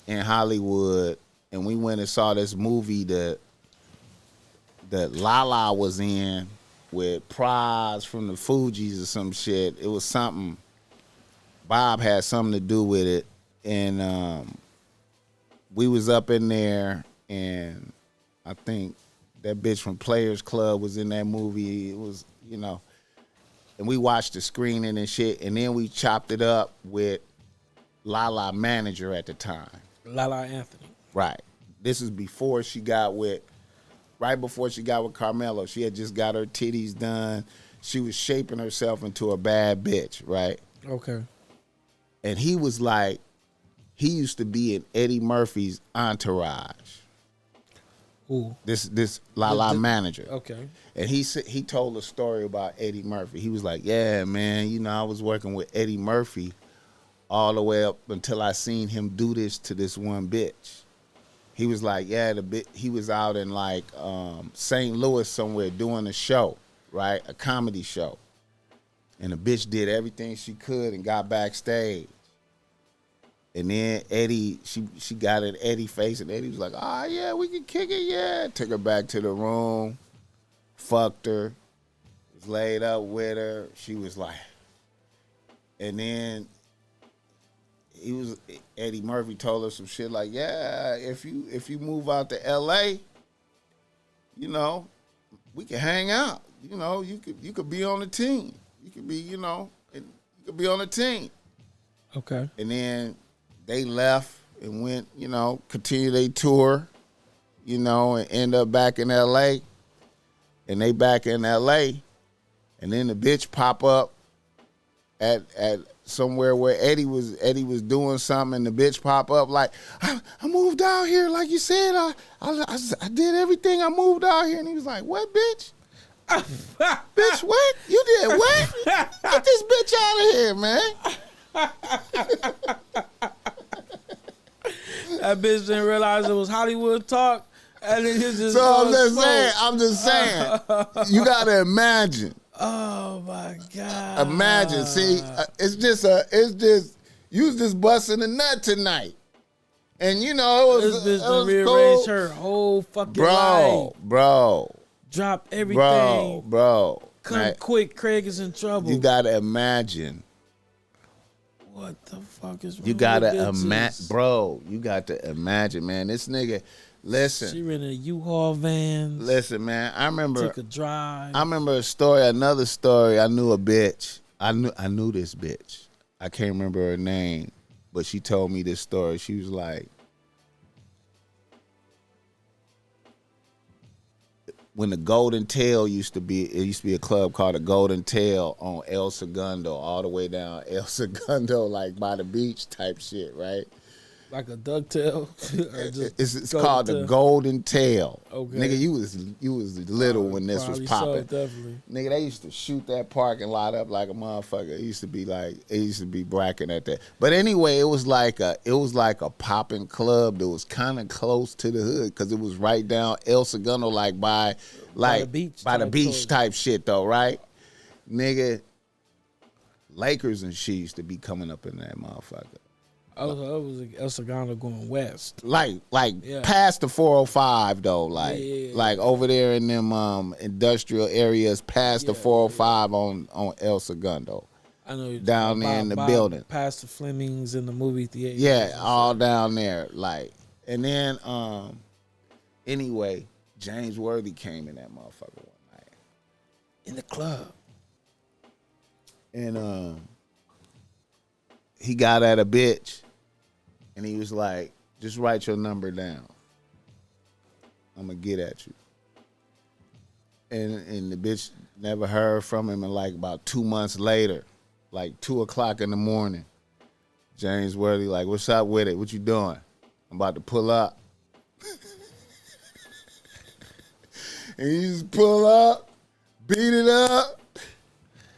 in Hollywood, and we went and saw this movie that Lala was in with Prize from the Fugees or some shit. It was something. Bob had something to do with it, and we was up in there, and I think that bitch from Players Club was in that movie. It was, and we watched the screening and shit, and then we chopped it up with Lala manager at the time. Lala Anthony. Right. This is before she got with Carmelo. She had just got her titties done. She was shaping herself into a bad bitch, right? Okay. And he was like, he used to be in Eddie Murphy's entourage. Ooh. This Lala manager. Okay. And he told a story about Eddie Murphy. He was like, yeah, man, I was working with Eddie Murphy all the way up until I seen him do this to this one bitch. He was like, yeah, he was out in like St. Louis somewhere doing a show, right? A comedy show. And the bitch did everything she could and got backstage. And then Eddie, she got in Eddie's face, and Eddie was like, oh, yeah, we can kick it, yeah. Took her back to the room, fucked her, was laid up with her. She was like, and then Eddie Murphy told her some shit like, yeah, if you move out to L.A., we can hang out. You could be on the team. You could be, you could be on the team. Okay. And then they left and went, continue their tour, and end up back in L.A. And they back in L.A. And then the bitch pop up at somewhere where Eddie was doing something, and the bitch pop up like, I moved out here like you said. I did everything. I moved out here. And he was like, what, bitch? Bitch, what? You did what? Get this bitch out of here, man. That bitch didn't realize it was Hollywood talk. And it just so I'm just saying, you gotta imagine. Oh my God. Imagine, see, you was just busting a nut tonight. And it was, this bitch done cool. rearranged her whole fucking life. Bro. Drop everything. Bro. Come quick, Craig is in trouble. You gotta imagine. What the fuck is wrong You gotta with imagine, bro. You got to imagine, man. This nigga, listen. She rented a U-Haul van. Listen, man. I remember. Took a drive. I remember another story. I knew a bitch. I knew this bitch. I can't remember her name, but she told me this story. She was like, when the Golden Tail used to be a club called the Golden Tail on El Segundo, all the way down El Segundo, like by the beach type shit, right? Like a ducktail? It's called the Golden Tail. Okay. Nigga, you was little when this was popping. So, definitely. Nigga, they used to shoot that parking lot up like a motherfucker. It used to be bracken at that. But anyway, it was like a popping club that was kind of close to the hood because it was right down El Segundo, like by the beach type shit though, right? Nigga, Lakers and shit used to be coming up in that motherfucker. Oh, so it was El Segundo going west. Like past the 405 though, like over there in them industrial areas past the 405 on El Segundo. I know down there in the building. Past the Flemings in the movie theater. Yeah, all down there. And then anyway, James Worthy came in that motherfucker one night. In the club. And he got at a bitch, and he was like, "Just write your number down. I'm gonna get at you." And the bitch never heard from him, and like about 2 months later, like 2:00 in the morning, James Worthy like, "What's up with it? What you doing?" "I'm about to pull up." And he just pull up, beat it up.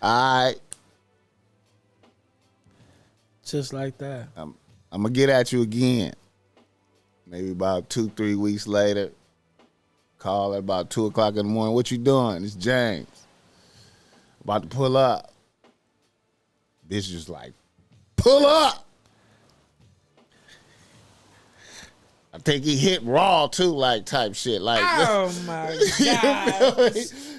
All right. Just like that. I'm gonna get at you again. Maybe about 2-3 weeks later, call at about 2:00 in the morning. "What you doing?" "It's James. About to pull up." Bitch just like, "Pull up." I think he hit raw too, like type shit. Like, oh my God.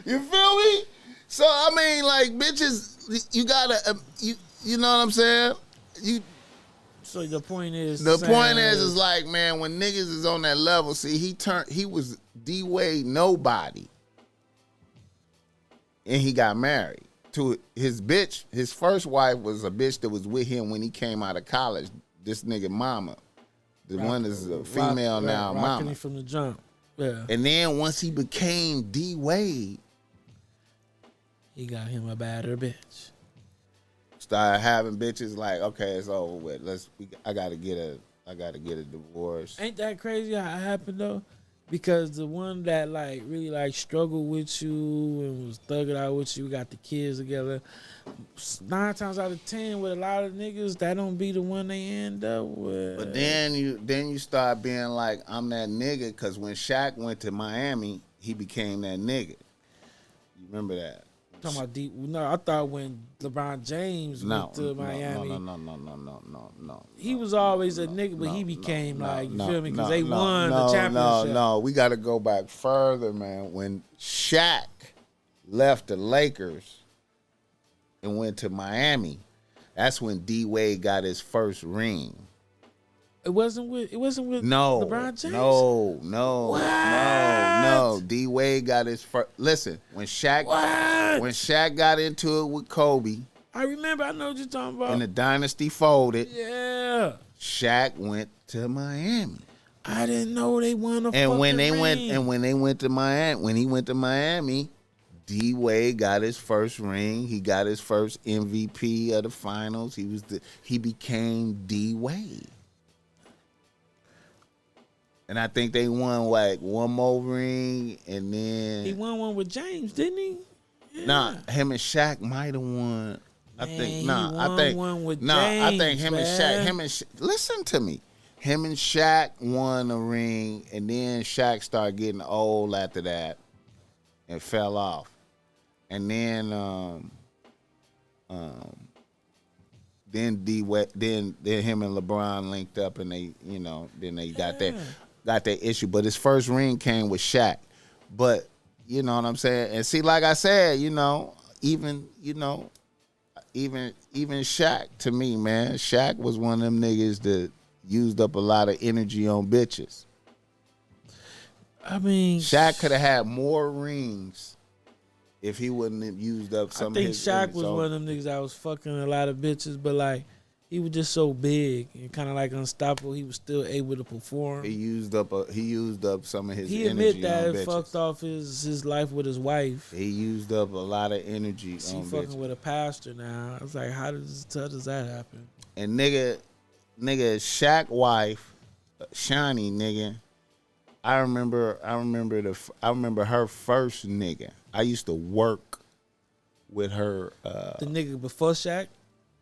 You feel me? So I mean, like, bitches, you gotta, you know what I'm saying? So the point is, is like, man, when niggas is on that level, see, he was D-Wade nobody, and he got married to his bitch. His first wife was a bitch that was with him when he came out of college. This nigga mama, the one that's a female now, mama. From the jump, yeah. And then once he became D-Wade, he got him a badder bitch. Started having bitches like, okay, it's over with. I gotta get a divorce. Ain't that crazy how it happened though? Because the one that like really like struggled with you and was thugging out with you, got the kids together. 9 times out of 10 with a lot of niggas, that don't be the one they end up with. But then you start being like, I'm that nigga, because when Shaq went to Miami, he became that nigga. You remember that? Talking about deep. No, I thought when LeBron James went to Miami. No. He was always a nigga, but he became like, you feel me? Because they won the championship. No, we got to go back further, man. When Shaq left the Lakers and went to Miami, that's when D-Wade got his first ring. It wasn't with no, LeBron James? No. D-Wade got his first. Listen, when Shaq got into it with Kobe. I remember, I know what you're talking about. And the dynasty folded. Yeah. Shaq went to Miami. I didn't know they won a and when they ring. when he went to Miami, D-Wade got his first ring. He got his first MVP of the finals. He became D-Wade. And I think they won like one more ring, and then he won one with James, didn't he? Yeah. Nah, him and Shaq might have won. I think one with James, I think him man. and Shaq. Listen to me. Him and Shaq won a ring, and then Shaq started getting old after that, and fell off. And then then him and LeBron linked up, and they got that issue. But his first ring came with Shaq. But you know what I'm saying? And see, like I said, even Shaq, to me, man, Shaq was one of them niggas that used up a lot of energy on bitches. I mean, Shaq could have had more rings if he wouldn't have used up some of his I think Shaq rings. was one of them niggas that was fucking a lot of bitches, but like, he was just so big and kind of like unstoppable. He was still able to perform. He used up some of his energy. He admit that on it bitches. fucked off his life with his wife. He used up a lot of energy She on fucking bitches. with a pastor now. I was like, how does that happen? And nigga, Shaq wife, Shani nigga. I remember her first nigga. I used to work with her. The nigga before Shaq?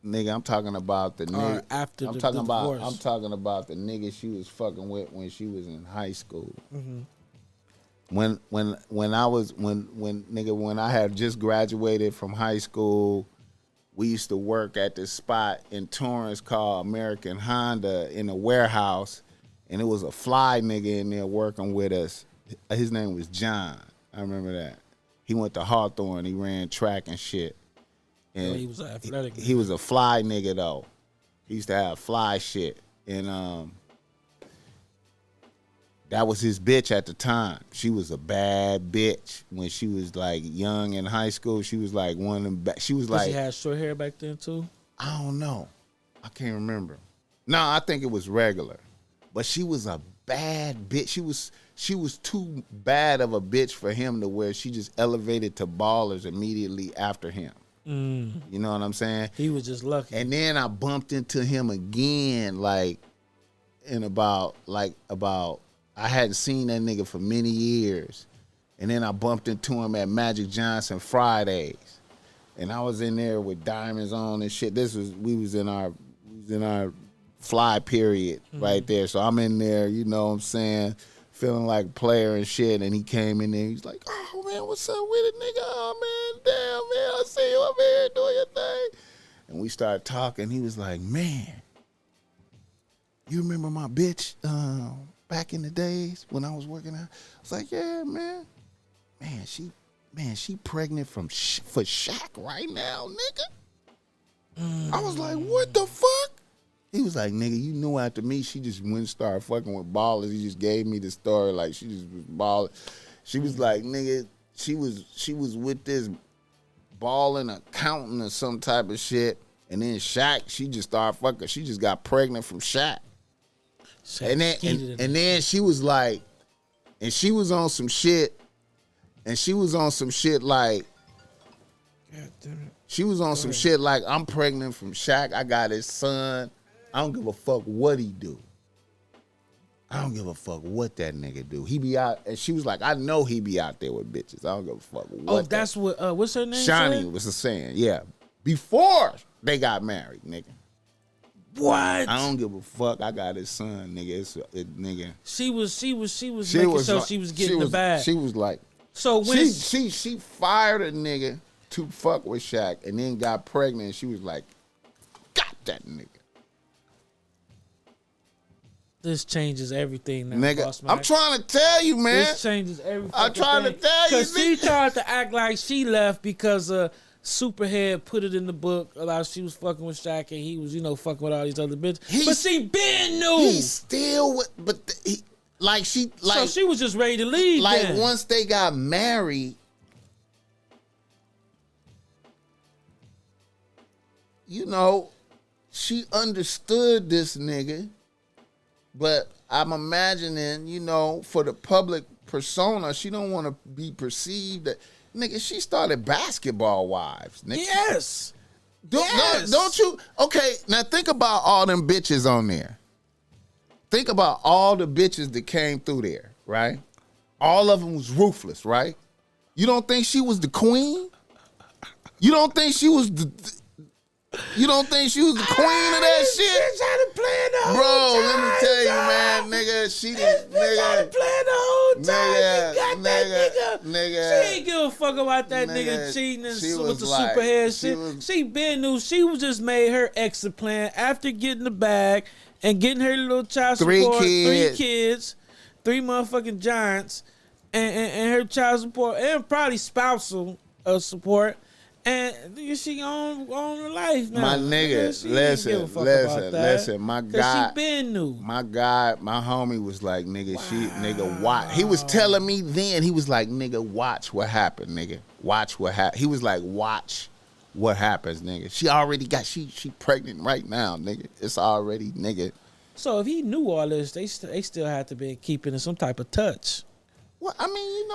Nigga, I'm talking about the nigga after the divorce. divorce. I'm talking about the nigga she was fucking with when she was in high school. Mm-hmm. When I had just graduated from high school, we used to work at this spot in Torrance called American Honda in a warehouse, and it was a fly nigga in there working with us. His name was John. I remember that. He went to Hawthorne. He ran track and shit. And he was athletic. He was a fly nigga though. He used to have fly shit. And That was his bitch at the time. She was a bad bitch when she was like young in high school. She was like one of them. She was like. She had short hair back then too. I don't know. I can't remember. No, I think it was regular. But she was a bad bitch. She was too bad of a bitch for him to where she just elevated to ballers immediately after him. You know what I'm saying? He was just lucky. And then I bumped into him again, like in about I hadn't seen that nigga for many years. And then I bumped into him at Magic Johnson Fridays. And I was in there with diamonds on and shit. We was in our fly period right there. So I'm in there, you know what I'm saying, feeling like a player and shit. And he came in there, he's like, oh man, what's up with it, nigga? Oh man, damn man, I see you up here doing your thing. And we started talking. He was like, man, you remember my bitch back in the days when I was working out? I was like, yeah, man. She pregnant for Shaq right now, nigga. I was like, what the fuck? He was like, nigga, you knew after me, she just went and started fucking with ballers. He just gave me the story, like she just was balling. She was like, nigga, she was with this balling accountant or some type of shit. And then Shaq, she just started fucking. She just got pregnant from Shaq. And then she was like, and she was on some shit. And she was on some shit like, God damn it. She was on some shit like, I'm pregnant from Shaq. I got his son. I don't give a fuck what he do. I don't give a fuck what that nigga do. He be out, and she was like, I know he be out there with bitches. I don't give a fuck what. Oh, that's what, what's her name? Shani was saying, yeah. Before they got married, nigga. What? I don't give a fuck. I got his son, nigga. Nigga. She was making sure she was getting the bag. She was like, so when she fired a nigga to fuck with Shaq and then got pregnant and she was like, got that nigga. This changes everything now, nigga. BossMack. I'm trying to tell you, man. This changes everything. I'm trying to tell you. Because she tried to act like she left because Superhead put it in the book about she was fucking with Shaq and he was, fucking with all these other bitches. But she been knew. He still, so she was just ready to leave. Like then. Once they got married, she understood this nigga, but I'm imagining, for the public persona, she don't want to be perceived that, nigga, she started Basketball Wives, nigga. Yes. Don't you? Okay, now think about all them bitches on there. Think about all the bitches that came through there, right? All of them was ruthless, right? You don't think she was the queen? You don't think she was the queen of that shit? Trying to plan the whole Bro, time, let me tell you, man, nigga, she didn't, trying to plan the whole time. Nigga, She got that nigga. She ain't give a fuck about that nigga cheating and with the Superhead shit. She been knew. She was just made her exit plan after getting the bag and getting her little child support. 3 kids, 3 motherfucking giants, and her child support and probably spousal support. And she on her life now. My nigga, listen, my guy, she been new. My homie was like, nigga, watch. He was telling me then, he was like, nigga, watch what happened, nigga. Watch what happened. He was like, watch what happens, nigga. She already got, she pregnant right now, nigga. It's already, nigga. So if he knew all this, they still had to be keeping in some type of touch. Well, I mean,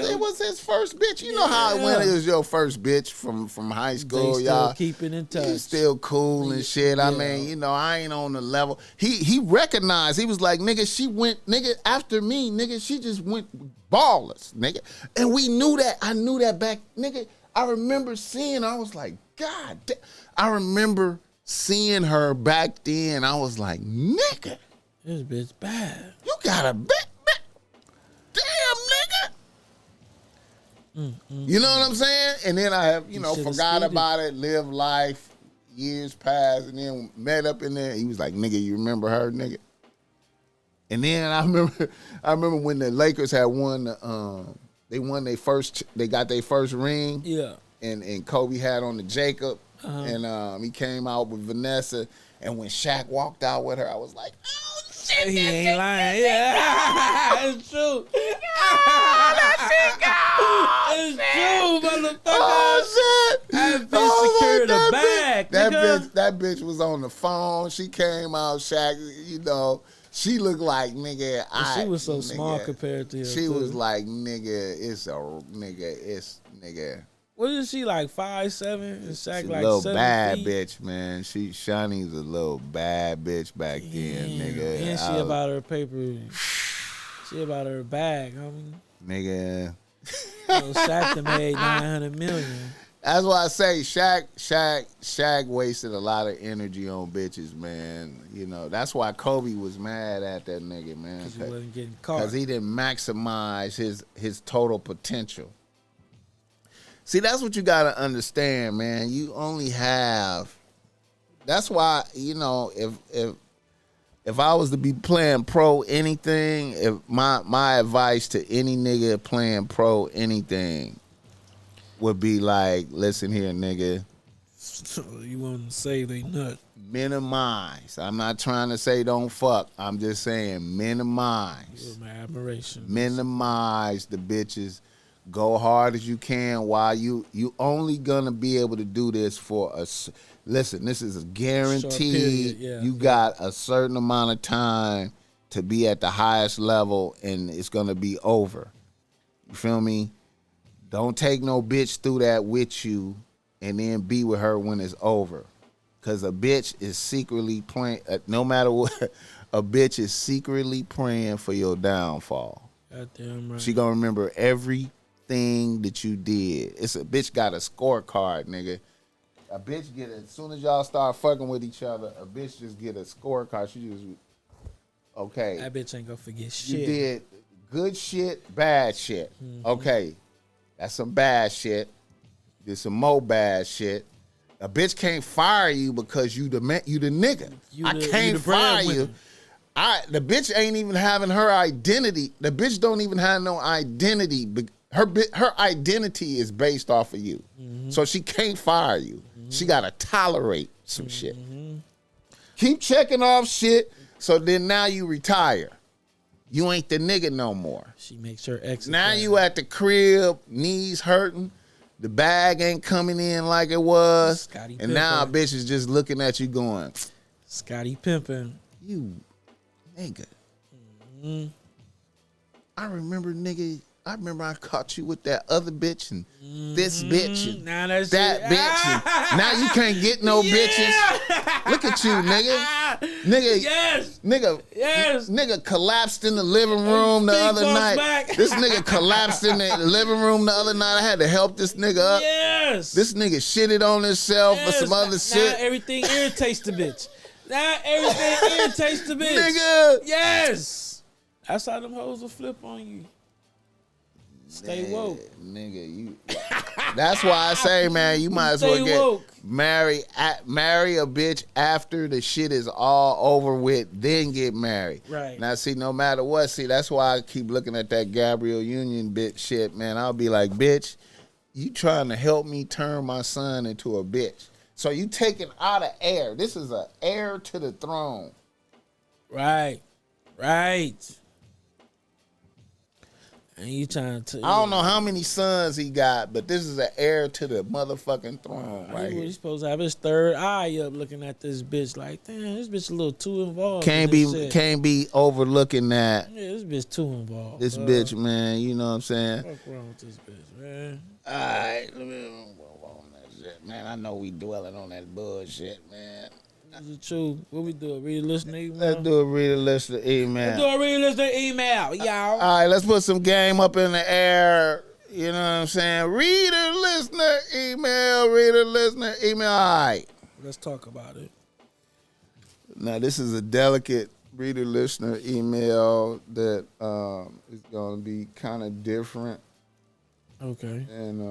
it was his first bitch. You know how it went. It was your first bitch from high school, they y'all. Still keeping in touch. He's still cool and shit. I mean, I ain't on the level. He recognized. He was like, nigga, she went, nigga, after me, nigga, she just went ballers, nigga. And we knew that. I knew that back, nigga. I remember seeing. I was like, God damn. I remember seeing her back then. I was like, nigga, this bitch bad. You got a bitch. Damn, nigga. You know what I'm saying? And then I have, forgot about it, lived life, years passed, and then met up in there. He was like, nigga, you remember her, nigga? And then I remember when the Lakers had won, they got their first ring. Yeah. And Kobe had on the Jacob, and he came out with Vanessa. And when Shaq walked out with her, I was like, oh, shit. He ain't lying. Yeah, it's true. It's true, motherfucker. Oh shit! That bitch secured the bag. That bitch was on the phone. She came out, Shaq. You know, she looked like nigga. She was so small compared to him. She was like nigga. It's nigga. What is she like? 5'7" and Shaq She like a little 7 bad feet? bitch, man. Shawnee's a little bad bitch back then, nigga. And she about her paper. She about her bag, homie. Nigga. Shaq done made 900 million. That's why I say Shaq wasted a lot of energy on bitches, man. You know, that's why Kobe was mad at that nigga, man. Because he wasn't getting caught. Because he didn't maximize his total potential. See, that's what you got to understand, man. You only have... That's why, you know, if I was to be playing pro anything, if my advice to any nigga playing pro anything would be like, listen here, nigga. So you want to say they nut. Minimize. I'm not trying to say don't fuck. I'm just saying minimize. You're my admiration. Minimize the bitches. Go hard as you can while you only gonna be able to do this for us. Listen, this is a guarantee. You got a certain amount of time to be at the highest level and it's gonna be over. You feel me? Don't take no bitch through that with you and then be with her when it's over. Cause a bitch is secretly praying, no matter what, a bitch is secretly praying for your downfall. Goddamn right. She gonna remember everything that you did. It's a bitch got a scorecard, nigga. A bitch get it as soon as y'all start fucking with each other. A bitch just get a scorecard. She just okay. That bitch ain't gonna forget shit. You did good shit, bad shit. Mm-hmm. Okay, that's some bad shit. Did some more bad shit. A bitch can't fire you because you the nigga. I can't fire you. The bitch ain't even having her identity. The bitch don't even have no identity. Her identity is based off of you. Mm-hmm. So she can't fire you. Mm-hmm. She got to tolerate some shit. Keep checking off shit so then now you retire. You ain't the nigga no more. She makes her exit. Now you at the crib, knees hurting. The bag ain't coming in like it was. Scotty and now a bitch is just looking at you going, Scotty pimping. You nigga. Mm-hmm. I remember I caught you with that other bitch and this bitch and now that's that bitch. And now you can't get no bitches. Look at you, nigga. Nigga. Yes. Nigga. Yes. Nigga collapsed in the living room the other night. This nigga collapsed in the living room the other night. I had to help this nigga up. Yes. This nigga shitted on himself or some other shit. Now everything irritates the bitch. Now everything irritates the bitch. Nigga. Yes. That's how them hoes will flip on you. Stay woke. Nigga, you. That's why I say, man, you might as well get marry a bitch after the shit is all over with, then get married. Right. Now, see, no matter what, that's why I keep looking at that Gabrielle Union bitch shit, man. I'll be like, bitch, you trying to help me turn my son into a bitch. So you taking out of heir. This is an heir to the throne. Right. Right. And you trying to... I don't know how many sons he got, but this is an heir to the motherfucking throne right here. He's supposed to have his third eye up looking at this bitch like, damn, this bitch a little too involved. Can't be overlooking that. Yeah, this bitch too involved. This bitch, man, you know what I'm saying? What's wrong with this bitch, man? All right, let me on that shit, man. I know we dwelling on that bullshit, man. Is it true? What we do? Read a listener email? Let's do a read a listener email. Let's do a read a listener email, y'all. All right, let's put some game up in the air. You know what I'm saying? Read a listener email. Read a listener email. All right. Let's talk about it. Now, this is a delicate reader listener email that is going to be kind of different. Okay. And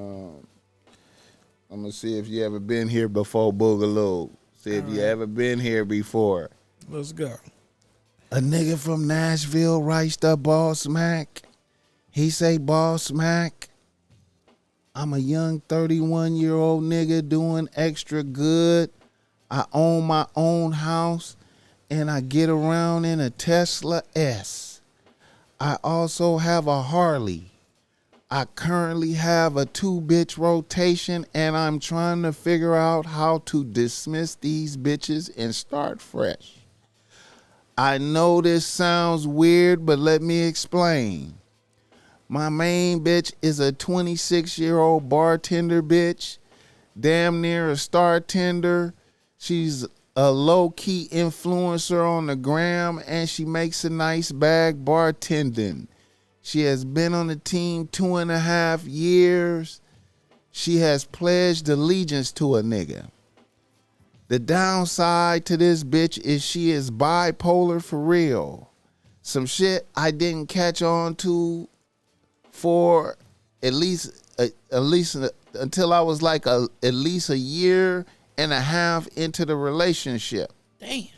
I'm going to see if you ever been here before, Boogaloo. See if you ever been here before. Let's go. A nigga from Nashville writes to BossMack. He say, BossMack, I'm a young 31-year-old nigga doing extra good. I own my own house and I get around in a Tesla S. I also have a Harley. I currently have a 2-bitch rotation, and I'm trying to figure out how to dismiss these bitches and start fresh. I know this sounds weird, but let me explain. My main bitch is a 26-year-old bartender bitch, damn near a star tender. She's a low-key influencer on the gram, and she makes a nice bag bartending. She has been on the team 2.5 years. She has pledged allegiance to a nigga. The downside to this bitch is she is bipolar for real. Some shit I didn't catch on to for at least until I was like at least a year and a half into the relationship. Damn.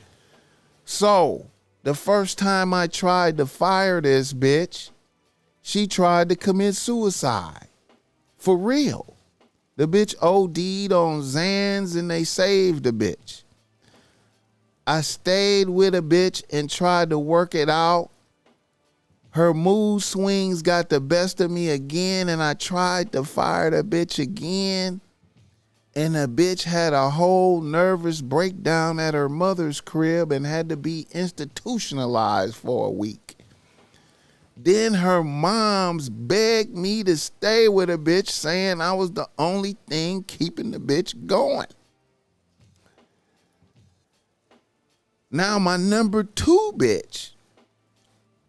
So the first time I tried to fire this bitch, she tried to commit suicide. For real. The bitch OD'd on Xans and they saved the bitch. I stayed with a bitch and tried to work it out. Her mood swings got the best of me again, and I tried to fire the bitch again. And the bitch had a whole nervous breakdown at her mother's crib and had to be institutionalized for a week. Then her moms begged me to stay with a bitch, saying I was the only thing keeping the bitch going. Now my number 2 bitch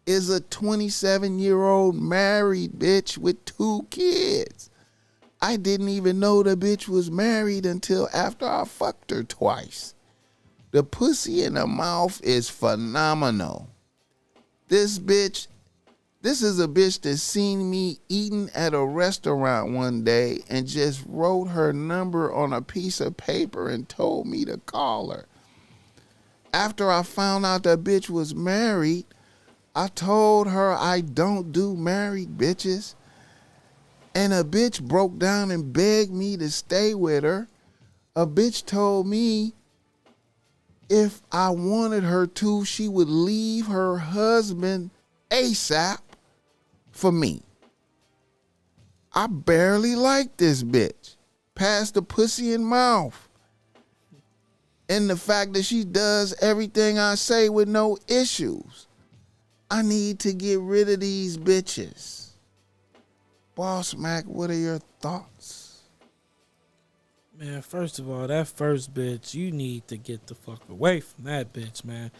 is a 27-year-old married bitch with 2 kids. I didn't even know the bitch was married until after I fucked her twice. The pussy in her mouth is phenomenal. This is a bitch that seen me eating at a restaurant one day and just wrote her number on a piece of paper and told me to call her. After I found out that bitch was married, I told her I don't do married bitches. And a bitch broke down and begged me to stay with her. A bitch told me if I wanted her to, she would leave her husband ASAP for me. I barely like this bitch. Past the pussy and mouth. And the fact that she does everything I say with no issues. I need to get rid of these bitches. BossMack, what are your thoughts? Man, first of all, that first bitch, you need to get the fuck away from that bitch, man.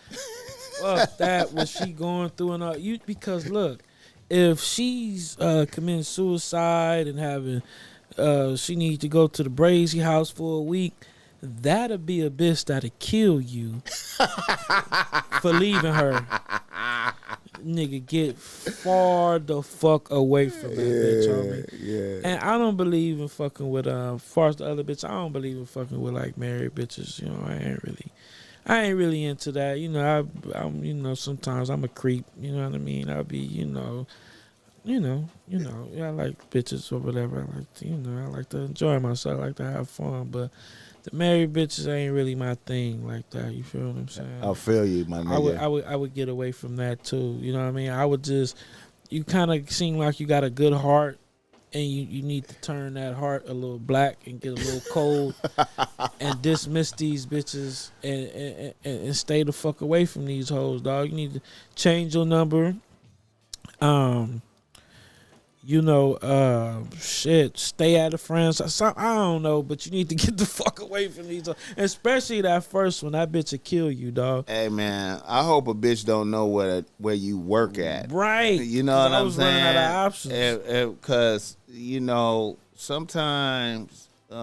Fuck that, what she going through and all. Because look, if she's committing suicide and having, she needs to go to the Brazy house for a week, that'll be a bitch that'll kill you for leaving her. Nigga, get far the fuck away from that bitch, homie. Yeah. And I don't believe in fucking with far as the other bitch. I don't believe in fucking with like married bitches. You know, I ain't really into that. You know, I'm you know, sometimes I'm a creep. You know what I mean? I'll be, yeah, I like bitches or whatever. I like to enjoy myself. I like to have fun, but the married bitches ain't really my thing like that. You feel what I'm saying? I feel you, my nigga. I would get away from that too. You know what I mean? I would just, you kind of seem like you got a good heart, and you need to turn that heart a little black and get a little cold and dismiss these bitches and stay the fuck away from these hoes, dog. You need to change your number. Stay out of friends. I don't know, but you need to get the fuck away from these, especially that first one. That bitch will kill you, dog. Hey, man, I hope a bitch don't know where you work at. Right. You know what I'm saying? Running out of options. Because, sometimes, you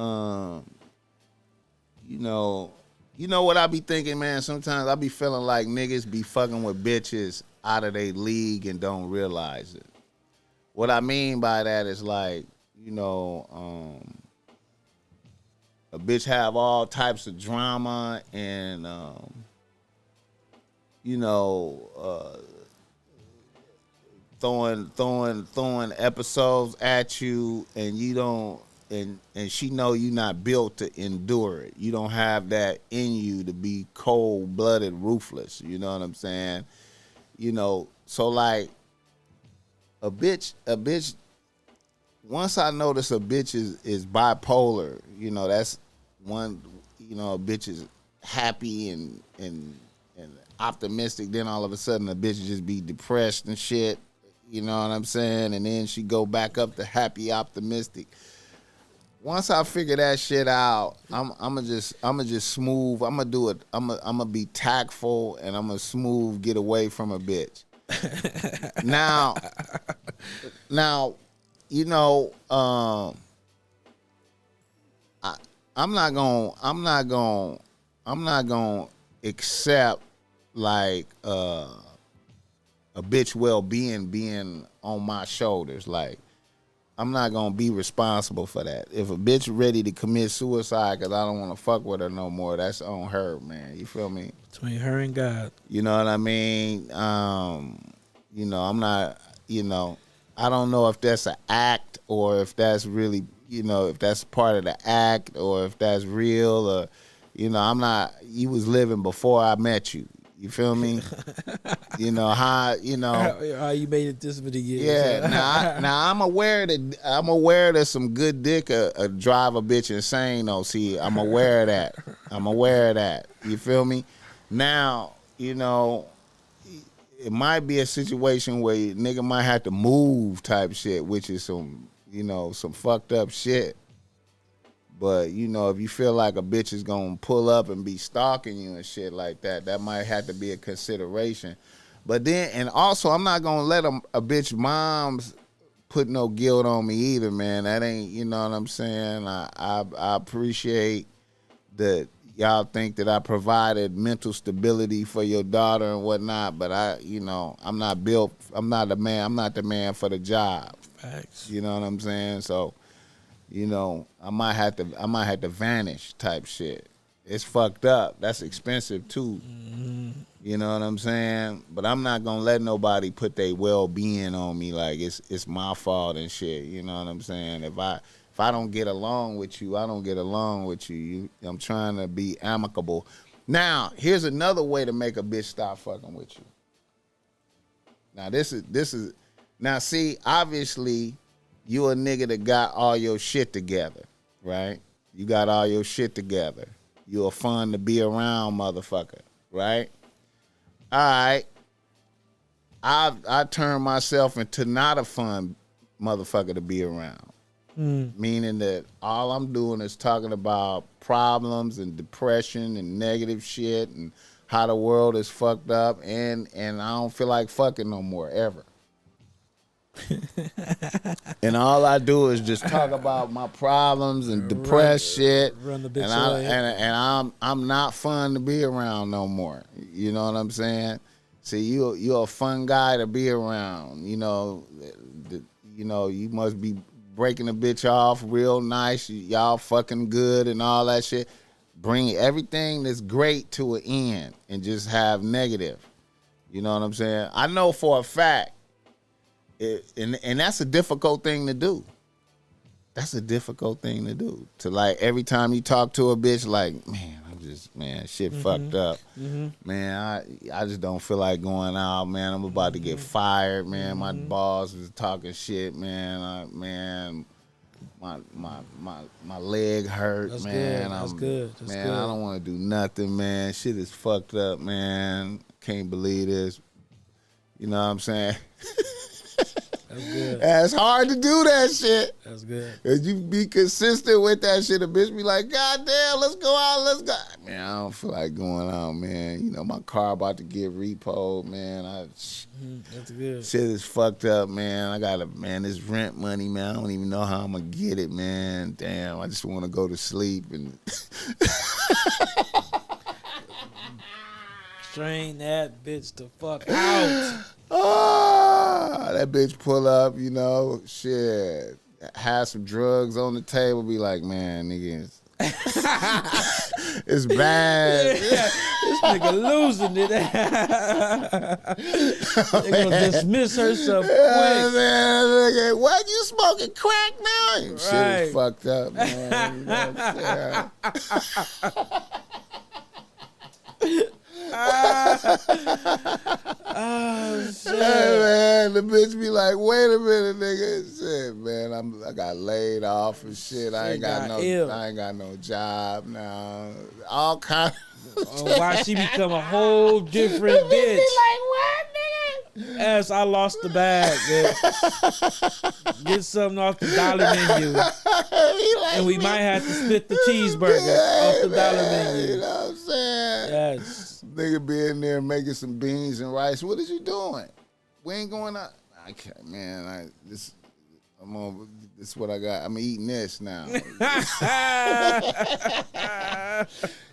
know what I be thinking, man? Sometimes I be feeling like niggas be fucking with bitches out of their league and don't realize it. What I mean by that is like, a bitch have all types of drama and, throwing episodes at you, and you don't, and she know you not built to endure it. You don't have that in you to be cold-blooded, ruthless. You know what I'm saying? You know, so like a bitch. Once I notice a bitch is bipolar, you know, that's one. You know, a bitch is happy and optimistic. Then all of a sudden, a bitch just be depressed and shit. You know what I'm saying? And then she go back up to happy, optimistic. Once I figure that shit out, I'ma just smooth. I'ma do it. I'ma be tactful and I'ma smooth get away from a bitch. now, you know, I'm not gonna accept like a bitch well-being being on my shoulders. Like, I'm not gonna be responsible for that. If a bitch ready to commit suicide because I don't want to fuck with her no more, that's on her, man. You feel me? Between her and God. You know what I mean? You know, I'm not. You know, I don't know if that's an act or if that's really, you know, if that's part of the act or if that's real or, you know, I'm not. You was living before I met you. You feel me? You know how you know how you made it this many years. Yeah. Now I'm aware that some good dick drive a bitch insane. Though, see, I'm aware of that. You feel me? Now, you know, it might be a situation where nigga might have to move type shit, which is some, you know, some fucked up shit. But, you know, if you feel like a bitch is going to pull up and be stalking you and shit like that, that might have to be a consideration. But then, and also, I'm not going to let a bitch moms put no guilt on me either, man. That ain't, you know what I'm saying? I appreciate that y'all think that I provided mental stability for your daughter and whatnot, but you know, I'm not the man for the job. Facts. You know what I'm saying? So, you know, I might have to vanish type shit. It's fucked up. That's expensive too. Mm-hmm. You know what I'm saying? But I'm not gonna let nobody put their well-being on me like it's my fault and shit. You know what I'm saying? If I don't get along with you, I don't get along with you. I'm trying to be amicable. Now, here's another way to make a bitch stop fucking with you. Now this is now see, obviously you a nigga that got all your shit together, right? You got all your shit together. You a fun to be around motherfucker, right? All right. I turn myself into not a fun motherfucker to be around. Meaning that all I'm doing is talking about problems and depression and negative shit and how the world is fucked up and I don't feel like fucking no more ever. And all I do is just talk about my problems and depressed shit. Run the bitch and away. I'm not fun to be around no more. You know what I'm saying? See, you're a fun guy to be around. You know, you must be breaking a bitch off real nice. Y'all fucking good and all that shit. Bring everything that's great to an end and just have negative. You know what I'm saying? I know for a fact. And that's a difficult thing to do. That's a difficult thing to do. To like every time you talk to a bitch, like, man, shit fucked up. Mm-hmm. Man, I just don't feel like going out, man. I'm about to get fired, man. My boss was talking shit, man. My leg hurt, That's man. Good. That's man, good. I don't want to do nothing, man. Shit is fucked up, man. Can't believe this. You know what I'm saying? That's good. It's hard to do that shit. That's good. Cause you be consistent with that shit. A bitch be like, God damn, let's go out, let's go. Man, I don't feel like going out, man. You know, my car about to get repoed, man. That's good. Shit is fucked up, man. This rent money, man. I don't even know how I'm gonna get it, man. Damn, I just want to go to sleep and Strain that bitch the fuck out. That bitch pull up, you know, shit, have some drugs on the table, be like, man, nigga, it's bad. Yeah. It's Nigga losing it. They gonna dismiss herself quick. Man, nigga, what, you smoking crack now? Shit Right. is fucked up, man. You know what I'm saying? Oh shit. Hey, man, the bitch be like, wait a minute, nigga. Shit, man, I got laid off and shit. I ain't got no job now. All kind of Why she become a whole different bitch? Be like, what, nigga? As I lost the bag, man. Get something off the dollar menu. Like, And we might have to split the cheeseburger off the dollar menu. You know what I'm saying? Yes. Nigga be in there making some beans and rice. What is you doing? We ain't going out. I can't, man. This is what I got. I'm eating this now.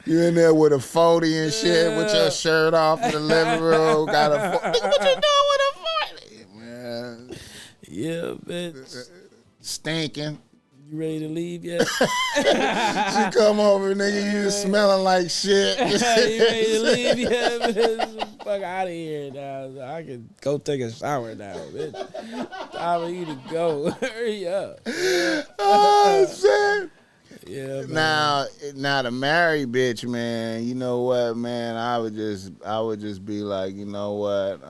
You in there with a 40 and shit, with your shirt off in the living room. Got a 40. Nigga, what you doing with a 40? Man. Yeah, bitch. Stinking. You ready to leave yet? She come over, nigga, you smelling like shit. You ready to leave yet, bitch? Fuck out of here now. I can go take a shower now, bitch. Time for you to go. Hurry up. Oh, shit. Yeah, Now man. the married bitch, man, you know what, man, I would just be like, you know what,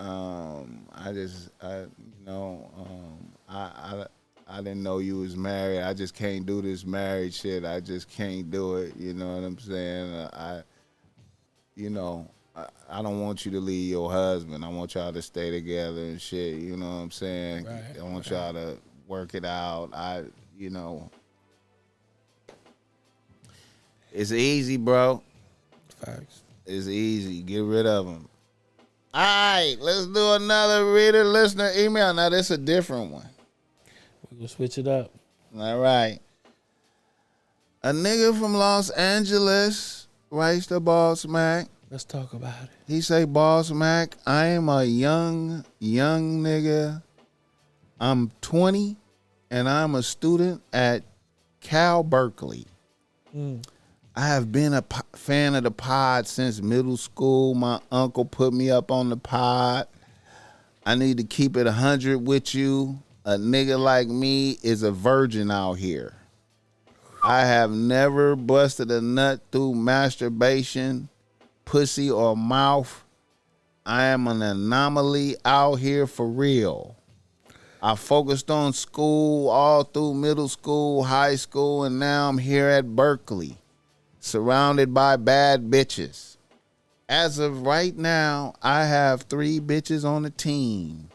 I didn't know you was married. I just can't do this married shit. I just can't do it. You know what I'm saying? I don't want you to leave your husband. I want y'all to stay together and shit. You know what I'm saying? Right, I want y'all to work it out. It's easy, bro. Facts. It's easy. Get rid of them. All right, let's do another reader, listener email. Now, this is a different one. We're going to switch it up. All right. A nigga from Los Angeles writes to BossMack. Let's talk about it. He say, BossMack, I am a young nigga. I'm 20, and I'm a student at Cal Berkeley. I have been a fan of the pod since middle school. My uncle put me up on the pod. I need to keep it 100 with you. A nigga like me is a virgin out here. I have never busted a nut through masturbation, pussy, or mouth. I am an anomaly out here for real. I focused on school all through middle school, high school, and now I'm here at Berkeley, surrounded by bad bitches. As of right now, I have 3 bitches on the team.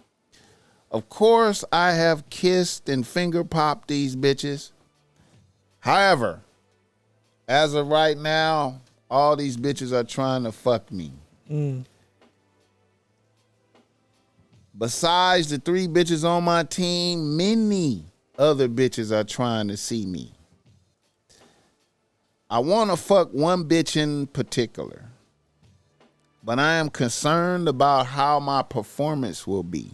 Of course, I have kissed and finger popped these bitches. However, as of right now, all these bitches are trying to fuck me. Besides the 3 bitches on my team, many other bitches are trying to see me. I want to fuck one bitch in particular, but I am concerned about how my performance will be.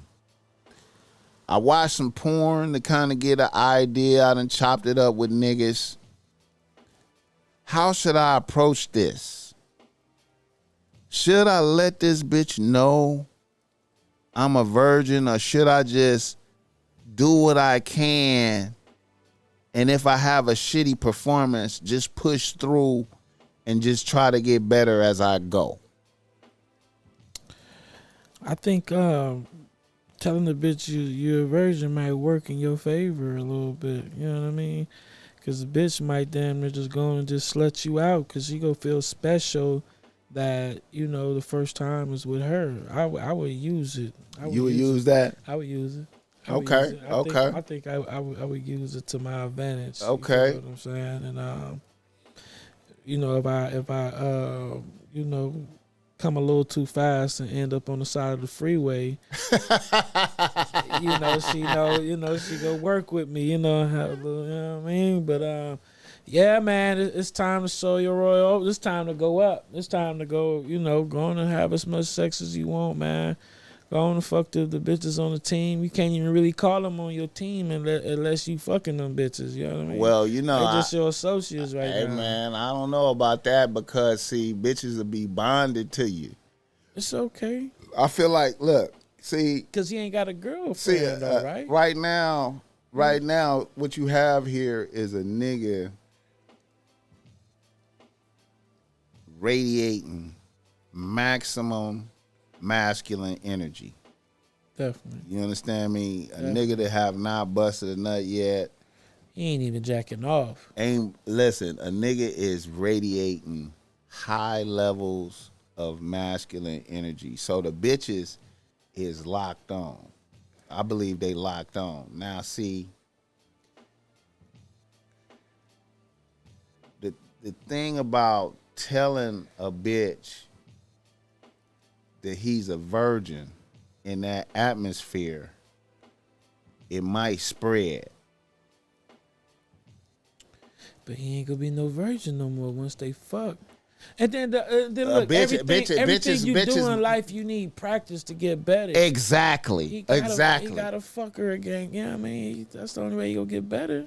I watched some porn to kind of get an idea. I done chopped it up with niggas. How should I approach this? Should I let this bitch know I'm a virgin, or should I just do what I can, and if I have a shitty performance, just push through and just try to get better as I go? I think telling the bitch you're a virgin might work in your favor a little bit. You know what I mean? Because the bitch might damn near just go and just slut you out because she gonna feel special that, you know, the first time is with her. I would use it. You would use that? I would use it. Okay. I think I would use it to my advantage. Okay. You know what I'm saying? And you know, if I you know, come a little too fast and end up on the side of the freeway, she go work with me, have a little, you know what I mean? But yeah, man, it's time to show your royal. It's time to go up. It's time to go, go on and have as much sex as you want, man. Go on and fuck the bitches on the team. You can't even really call them on your team unless you fucking them bitches. You know what I mean? Well, you know, they just your associates right hey, now. man, I don't know about that because, see, bitches will be bonded to you. It's okay. I feel like, look, see. Because he ain't got a girlfriend, See, though, right? Right now, what you have here is a nigga radiating maximum masculine energy. Definitely. You understand me? A nigga that have not busted a nut yet. He ain't even jacking off. Listen, a nigga is radiating high levels of masculine energy. So the bitches is locked on. I believe they locked on. Now see, the thing about telling a bitch that he's a virgin in that atmosphere, it might spread. But he ain't gonna be no virgin no more once they fuck. And then look, everything you do in life, you need practice to get better. Exactly. He Exactly. gotta fuck her again. You know what I mean? That's the only way you gonna get better.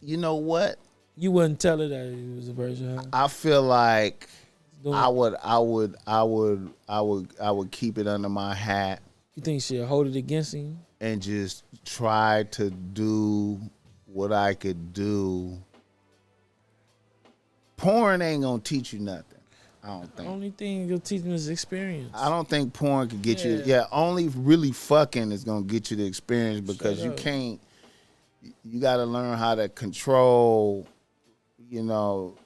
You know what? You wouldn't tell her that he was a virgin, huh? I feel like I would keep it under my hat. You think she'll hold it against him? And just try to do what I could do. Porn ain't gonna teach you nothing. I don't think. The only thing you'll teach him is experience. I don't think porn could get you. Yeah, only really fucking is gonna get you the experience because you can't. You got to learn how to control. You know,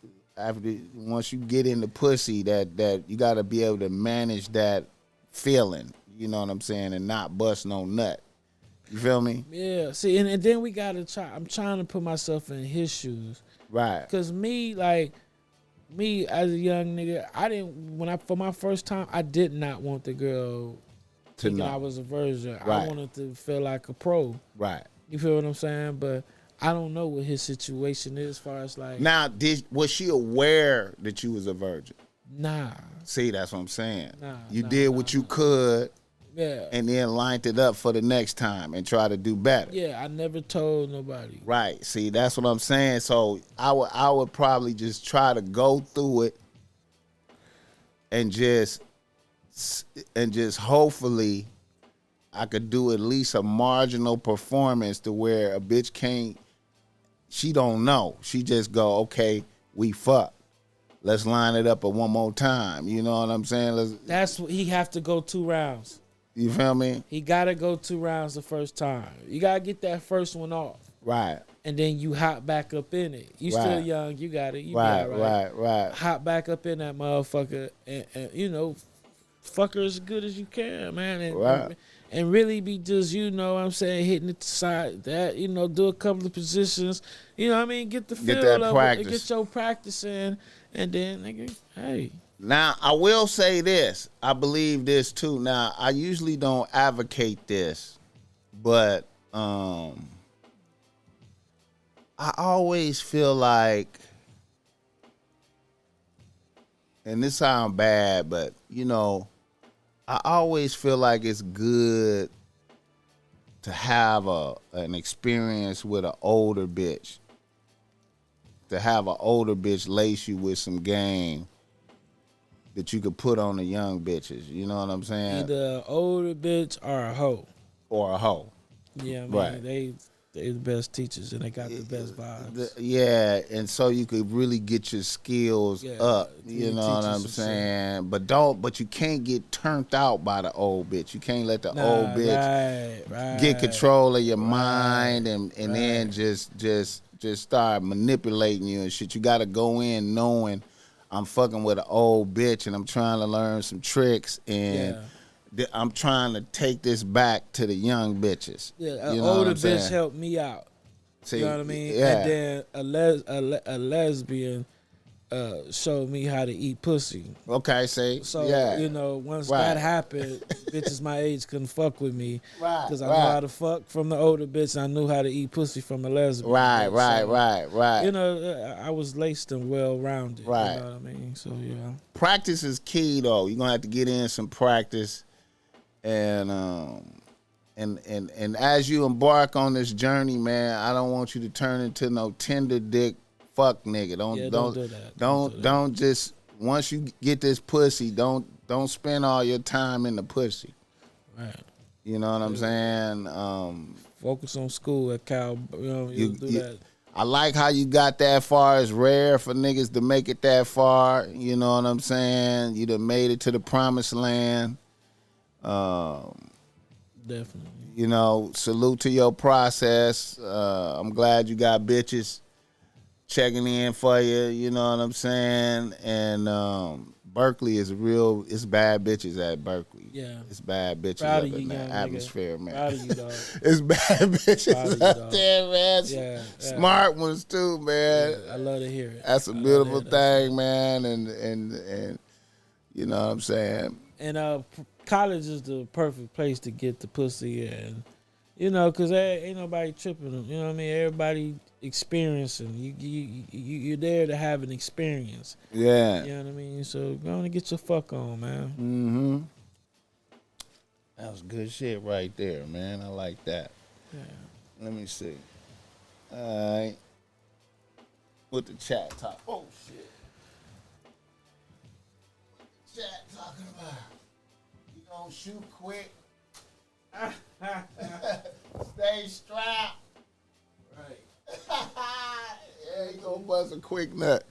once you get in the pussy, that you got to be able to manage that feeling. You know what I'm saying, and not bust no nut. You feel me? Yeah. See, and then we gotta try. I'm trying to put myself in his shoes. Right. Cause me as a young nigga, for my first time, I did not want the girl thinking I was a virgin. Right. I wanted to feel like a pro. Right. You feel what I'm saying? But I don't know what his situation is as far as like. Now, was she aware that you was a virgin? Nah. See, that's what I'm saying. Nah. You did what you could. Yeah. And then lined it up for the next time and try to do better. Yeah, I never told nobody. Right. See, that's what I'm saying. So I would probably just try to go through it and just hopefully I could do at least a marginal performance to where a bitch she don't know. She just go, okay, we fuck. Let's line it up one more time. You know what I'm saying? He have to go 2 rounds. You feel me? He got to go 2 rounds the first time. You got to get that first one off. Right. And then you hop back up in it. You still young. You got it. Right. Hop back up in that motherfucker and you know, fuck her as good as you can, man. And really be just, you know what I'm saying, hitting it to side that, you know, do a couple of positions. You know what I mean? Get the feel of it. Get your practice in. And then, nigga, hey. Now, I will say this. I believe this, too. Now, I usually don't advocate this, but I always feel like, and this sounds bad, but, you know, I always feel like it's good to have an experience with an older bitch. To have an older bitch lace you with some game that you could put on the young bitches. You know what I'm saying? Either an older bitch or a hoe. Or a hoe. Yeah, I mean, right. They the best teachers and they got the best vibes. And so you could really get your skills up. You know what I'm saying? But you can't get turned out by the old bitch. You can't let the old bitch get control of your mind and then just start manipulating you and shit. You got to go in knowing I'm fucking with an old bitch and I'm trying to learn some tricks and I'm trying to take this back to the young bitches. Yeah, an older bitch helped me out. See, you know what I mean? Yeah. And then a lesbian showed me how to eat pussy. Okay, see? So, you know, once that happened, bitches my age couldn't fuck with me. Right. Because I knew how to fuck from the older bitch and I knew how to eat pussy from the lesbian. Right. You know, I was laced and well-rounded. Right. You know what I mean? So, yeah. Practice is key, though. You're going to have to get in some practice. And as you embark on this journey, man, I don't want you to turn into no tender dick fuck nigga. Don't do that. Don't just once you get this pussy, don't spend all your time in the pussy. Right. You know what I'm saying? Focus on school at Cal. You do that. I like how you got that far. It's rare for niggas to make it that far. You know what I'm saying? You done made it to the promised land. Definitely. You know, salute to your process. I'm glad you got bitches checking in for you. You know what I'm saying? And Berkeley is it's bad bitches at Berkeley. Yeah. It's bad bitches Proud up of in you, that young atmosphere, nigga. man. Proud of you, dog. It's bad bitches up there, man. Yeah. Smart ones too, man. Yeah, I love to hear it. That's a beautiful thing, man. And you know what I'm saying? And college is the perfect place to get the pussy in. You know, because ain't nobody tripping them. You know what I mean? Everybody experiencing. You're there to have an experience. Yeah. You know what I mean? So go on and get your fuck on, man. Mm-hmm. That was good shit right there, man. I like that. Yeah. Let me see. All right. What the chat talk? Oh, shit. What the chat talking about? You gonna shoot quick? Stay strapped. Right. Yeah, he gonna bust a quick nut.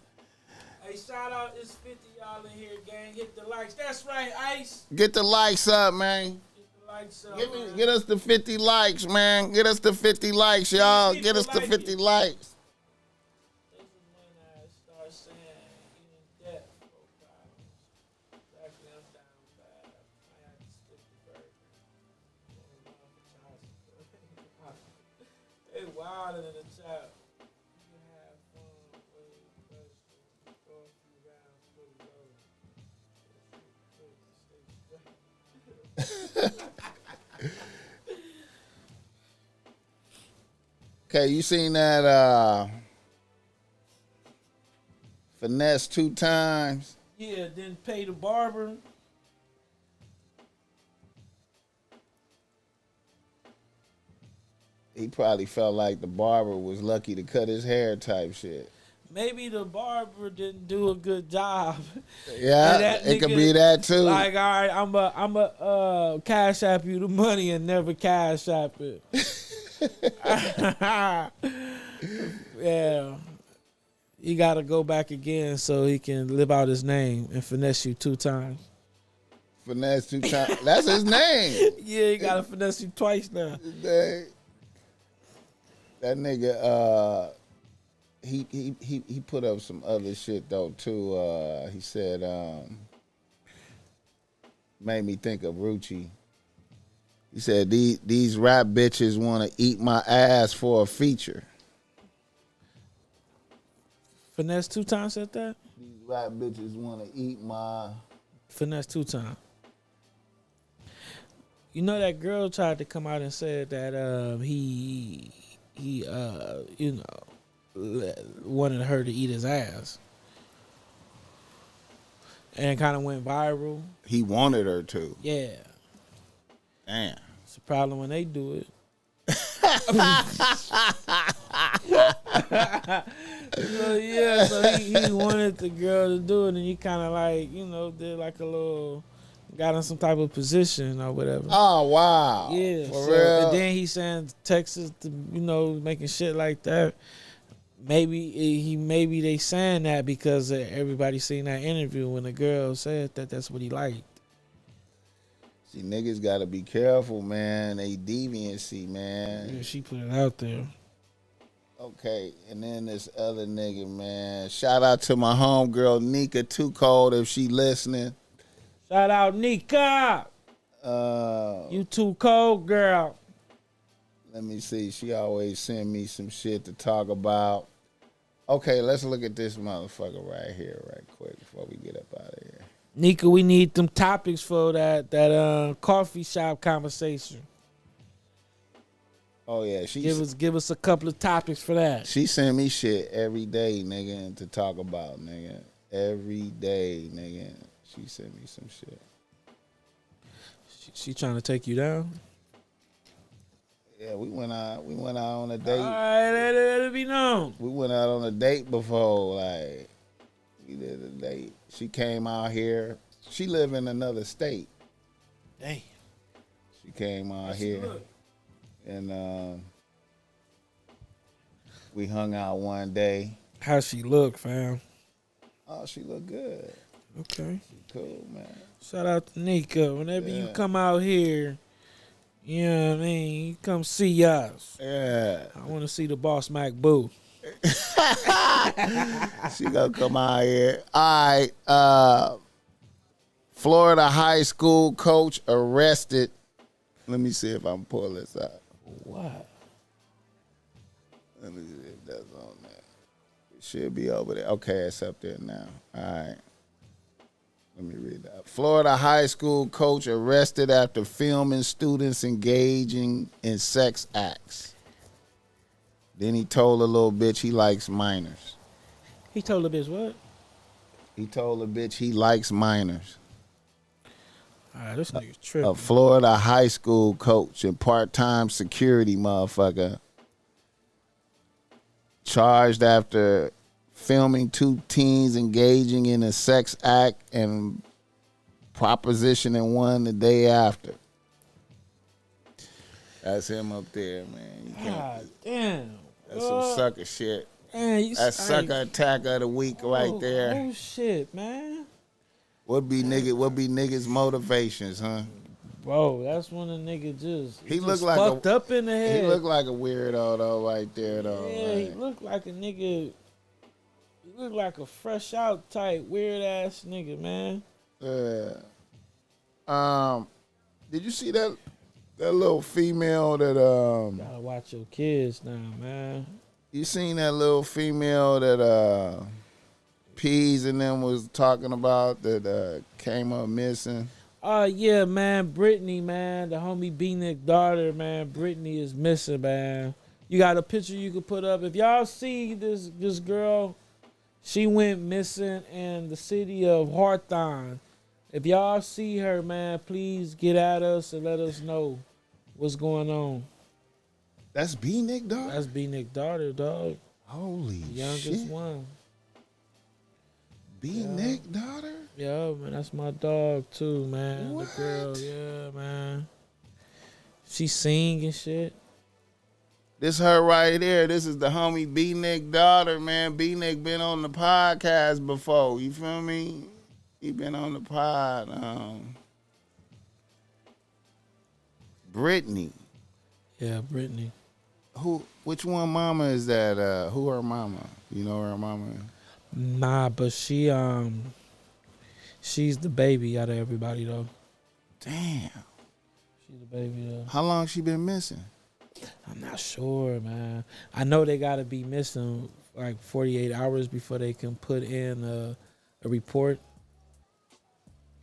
Hey, shout out. It's 50 y'all in here, gang. Hit the likes. That's right, Ice. Get the likes up, man. Get the likes up. Get us the 50 likes, man. Get us the 50 likes, y'all. Get us the 50 likes. This is when I start saying in depth profiles. Exactly, I'm down bad. I had to skip the burger. They wildin' in the chat. You can have fun with the question. Go a few rounds, fully loaded. Okay, you seen that finesse 2 times? Yeah, then pay the barber. He probably felt like the barber was lucky to cut his hair type shit. Maybe the barber didn't do a good job. Yeah, it could be that too. Like, all right, I'm a cash app you the money and never cash app it. Yeah. He got to go back again so he can live out his name and finesse you 2 times. Finesse 2 times. That's his name. Yeah, he got to finesse you twice now. That nigga, he put up some other shit though too. He said, made me think of Rucci. He said these rap bitches want to eat my ass for a feature. Finesse 2 times at that? These rap bitches want to eat my... Finesse 2 times. You know that girl tried to come out and said that he you know, wanted her to eat his ass. And kind of went viral. He wanted her to. Yeah. Damn. It's a problem when they do it. So he wanted the girl to do it, and he kind of like, you know, did like a little, got in some type of position or whatever. Oh, wow. Yeah. For real? And then he sent Texas to, you know, making shit like that. Maybe they saying that because everybody seen that interview when the girl said that that's what he liked. See, niggas gotta be careful, man. They deviancy, man. Yeah, she put it out there. Okay, and then this other nigga, man. Shout out to my homegirl Nika Too Cold if she listening. Shout out Nika. You too cold, girl. Let me see. She always send me some shit to talk about. Okay, let's look at this motherfucker right here, right quick, before we get up out of here. Nika, we need them topics for that coffee shop conversation. Oh yeah, give us a couple of topics for that. She send me shit every day, nigga, to talk about, nigga. Every day, nigga. She sent me some shit. She trying to take you down? Yeah, we went out on a date. All right, let it be known. We went out on a date before, like, we did a date. She came out here. She live in another state. Damn. She came out here. And we hung out one day. How she look, fam? Oh, she look good. Okay. She cool, man. Shout out to Nico. Whenever you come out here, you know what I mean? You come see us. Yeah. I want to see the BossMack boo. She gonna come out here. All right. Florida high school coach arrested. Let me see if I can pull this out. What? Let me see if that's on there. It should be over there. Okay, it's up there now. All right. Let me read that. Florida high school coach arrested after filming students engaging in sex acts. Then he told a little bitch he likes minors. He told the bitch what? He told the bitch he likes minors. All right, this nigga's tripping. A Florida high school coach and part-time security motherfucker charged after filming two teens engaging in a sex act and propositioning one the day after. That's him up there, man. You can't, God damn. that's some sucker shit. Man, That's sucker attack of the week right there. Oh shit, man. What be niggas' motivations, huh? Bro, that's when a nigga just He just look like fucked up in the head. He look like a weirdo though, right there though. Yeah, like. he look like a nigga. He look like a fresh out type weird ass nigga, man. Yeah. Did you see that little female that Gotta watch your kids now, man. you seen that little female that Peas and them was talking about that came up missing? Oh yeah, man, Brittany, man, the homie B-Nick daughter, man, Brittany is missing, man. You got a picture you could put up. If y'all see this girl, she went missing in the city of Hawthorne. If y'all see her, man, please get at us and let us know what's going on. That's B-Nick daughter? That's B-Nick daughter, dog. Holy The youngest shit. one. B-Nick daughter? Yeah, man, that's my dog too, man. What? The girl, yeah, man. She sing and shit. This her right here. This is the homie B-Nick daughter, man. B-Nick been on the podcast before. You feel me? He been on the pod. Brittany. Yeah, Brittany. Which one mama is that? Who her mama? You know her mama? Nah, but she's the baby out of everybody though. Damn. She's the baby though. How long she been missing? I'm not sure, man. I know they gotta be missing like 48 hours before they can put in a report.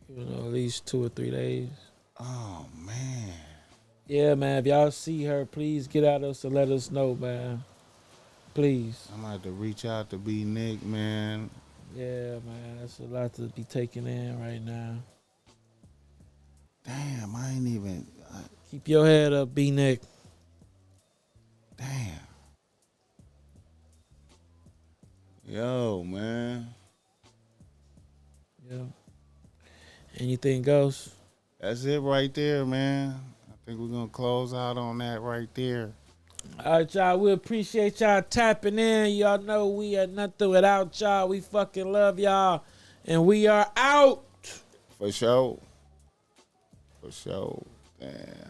You know, at least 2 or 3 days. Oh man. Yeah, man. If y'all see her, please get at us and let us know, man. Please. I'm gonna have to reach out to B-Nick, man. Yeah, man. That's a lot to be taken in right now. Damn, I ain't even. Keep your head up, B-Nick. Damn. Yo, man. Yeah. Anything else? That's it right there, man. I think we're gonna close out on that right there. All right, y'all. We appreciate y'all tapping in. Y'all know we are nothing without y'all. We fucking love y'all. And we are out. For sure. For sure. Damn.